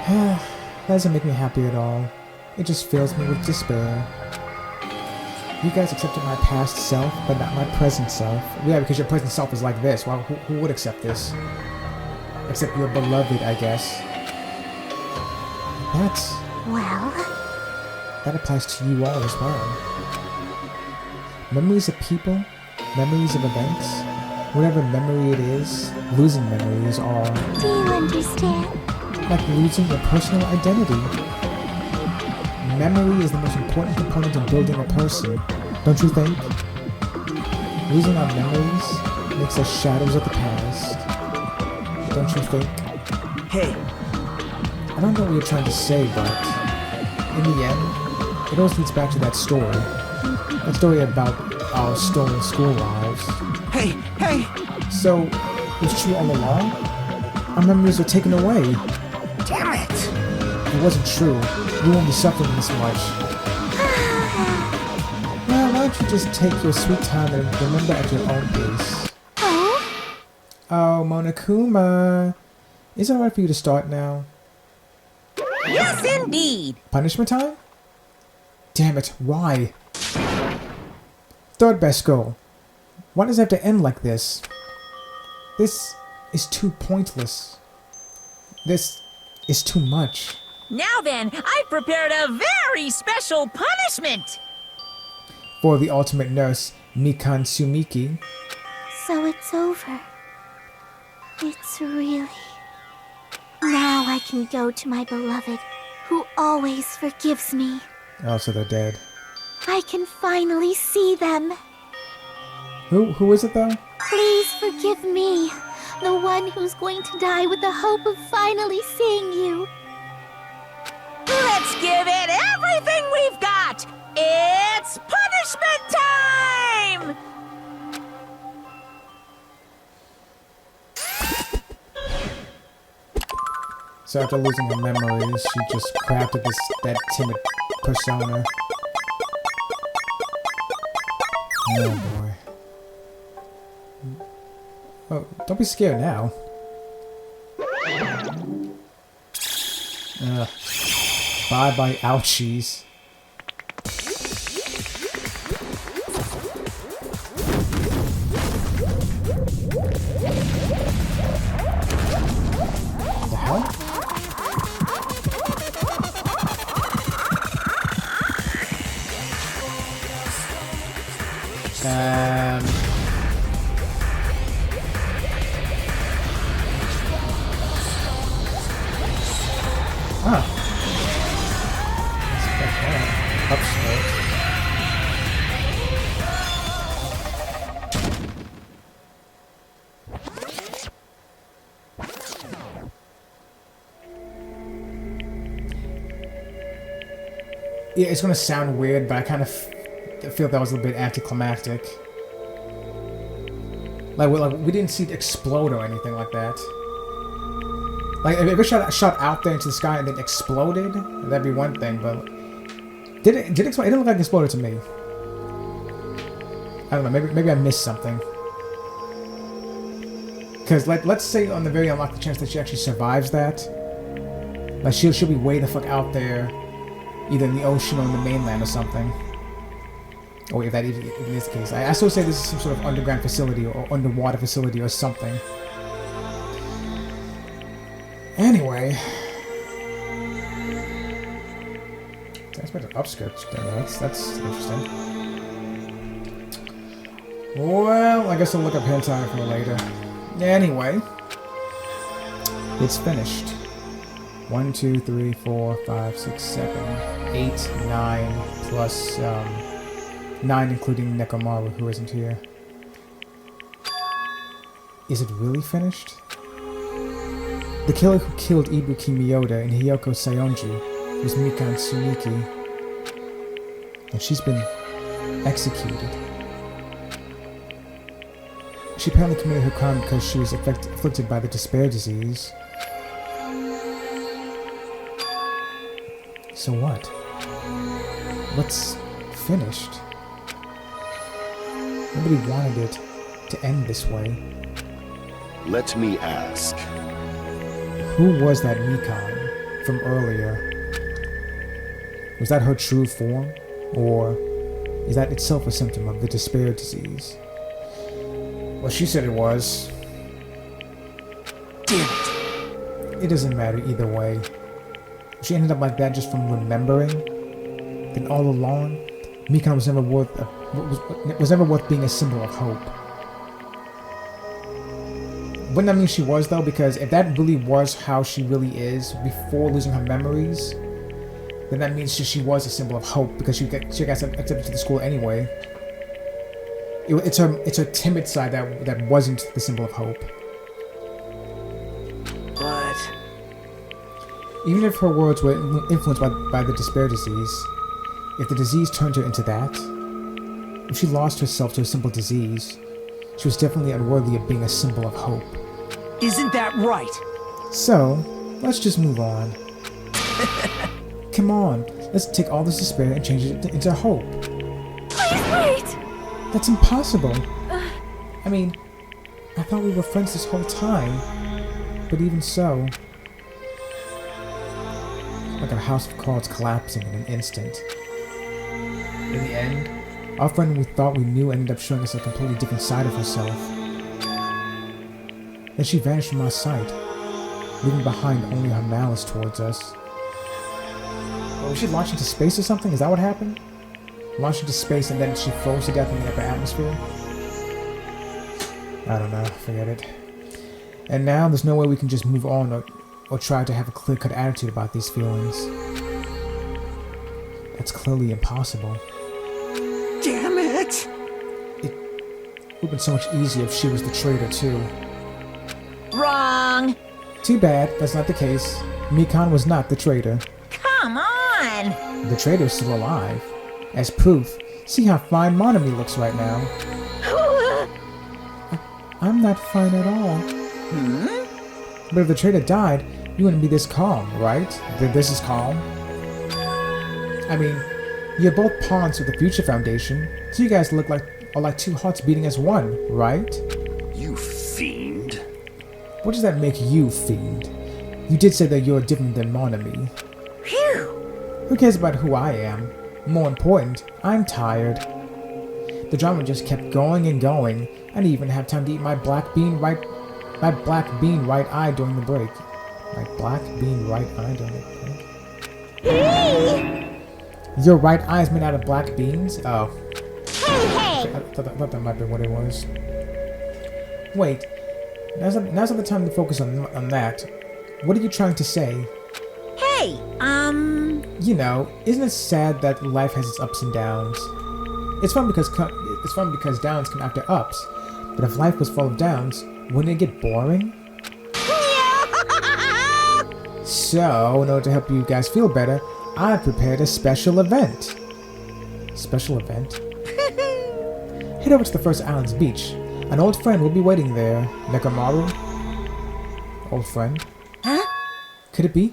That doesn't make me happy at all. It just fills me with despair. You guys accepted my past self, but not my present self. Yeah, because your present self is like this. Well, who would accept this? Except your beloved, I guess. That's... Well... That applies to you all as well. Memories of people, memories of events, whatever memory it is, losing memories are... Do you understand? Like losing your personal identity. Memory is the most important component in building a person, don't you think? Losing our memories makes us shadows of the past. Don't you think? hey, I don't know what you're trying to say, but in the end, it always leads back to that story. That story about our stolen school lives. hey, hey! So, it was true all along? Our memories were taken away. Damn it! If it wasn't true, we wouldn't be suffering this much. Well, why don't you just take your sweet time and remember at your own pace? Oh? Oh, Monokuma. Is it alright for you to start now? Yes, indeed! Punishment time? Damn it, why? Third best goal. Why does it have to end like this? This is too pointless. This is too much. Now then, I've prepared a very special punishment! For the ultimate nurse, Mikan Tsumiki. So it's over. It's really... Now I can go to my beloved, who always forgives me. Oh, so they're dead. I can finally see them. Who is it though? Please forgive me, the one who's going to die with the hope of finally seeing you. Let's give it everything we've got! It's punishment time! So after losing her memories, she just crafted that timid persona. Oh boy. Oh, don't be scared now. Bye bye, ouchies. The hell? Yeah, it's gonna sound weird, but I kind of feel that was a little bit anticlimactic. Like we didn't see it explode or anything like that. Like, if it shot out there into the sky and then exploded, that'd be one thing, but... Did it explode? It didn't look like it exploded to me. I don't know, maybe I missed something. Because, like, let's say on the very unlikely chance that she actually survives that, like, she'll be way the fuck out there, either in the ocean or in the mainland or something. Or if that even is the case. I still say this is some sort of underground facility or underwater facility or something. Anyway. That's better upskirts. That's interesting. Well, I guess I'll look up hentai for later. Anyway. It's finished. 1, 2, 3, 4, 5, 6, 7, 8, 9, plus 9 including Nekomaru, who isn't here. Is it really finished? The killer who killed Ibuki Miyoda and Hiyoko Sayonji was Mikan Tsumiki, and she's been executed. She apparently committed her crime because she was afflicted by the despair disease. So what? What's finished? Nobody wanted it to end this way. Let me ask. Who was that Mikan from earlier? Was that her true form? Or is that itself a symptom of the despair disease? Well, she said it was. Damn it. It doesn't matter either way. If she ended up like that just from remembering, then all along, Mikan was never worth being a symbol of hope. Wouldn't that mean she was, though? Because if that really was how she really is before losing her memories, then that means she was a symbol of hope because she got accepted to the school anyway. It's her timid side that wasn't the symbol of hope. But even if her words were influenced by the despair disease, if the disease turned her into that, if she lost herself to a simple disease, she was definitely unworthy of being a symbol of hope. isn't that right? So, let's just move on. Come on, let's take all this despair and change it into hope. Please wait! That's impossible. I mean, I thought we were friends this whole time, but even so... Like a house of cards collapsing in an instant. In the end, Our friend we thought we knew ended up showing us a completely different side of herself. Then she vanished from our sight, leaving behind only her malice towards us. Was she launched into space or something? Is that what happened? Launched into space and then she froze to death in the upper atmosphere? I don't know, forget it. And now there's no way we can just move on or try to have a clear-cut attitude about these feelings. That's clearly impossible. Damn it! It would have been so much easier if she was the traitor too. Wrong. Too bad, that's not the case. Mikan was not the traitor. Come on. The traitor is still alive. As proof, see how fine Monami looks right now. I'm not fine at all. But if the traitor died, you wouldn't be this calm, right? This is calm. I mean, you're both pawns for the Future Foundation, so you guys look like two hearts beating as one, right? You fiend. What does that make you, fiend? You did say that you're different than Monami. Phew. Who cares about who I am? More important, I'm tired. The drama just kept going and going. I didn't even have time to eat my black bean right eye during the break. My black bean right eye during the break? Your right eye is made out of black beans? Oh. Hey! I thought that might be what it was. Wait. Now's not the time to focus on that. What are you trying to say? Hey, You know, isn't it sad that life has its ups and downs? It's fun because downs come after ups. But if life was full of downs, wouldn't it get boring? So, in order to help you guys feel better, I prepared a special event. Special event? Head over to the first island's beach. An old friend will be waiting there. Nekomaru? Old friend? Huh? Could it be?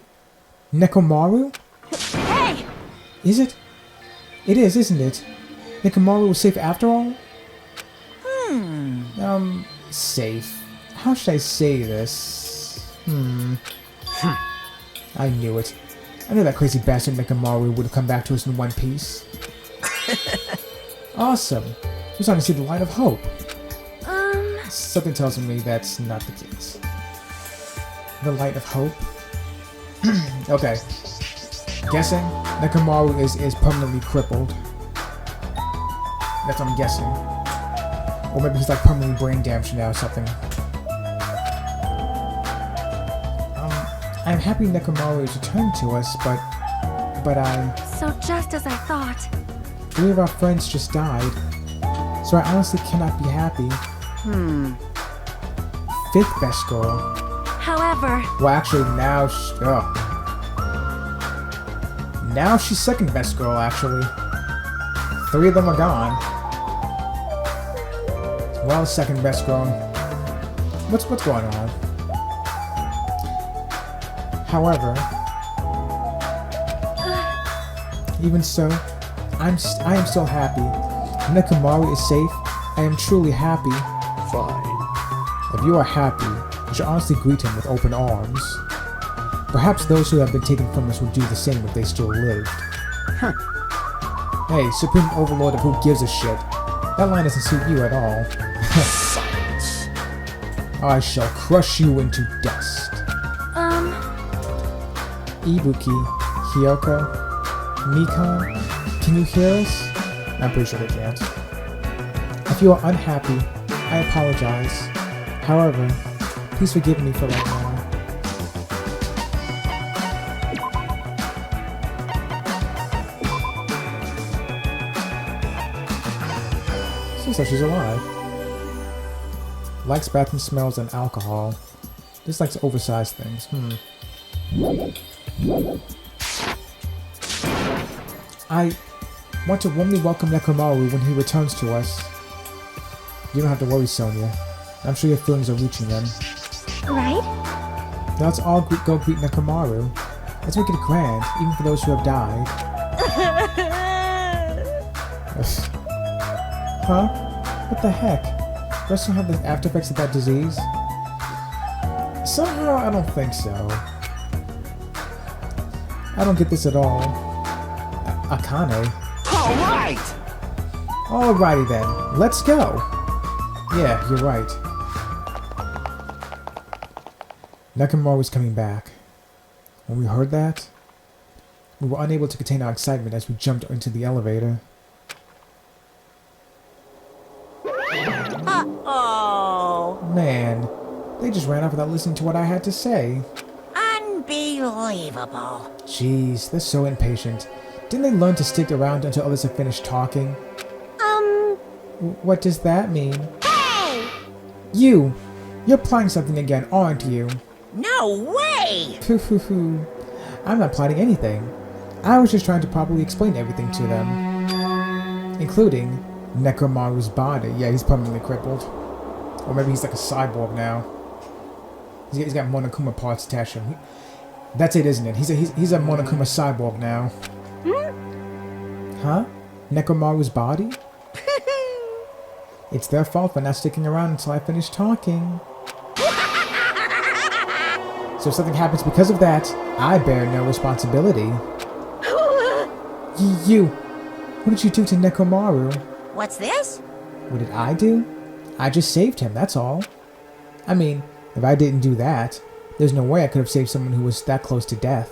Nekomaru? Hey! Is it? It is, isn't it? Nekomaru was safe after all? Safe. How should I say this? I knew it. I knew that crazy bastard Nekomaru would have come back to us in one piece. Awesome. We're starting to see the light of hope. Something tells me that's not the case. The light of hope? Okay. Guessing Nekomaru is permanently crippled. That's what I'm guessing. Or maybe he's like permanently brain damaged now or something. I'm happy Nekomaru is returned to us, but So just as I thought. 3 of our friends just died. So I honestly cannot be happy. 5th best girl. However, Well, actually, now now she's 2nd best girl, actually. 3 of them are gone. Well, 2nd best girl. What's going on? However, even so, I am still happy. Nekomaru is safe. I am truly happy. Fine. If you are happy, you should honestly greet him with open arms. Perhaps those who have been taken from us would do the same if they still lived. Hey, Supreme Overlord of who gives a shit. That line doesn't suit you at all. Silence. I shall crush you into dust. Ibuki, Hyoko, Mikan, can you hear us? I'm pretty sure they can't. If you are unhappy, I apologize. However, please forgive me for right now. Seems like she's alive. Likes bathroom smells and alcohol. Dislikes oversized things. I want to warmly welcome Nekomaru when he returns to us. You don't have to worry, Sonia. I'm sure your feelings are reaching them. Right? Now let's all go greet Nekomaru. Let's make it grand, even for those who have died. Huh? What the heck? Does don't have the after effects of that disease? Somehow, I don't think so. I don't get this at all. Akane. All right! Alrighty then, let's go. Yeah, you're right. Nekomaru was coming back. When we heard that, we were unable to contain our excitement as we jumped into the elevator. Uh-oh. Man, they just ran off without listening to what I had to say. Unbelievable. Jeez, they're so impatient. Didn't they learn to stick around until others have finished talking? What does that mean? Hey! You're planning something again, aren't you? No way! Pooh. I'm not plotting anything. I was just trying to properly explain everything to them. Including Nekomaru's body. Yeah, he's permanently crippled. Or maybe he's like a cyborg now. He's got Monokuma parts attached to him. That's it, isn't it? He's a Monokuma cyborg now. Huh? Nekomaru's body? It's their fault for not sticking around until I finish talking. So if something happens because of that, I bear no responsibility. What did you do to Nekomaru? What's this? What did I do? I just saved him, that's all. I mean, if I didn't do that, there's no way I could have saved someone who was that close to death.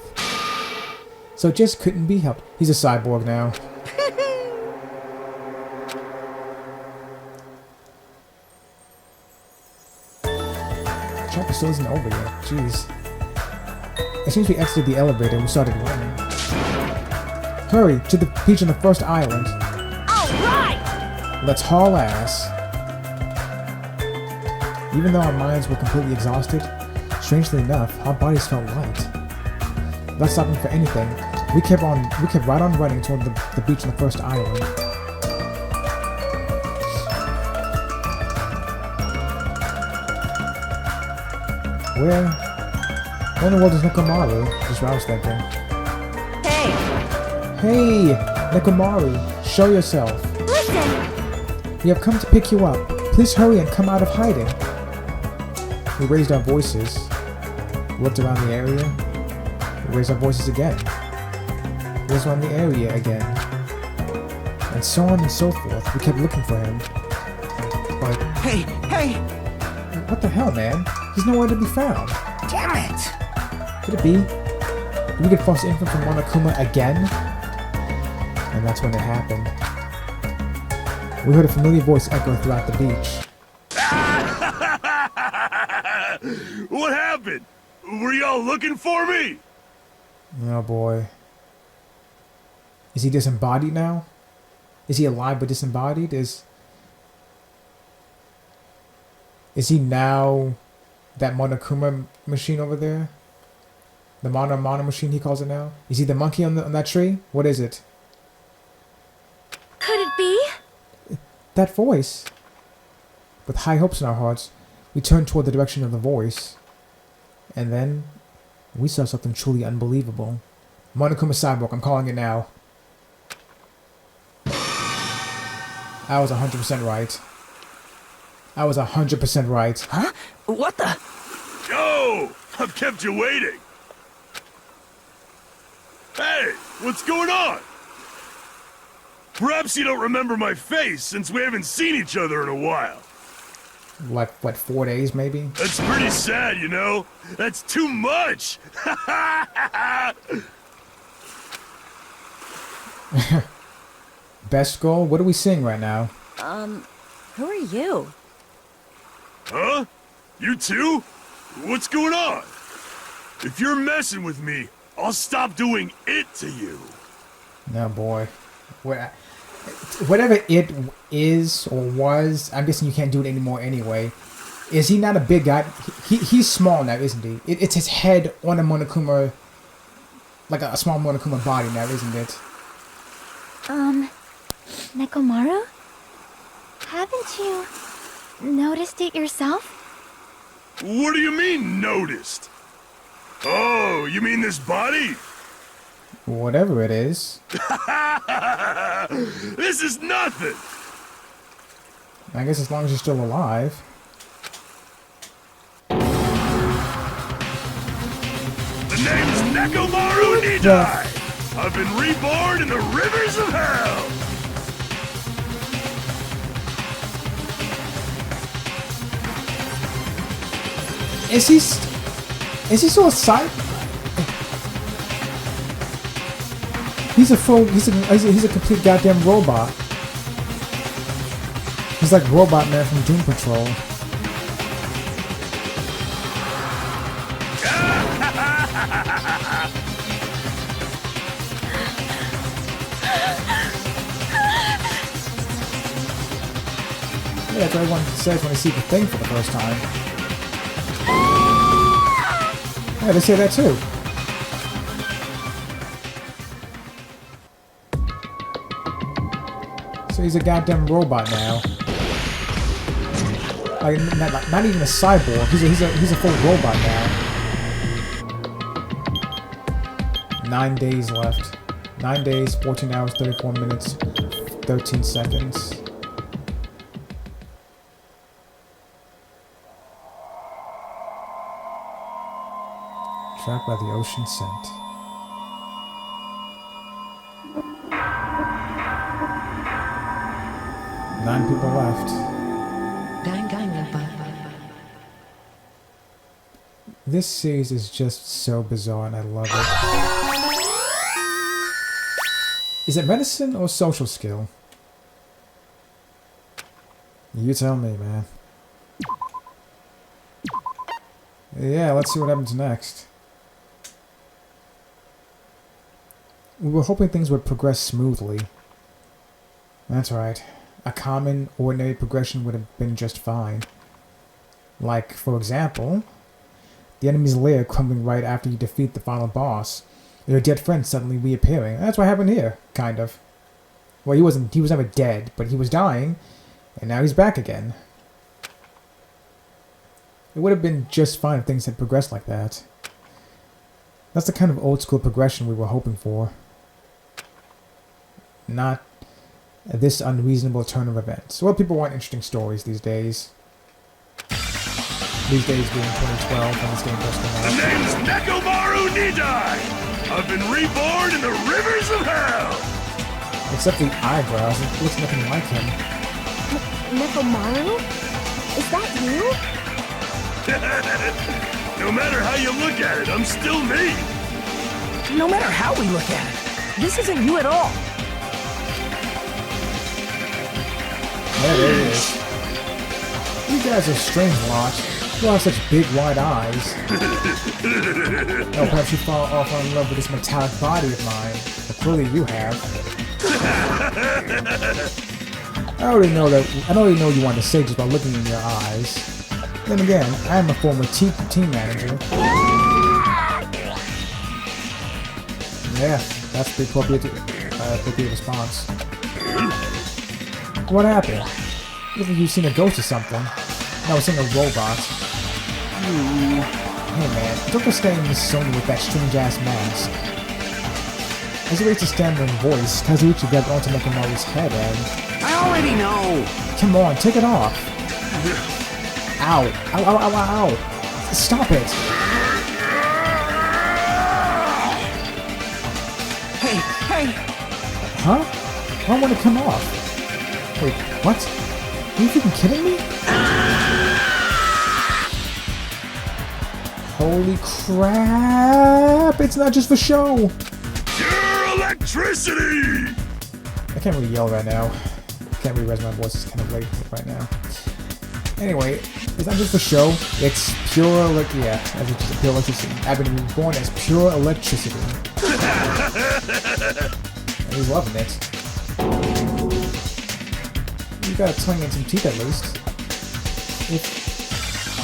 So it just couldn't be helped. He's a cyborg now. Chapter still isn't over yet. Jeez. As soon as we exited the elevator, we started running. Hurry, to the beach on the first island. Alright! Let's haul ass. Even though our minds were completely exhausted, strangely enough, our bodies felt light. Without stopping for anything, we kept right on running toward the beach on the first island. Where in the world is Nekomaru? Just roused that guy. Hey, Nekomaru, show yourself. Listen! We have come to pick you up. Please hurry and come out of hiding. We raised our voices, looked around the area, we raised our voices again, raised around the area again, and so on and so forth. We kept looking for him. But Hey! what the hell, man? He's nowhere to be found. Damn it! Could it be? Did we get false info from Monokuma again? And that's when it happened. We heard a familiar voice echo throughout the beach. What happened? Were y'all looking for me? Oh boy. Is he disembodied now? Is he alive but disembodied? Is he now that Monokuma machine over there? The Mono machine he calls it now? Is he the monkey on that tree? What is it? Could it be? That voice. With high hopes in our hearts, we turned toward the direction of the voice. And then, we saw something truly unbelievable. Monokuma Cyborg, I'm calling it now. I was 100% right. I was 100% right. Huh? What the? Yo! I've kept you waiting. Hey, what's going on? Perhaps you don't remember my face since we haven't seen each other in a while. Like, what, 4 days maybe? That's pretty sad, you know? That's too much! Best goal? What are we seeing right now? Who are you? Huh? You too? What's going on? If you're messing with me, I'll stop doing it to you. No, boy. Whatever it is or was, I'm guessing you can't do it anymore anyway. Is he not a big guy? He's small now, isn't he? It's his head on a Monokuma, like a small Monokuma body now, isn't it? Nekomaru? Haven't you noticed it yourself? What do you mean, noticed? Oh, you mean this body? Whatever it is. This is nothing! I guess as long as you're still alive. The name's Nekomaru Nidai! I've been reborn in the rivers of hell! Is he still a side? He's a complete goddamn robot. He's like Robot Man from Doom Patrol. Yeah, that's what everyone says when they see the thing for the first time. Yeah, they say that too. So he's a goddamn robot now. Like, not even a cyborg. He's a full robot now. 9 days left. 9 days, 14 hours, 34 minutes, 13 seconds. Trapped by the ocean scent. Nine people left. Danganronpa. This series is just so bizarre and I love it. Is it medicine or social skill? You tell me, man. Yeah, let's see what happens next. We were hoping things would progress smoothly. That's right. A common, ordinary progression would have been just fine. Like, for example, the enemy's lair crumbling right after you defeat the final boss. Your dead friend suddenly reappearing. That's what happened here, kind of. Well, he was never dead, but he was dying, and now he's back again. It would have been just fine if things had progressed like that. That's the kind of old-school progression we were hoping for. Not this unreasonable turn of events. Well, people want interesting stories these days. These days being 2012 when this game just came out. The name's Nekomaru Nidai! I've been reborn in the rivers of hell! Except the eyebrows, it looks nothing like him. Nekomaru? Is that you? No matter how you look at it, I'm still me! No matter how we look at it, this isn't you at all. Yeah, there he is. You guys are a strange lot. You all have such big, wide eyes. Oh, perhaps you fall off in love with this metallic body of mine. But clearly you have. I already know you want to say just by looking in your eyes. Then again, I am a former team manager. Yeah, that's the appropriate response. What happened? Looks like you've seen a ghost or something. No, it's in a robot. Hey man, don't go staying in this zone with that strange-ass mask. As he waits to stand in voice, Kazuichi grabbed onto Nekomaru's head and... I already know! Come on, take it off! Ow! Ow, ow, ow, ow, ow! Stop it! Hey, hey! Huh? I don't want to come off. Wait, what? Are you freaking kidding me? Holy crap! It's not just for show! Pure electricity! I can't really yell right now. I can't really raise my voice, it's kind of late right now. Anyway, it's not just for show, it's pure electricity. Yeah, as it's just pure electricity. I've been reborn as pure electricity. And he's loving it. You got a tongue and some teeth at least. If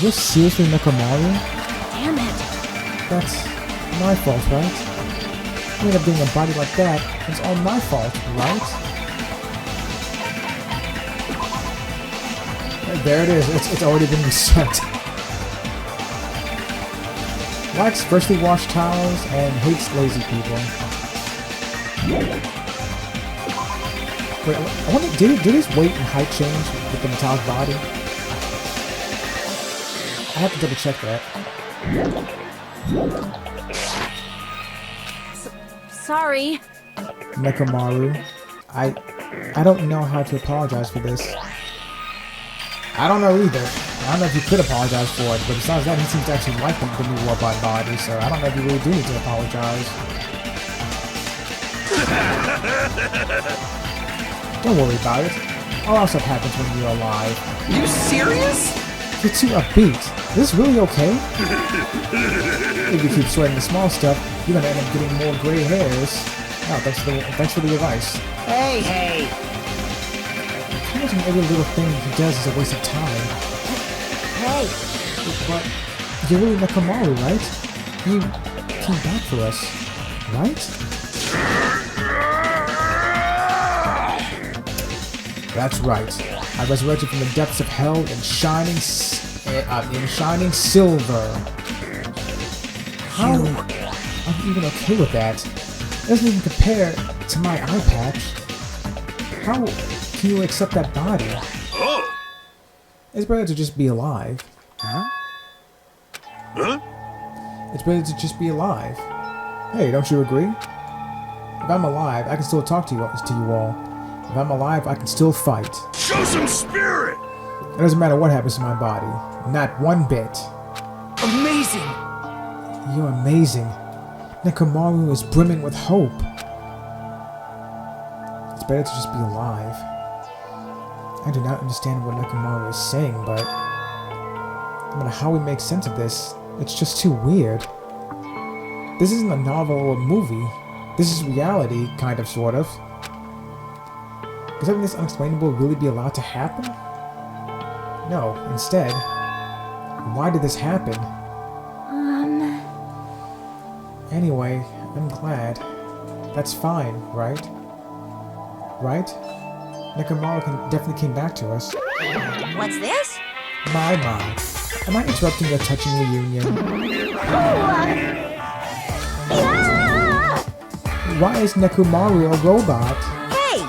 you're seriously Nekomaru? Damn it. That's my fault, right? You end up being a body like that, it's all my fault, right? There it is, it's already been reset. Likes freshly washed towels and hates lazy people. Wait, I wonder, did his weight and height change with the metallic body? I have to double check that. Sorry. Nekomaru, I don't know how to apologize for this. I don't know either. I don't know if you could apologize for it, but besides that, he seems to actually like the new robot body, so I don't know if you really do need to apologize. Don't worry about it. All our stuff happens when you're alive. You serious? You're too upbeat. Is this really okay? If you keep sweating the small stuff, you're gonna end up getting more gray hairs. Oh, thanks for the advice. Hey! Imagine every little thing he does is a waste of time. Hey! But you're really Nekomaru, right? You came back for us, right? That's right. I resurrected from the depths of hell in shining silver. How are you even okay with that? It doesn't even compare to my eye patch. How can you accept that body? Oh! It's better to just be alive. Huh? It's better to just be alive. Hey, don't you agree? If I'm alive, I can still talk to you all. If I'm alive, I can still fight. Show some spirit! It doesn't matter what happens to my body. Not one bit. Amazing! You're amazing. Nekomaru is brimming with hope. It's better to just be alive. I do not understand what Nekomaru is saying, but no matter how we make sense of this, it's just too weird. This isn't a novel or a movie. This is reality, kind of, sort of. Could something this unexplainable really be allowed to happen? No, instead, why did this happen? Anyway, I'm glad. That's fine, right? Right? Nekomaru definitely came back to us. What's this? My. Am I interrupting your touching reunion? Why is Nekomaru a robot? Hey,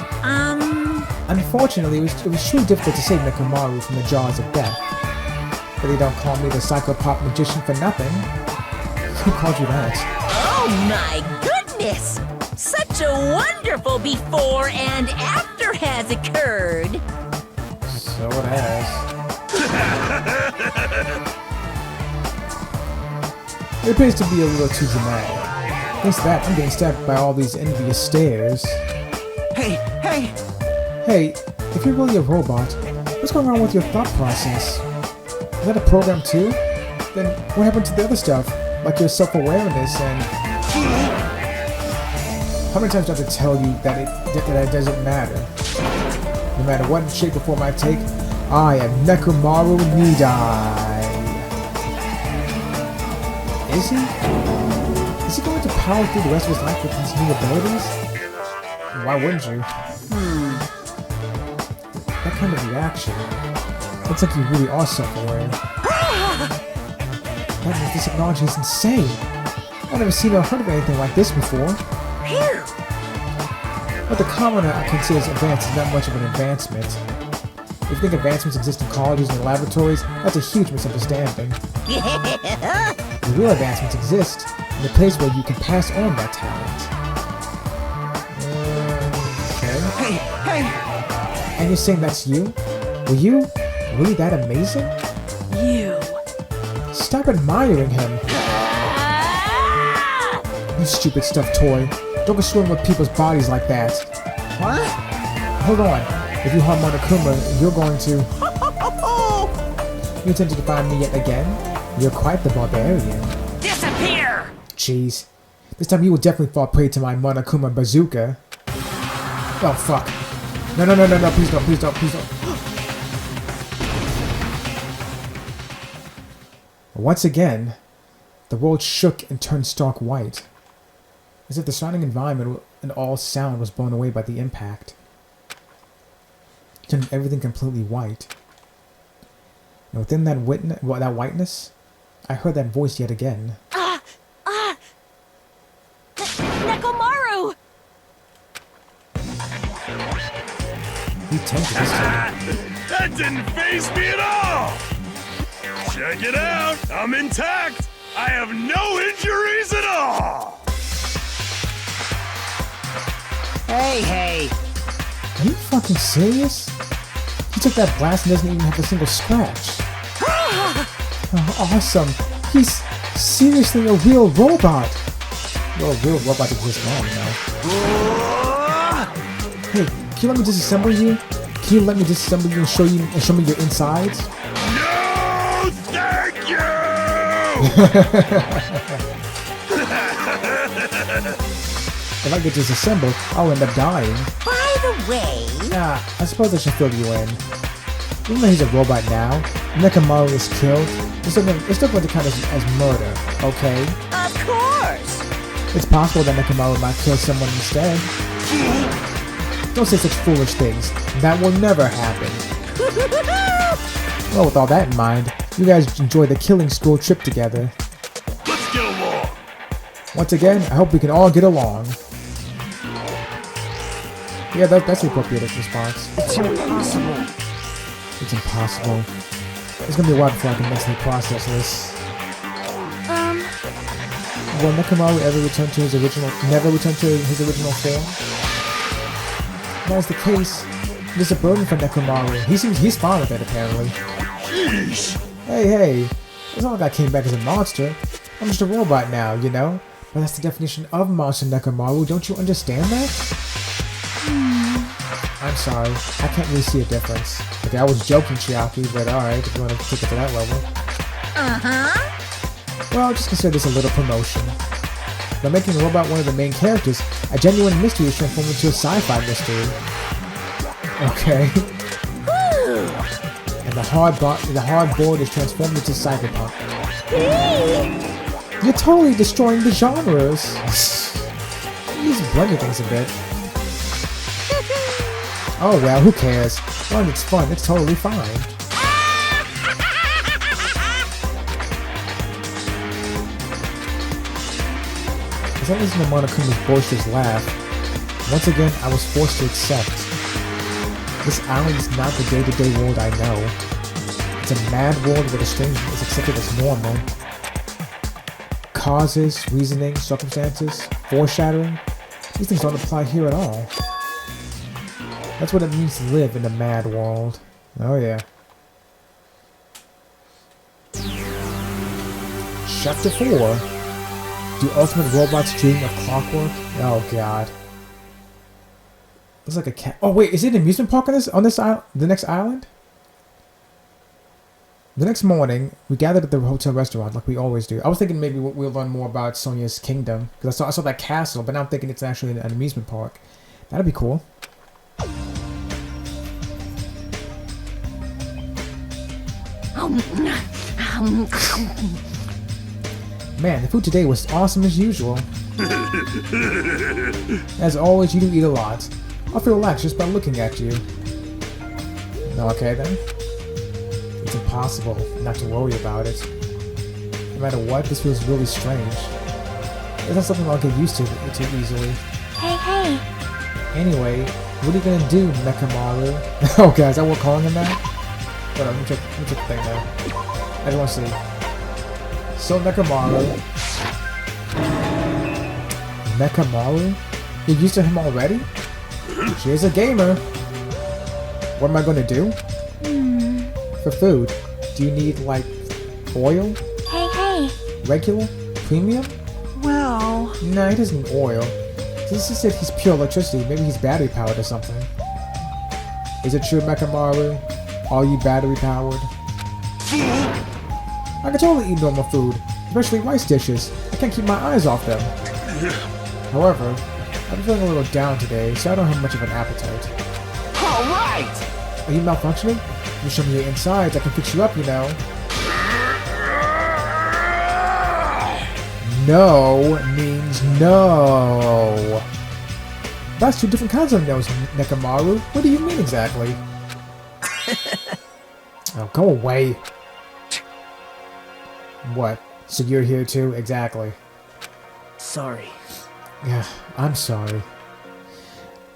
Unfortunately, it was truly difficult to save Nekomaru from the jaws of death. But they don't call me the psychopop magician for nothing. Who called you that? Oh my goodness! Such a wonderful before and after has occurred. So it has. It appears to be a little too dramatic. Thanks to that, I'm getting stabbed by all these envious stares. Hey! Hey, if you're really a robot, what's going on with your thought process? Is that a program too? Then what happened to the other stuff? Like your self-awareness and... How many times do I have to tell you that it doesn't matter? No matter what shape or form I take, I am Nekomaru Nidai. Is he? Is he going to power through the rest of his life with these new abilities? Why wouldn't you? That kind of reaction. Looks like you really are self-aware. That means this technology is insane. I've never seen or heard of anything like this before. What the commoner considers advanced is not much of an advancement. If you think advancements exist in colleges and laboratories, that's a huge misunderstanding. The real advancements exist in the place where you can pass on that talent. Okay. Hey! And you're saying that's you? Were you really that amazing? You. Stop admiring him. You stupid stuffed toy. Don't go screwing with people's bodies like that. What? Hold on. If you harm Monokuma, you're going to... You intend to defy me yet again? You're quite the barbarian. Disappear! Jeez. This time you will definitely fall prey to my Monokuma bazooka. Oh, fuck. No, please don't. Once again, the world shook and turned stark white, as if the surrounding environment and all sound was blown away by the impact, turning everything completely white. And within that whiteness, I heard that voice yet again. Nekomaru! He tempted this time. That didn't faze me at all! Check it out! I'm intact! I have no injuries at all! Hey! Are you fucking serious? He took that blast and doesn't even have a single scratch. Oh, awesome. He's seriously a real robot. Well, real robot exists now, you know. Hey, can you let me disassemble you? Can you let me disassemble you and show me your insides? No, thank you! If I get disassembled, I'll end up dying. By the way... I suppose I should fill you in. Even though he's a robot now, Nekomaru is killed, it's still going to count as murder, okay? Of course! It's possible that Nekomaru might kill someone instead. Don't say such foolish things. That will never happen. Well, with all that in mind, you guys enjoy the killing school trip together. Let's get along! Once again, I hope we can all get along. Yeah, that's the appropriate response. It's impossible. It's impossible. It's gonna be a while before I can mentally process this. Will Nekomaru ever return to his original form? If that's the case, there's a burden for Nekomaru. He's fine with it apparently. Jeez! Hey, it's not like I came back as a monster. I'm just a robot now, you know? But that's the definition of monster, Nekomaru. Don't you understand that? I'm sorry, I can't really see a difference. Okay, I was joking, Chiaki, but alright, if you want to take it to that level. Uh-huh. Well, just consider this a little promotion. By making the robot one of the main characters, a genuine mystery is transformed into a sci-fi mystery. Okay. And the hard board is transformed into cyberpunk. You're totally destroying the genres. He's blending things a bit. Oh well, who cares? As long as it's fun, it's totally fine. As I listen to Monokuma's boisterous laugh, once again I was forced to accept. This island is not the day-to-day world I know. It's a mad world where the strange is accepted as normal. Causes, reasoning, circumstances, foreshadowing, these things don't apply here at all. That's what it means to live in a mad world. Oh yeah. Chapter 4. Do ultimate robots dream of clockwork? Oh god. Looks like a cat. Oh wait, is it an amusement park on this island? The next island? The next morning, we gathered at the hotel restaurant like we always do. I was thinking maybe we'll learn more about Sonia's kingdom because I saw that castle, but now I'm thinking it's actually an amusement park. That'd be cool. Man, the food today was awesome as usual. As always, you do eat a lot. I'll feel relaxed just by looking at you. Okay then. It's impossible not to worry about it. No matter what, this feels really strange. It's not something I'll get used to too easily. Hey. Anyway, what are you gonna do, Nekomaru? Oh god, is that what we're calling him now? Hold on, let me check the thing now. I just want to see. So Nekomaru? You're used to him already? She's a gamer. What am I gonna do? For food, do you need like oil? Hey. Regular? Premium? Well... Nah, he doesn't need oil. This is if he's pure electricity. Maybe he's battery powered or something. Is it true, Nekomaru? Are you battery powered? I can totally eat normal food, especially rice dishes. I can't keep my eyes off them. However, I'm feeling a little down today, so I don't have much of an appetite. Alright! Are you malfunctioning? You show me your insides, I can fix you up, you know. No means no. That's two different kinds of no's, Nekomaru. What do you mean exactly? Oh, go away. What? So you're here too? Exactly. Sorry. Yeah, I'm sorry.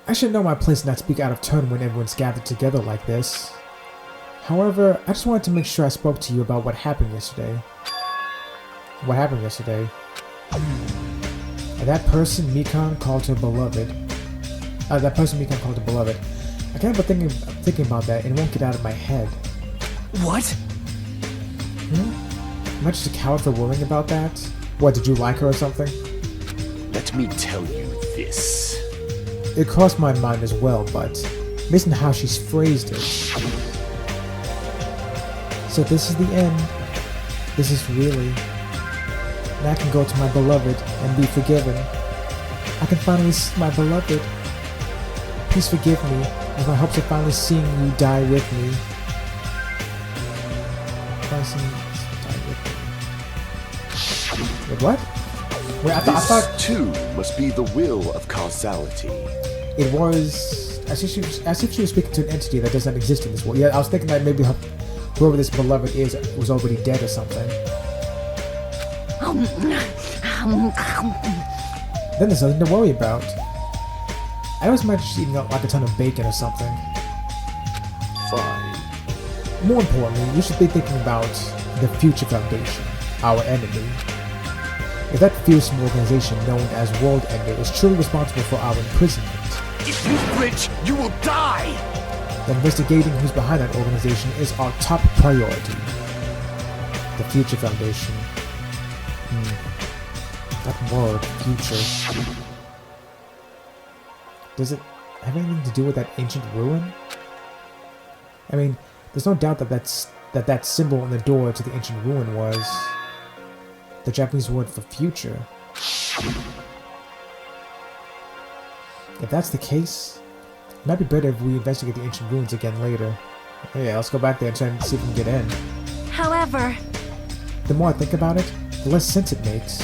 I should know my place and not speak out of turn when everyone's gathered together like this. However, I just wanted to make sure I spoke to you about what happened yesterday. What happened yesterday? That person Mikan called her beloved. I can't help but thinking about that and it won't get out of my head. What? Am I just a coward for worrying about that? What, did you like her or something? Let me tell you this. It crossed my mind as well, but based on how she's phrased it. So this is the end. This is really... And I can go to my beloved and be forgiven. I can finally see my beloved. Please forgive me, with my hopes of finally seeing you die with me. Wait, what? Wait, I thought This too must be the will of causality. it was as if she was speaking to an entity that does not exist in this world. Yeah, I was thinking that maybe whoever this beloved is was already dead or something. Then there's nothing to worry about. I always imagine she's eating like a ton of bacon or something. Fine. More importantly, you should be thinking about the Future Foundation, our enemy. If that fearsome organization known as World Ender is truly responsible for our imprisonment, If you flinch, you will die! then investigating who's behind that organization is our top priority. The Future Foundation. That word, future. Does it have anything to do with that ancient ruin? I mean, there's no doubt that that symbol on the door to the ancient ruin was the Japanese word for future. If that's the case, it might be better if we investigate the ancient ruins again later. Yeah, let's go back there and try and see if we can get in. However, The more I think about it, the less sense it makes.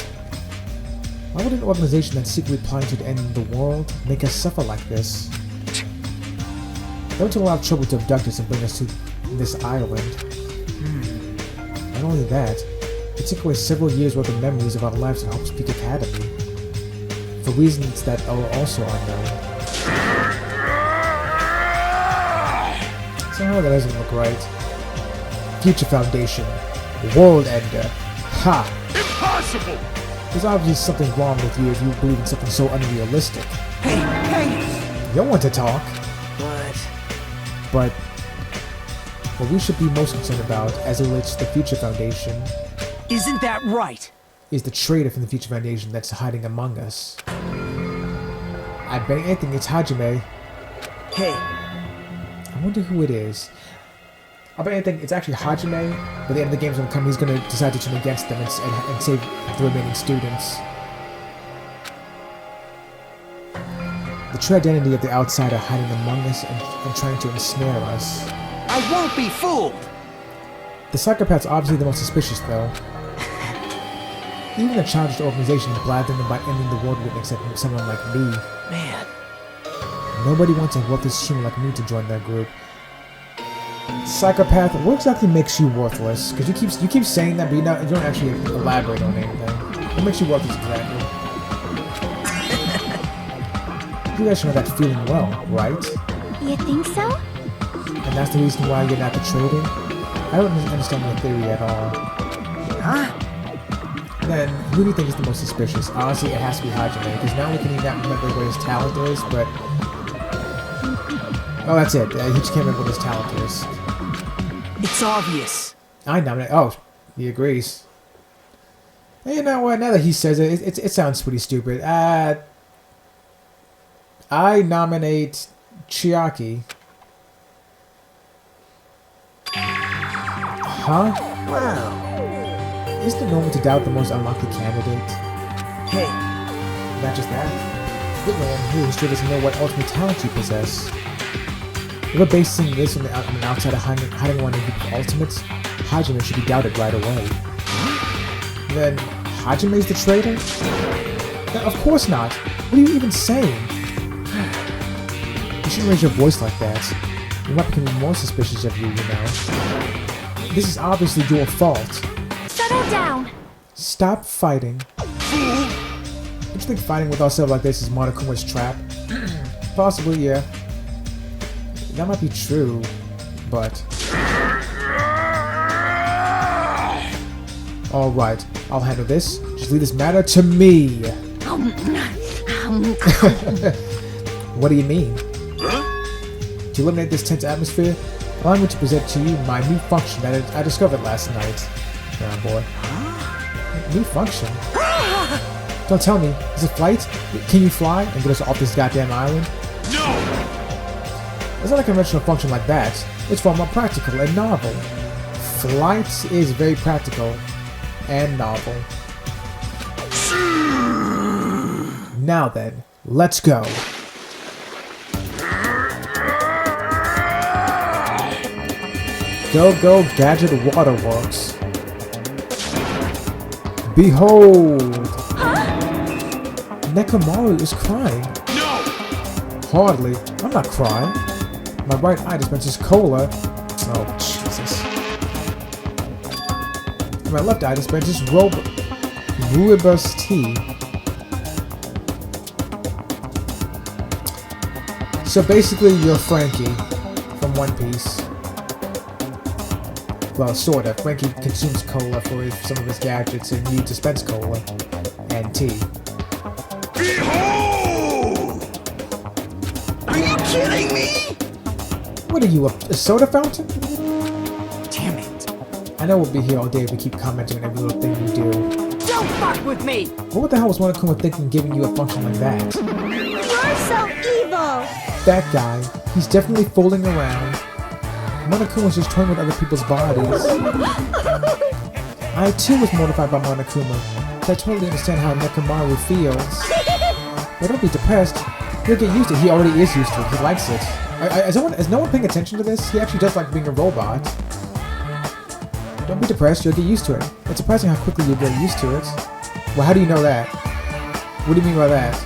Why would an organization that's secretly plotting to end the world make us suffer like this? They went to a lot of trouble to abduct us and bring us to this island. Not only that, it took away several years' worth of memories of our lives at Hope's Peak Academy, for reasons that are also unknown. Somehow that doesn't look right. Future Foundation. World Ender. Ha! Impossible! There's obviously something wrong with you if you believe in something so unrealistic. Hey! You don't want to talk. But what we should be most concerned about as it relates to the Future Foundation Isn't that right? is the traitor from the Future Foundation that's hiding among us. I bet anything it's Hajime. Hey, I wonder who it is. I bet anything it's actually Hajime, but at the end of the game's gonna come, he's gonna decide to turn against them and save the remaining students. The true identity of the outsider hiding among us and trying to ensnare us. I won't be fooled! The psychopath's obviously the most suspicious, though. Even a challenged organization blathering about ending the world wouldn't accept someone like me. Man, Nobody wants a worthless human like me to join their group. Psychopath, what exactly makes you worthless? Because you keep saying that, but you don't actually elaborate on anything. What makes you worthless exactly? You guys know that feeling well, right? You think so? And that's the reason why you're not the traitor? I don't understand your theory at all. huh? Then, who do you think is the most suspicious? Honestly, it has to be Hajime, because not only can he not remember what his talent is, but... Oh, that's it. He just can't remember what his talent is. It's obvious. I nominate... Oh, he agrees. And you know what? Now that he says it, it sounds pretty stupid. I nominate Chiaki. Huh? Wow. Isn't it normal to doubt the most unlucky candidate? Hey, Not just that. Good man who still doesn't know what ultimate talent you possess. If we're basing this on an outsider hiding one of the ultimates, Hajime should be doubted right away. Then, Hajime's the traitor? No, of course not. What are you even saying? You shouldn't raise your voice like that. We might become more suspicious of you, you know. This is obviously your fault. Settle down! Stop fighting. Don't you think fighting with ourselves like this is Monokuma's trap? Possibly, yeah. That might be true, but... Alright, I'll handle this. Just leave this matter to me! What do you mean? To eliminate this tense atmosphere, allow me to present to you my new function that I discovered last night. Oh boy. New function? Don't tell me. Is it flight? Can you fly and get us off this goddamn island? No! It's not a conventional function like that. It's far more practical and novel. Flight is very practical and novel. Now then, let's go. Go Go Gadget Waterworks. Behold! Nekomaru is crying. No! Hardly. I'm not crying. My right eye dispenses cola. Oh, Jesus. My left eye dispenses rooibos tea. So basically, you're Frankie from One Piece. Well, sort of. Frankie consumes cola for some of his gadgets, and you dispense cola and tea. Behold! Are you kidding me? What are you, a soda fountain? Damn it. I know we'll be here all day if we keep commenting on every little thing you do. Don't fuck with me! What the hell was Monokuma thinking giving you a function like that? You're so evil! That guy, he's definitely fooling around. Monokuma's just toying with other people's bodies. I too was mortified by Monokuma, but I totally understand how Nekomaru feels. But don't be depressed. He'll get used to it. He already is used to it. He likes it. Is no one paying attention to this? He actually does like being a robot. Don't be depressed. You'll get used to it. It's surprising how quickly you'll get used to it. Well, how do you know that? What do you mean by that?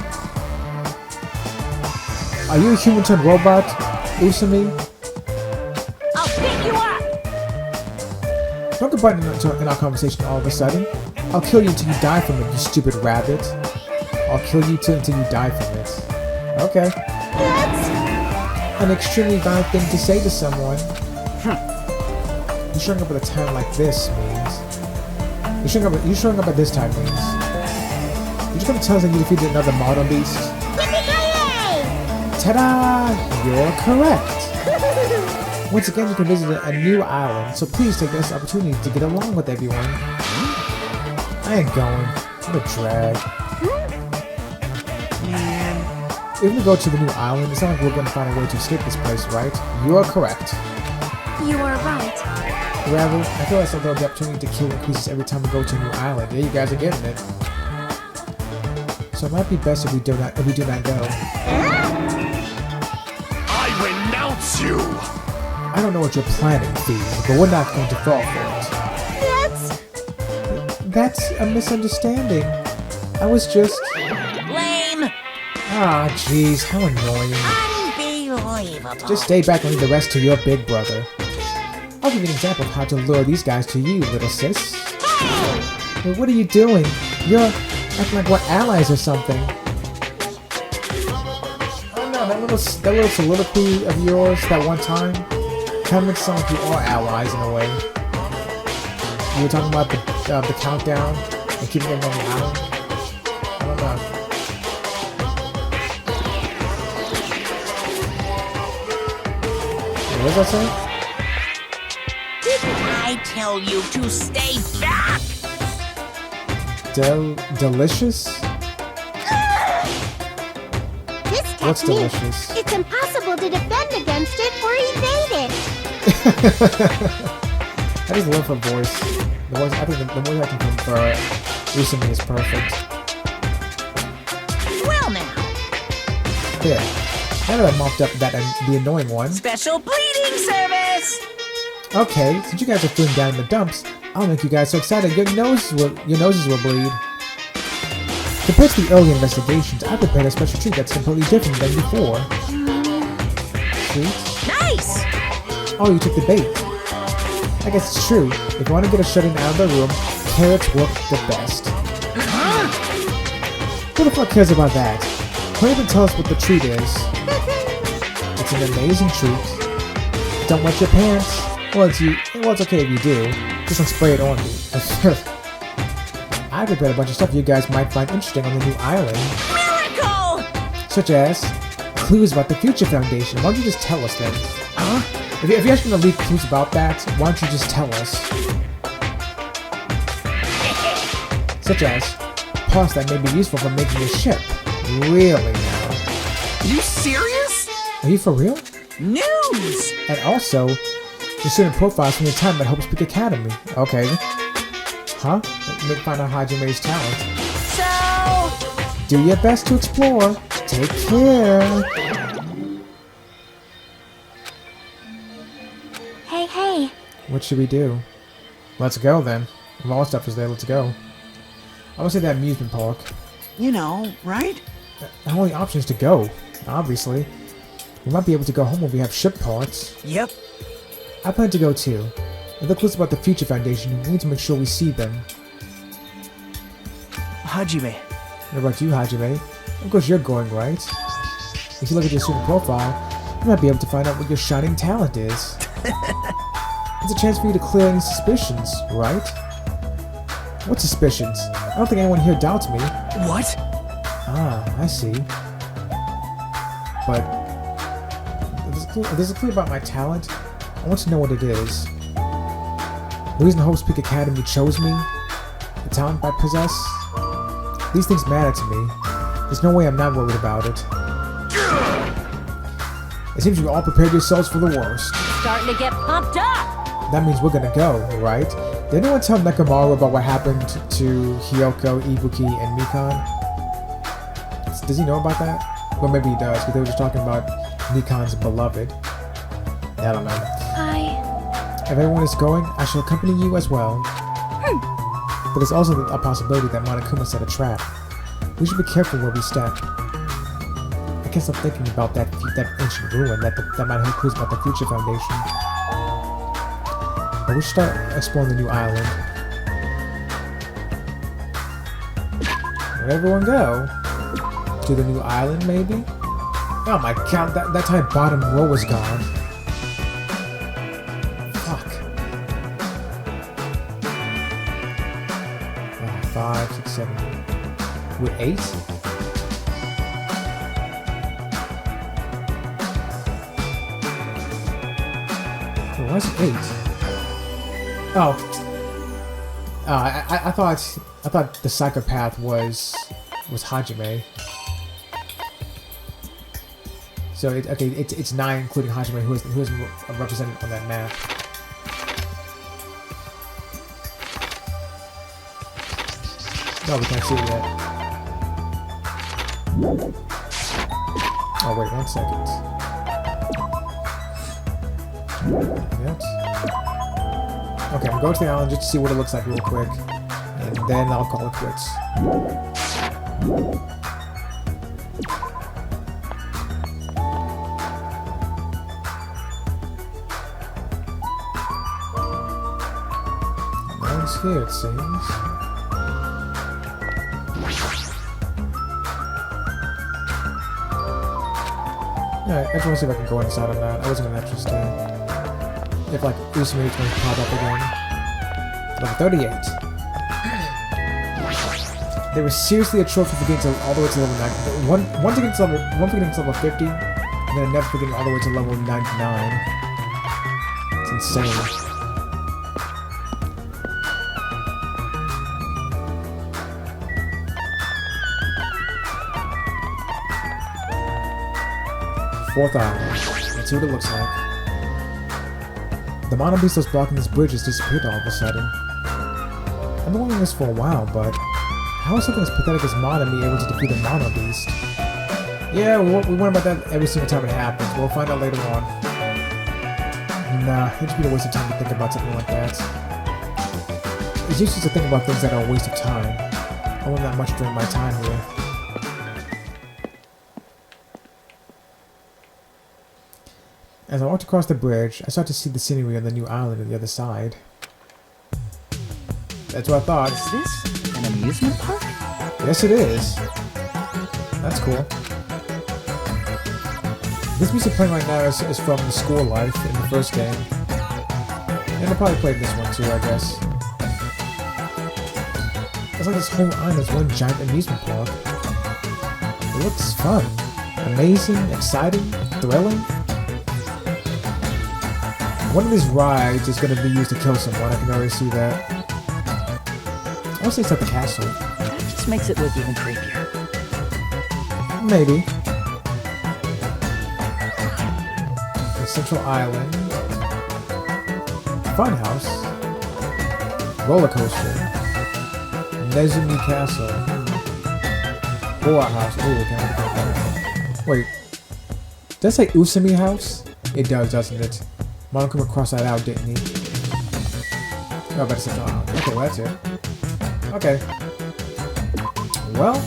Are you a human turned robot, Usami? I'll pick you up! Don't get button in our conversation all of a sudden. I'll kill you until you die from it, you stupid rabbit. I'll kill you until you die from it. Okay. That's... An extremely violent thing to say to someone. You showing up at a time like this means... You showing up at this time means... You're just gonna tell us that you defeated another model beast? Yippee-ki-yay! Ta-da! You're correct! Once again, you can visit a new island, so please take this opportunity to get along with everyone. I ain't going. What a drag. Man. If we go to the new island, it's not like we're gonna find a way to escape this place, right? You are correct. You are right. Rather, I feel like the opportunity to kill increases every time we go to a new island. Yeah, you guys are getting it. So it might be best if we do not go. I renounce you! I don't know what you're planning, Thea, but we're not going to fall for it. That's a misunderstanding. I was just... Lame! Ah, jeez, how annoying. Unbelievable. Just stay back and leave the rest to your big brother. I'll give you an example of how to lure these guys to you, little sis. Hey, what are you doing? You're acting like we're allies or something. Oh no, that little soliloquy of yours that one time kind of makes it sound like you are allies in a way. You were talking about the countdown and keeping them on the island. I don't know. What was I saying? Didn't I tell you to stay back? Delicious? This What's technique, delicious? it's impossible to defend against it or evade it. I just love her voice. The voice, I think the voice acting from Usami is perfect. Well now, There. Now that I mopped up the annoying one. special bleeding service! Okay, since you guys are feeling down in the dumps, I'll make you guys so excited your noses will bleed. Compared to the early investigations, I prepared a special treat that's completely different than before. Treat? Nice! Oh, you took the bait. I guess it's true. If you want to get a shut-in out of the room, carrots work the best. Who the fuck cares about that? Don't even tell us what the treat is. It's an amazing treat. Don't wet your pants. Well, it's okay if you do. Just don't spray it on me. I prepared a bunch of stuff you guys might find interesting on the new island. Miracle! Such as clues about the Future Foundation. Why don't you just tell us then? Huh? If you're actually going to leave clues about that, why don't you just tell us? such as parts that may be useful for making a ship. Really now? You serious? Are you for real? News! And also, there's certain profiles from your time at Hope's Peak Academy. Okay. Huh? Let me find out Hajime's talent. So... Do your best to explore. Take care. Hey. What should we do? Let's go then. If all the stuff is there, let's go. I want to say that amusement park. You know, right? The only option is to go, obviously. We might be able to go home when we have ship parts. Yep. I plan to go too. If the clues about the Future Foundation, we need to make sure we see them. Hajime. What about you, Hajime? Of course you're going, right? If you look at your student profile, you might be able to find out what your shining talent is. It's a chance for you to clear any suspicions, right? What suspicions? I don't think anyone here doubts me. What? Ah, I see. But if there's a clue about my talent, I want to know what it is. The reason Hope's Peak Academy chose me, the talent I possess, these things matter to me. There's no way I'm not worried about it. It seems you all prepared yourselves for the worst. Starting to get pumped up! That means we're gonna go, right? Did anyone tell Nekomaru about what happened to Hyoko, Ibuki, and Mikan? Does he know about that? Well, maybe he does, because they were just talking about Mikan's beloved. I don't know. If everyone is going, I shall accompany you as well. But there's also a possibility that Monokuma set a trap. We should be careful where we step. I can't stop thinking about that ancient ruin that might have clues about the Future Foundation. But we should start exploring the new island. Where'd everyone go? To the new island, maybe? Oh my god, that time bottom row was gone. Fuck. 5, 6, 7, 8. With 8? Why is it 8? Oh. I thought the psychopath was Hajime. So it's 9, including Hajime, who is represented on that map. No, we can't see it yet. Oh wait, 1 second. Yet. Okay, I'm going to the island just to see what it looks like real quick, and then I'll call it quits. No one's here, it seems. Yeah, I just want to see if I can go inside on that. I wasn't gonna actually stay. If like Usumi is going to pop up again. Level 38. There was seriously a trophy for getting all the way to level 9. One for getting to level 50, and then another for getting all the way to level 99. It's insane. Fourth island. Let's see what it looks like. The Mono Beast that's blocking this bridge has disappeared all of a sudden. I've been wondering this for a while, but how is something as pathetic as Monomi able to defeat a Mono Beast? Yeah, we wonder about that every single time it happens. We'll find out later on. Nah, it'd just be a waste of time to think about something like that. It's useless to think about things that are a waste of time. I learned that much during my time here. As I walked across the bridge, I started to see the scenery on the new island on the other side. That's what I thought. Is this an amusement park? Yes, it is. That's cool. This music playing right now is from the School Life in the first game. And I probably played this one too, I guess. It's like this whole island is one giant amusement park. It looks fun. Amazing, exciting, thrilling. One of these rides is going to be used to kill someone, I can already see that. Mostly it's at the castle. That just makes it look even creepier. Maybe. The Central Island. Funhouse. Roller coaster. Nezumi Castle. Boa House. Ooh, can't wait to go there. Wait. Does that say Usumi House? It does, doesn't it? Monokuma crossed that out, didn't he? Oh, but it's okay, well, that's it. Okay. Well,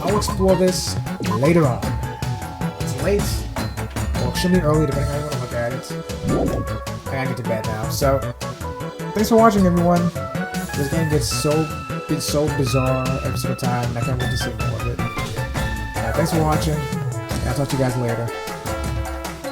I'll explore this later on. It's late. Well, it should be early, depending on how you want to look at it. I gotta get to bed now. So, thanks for watching, everyone. This game gets so bizarre every single time, and I can't wait to see more of it. Thanks for watching, and I'll talk to you guys later.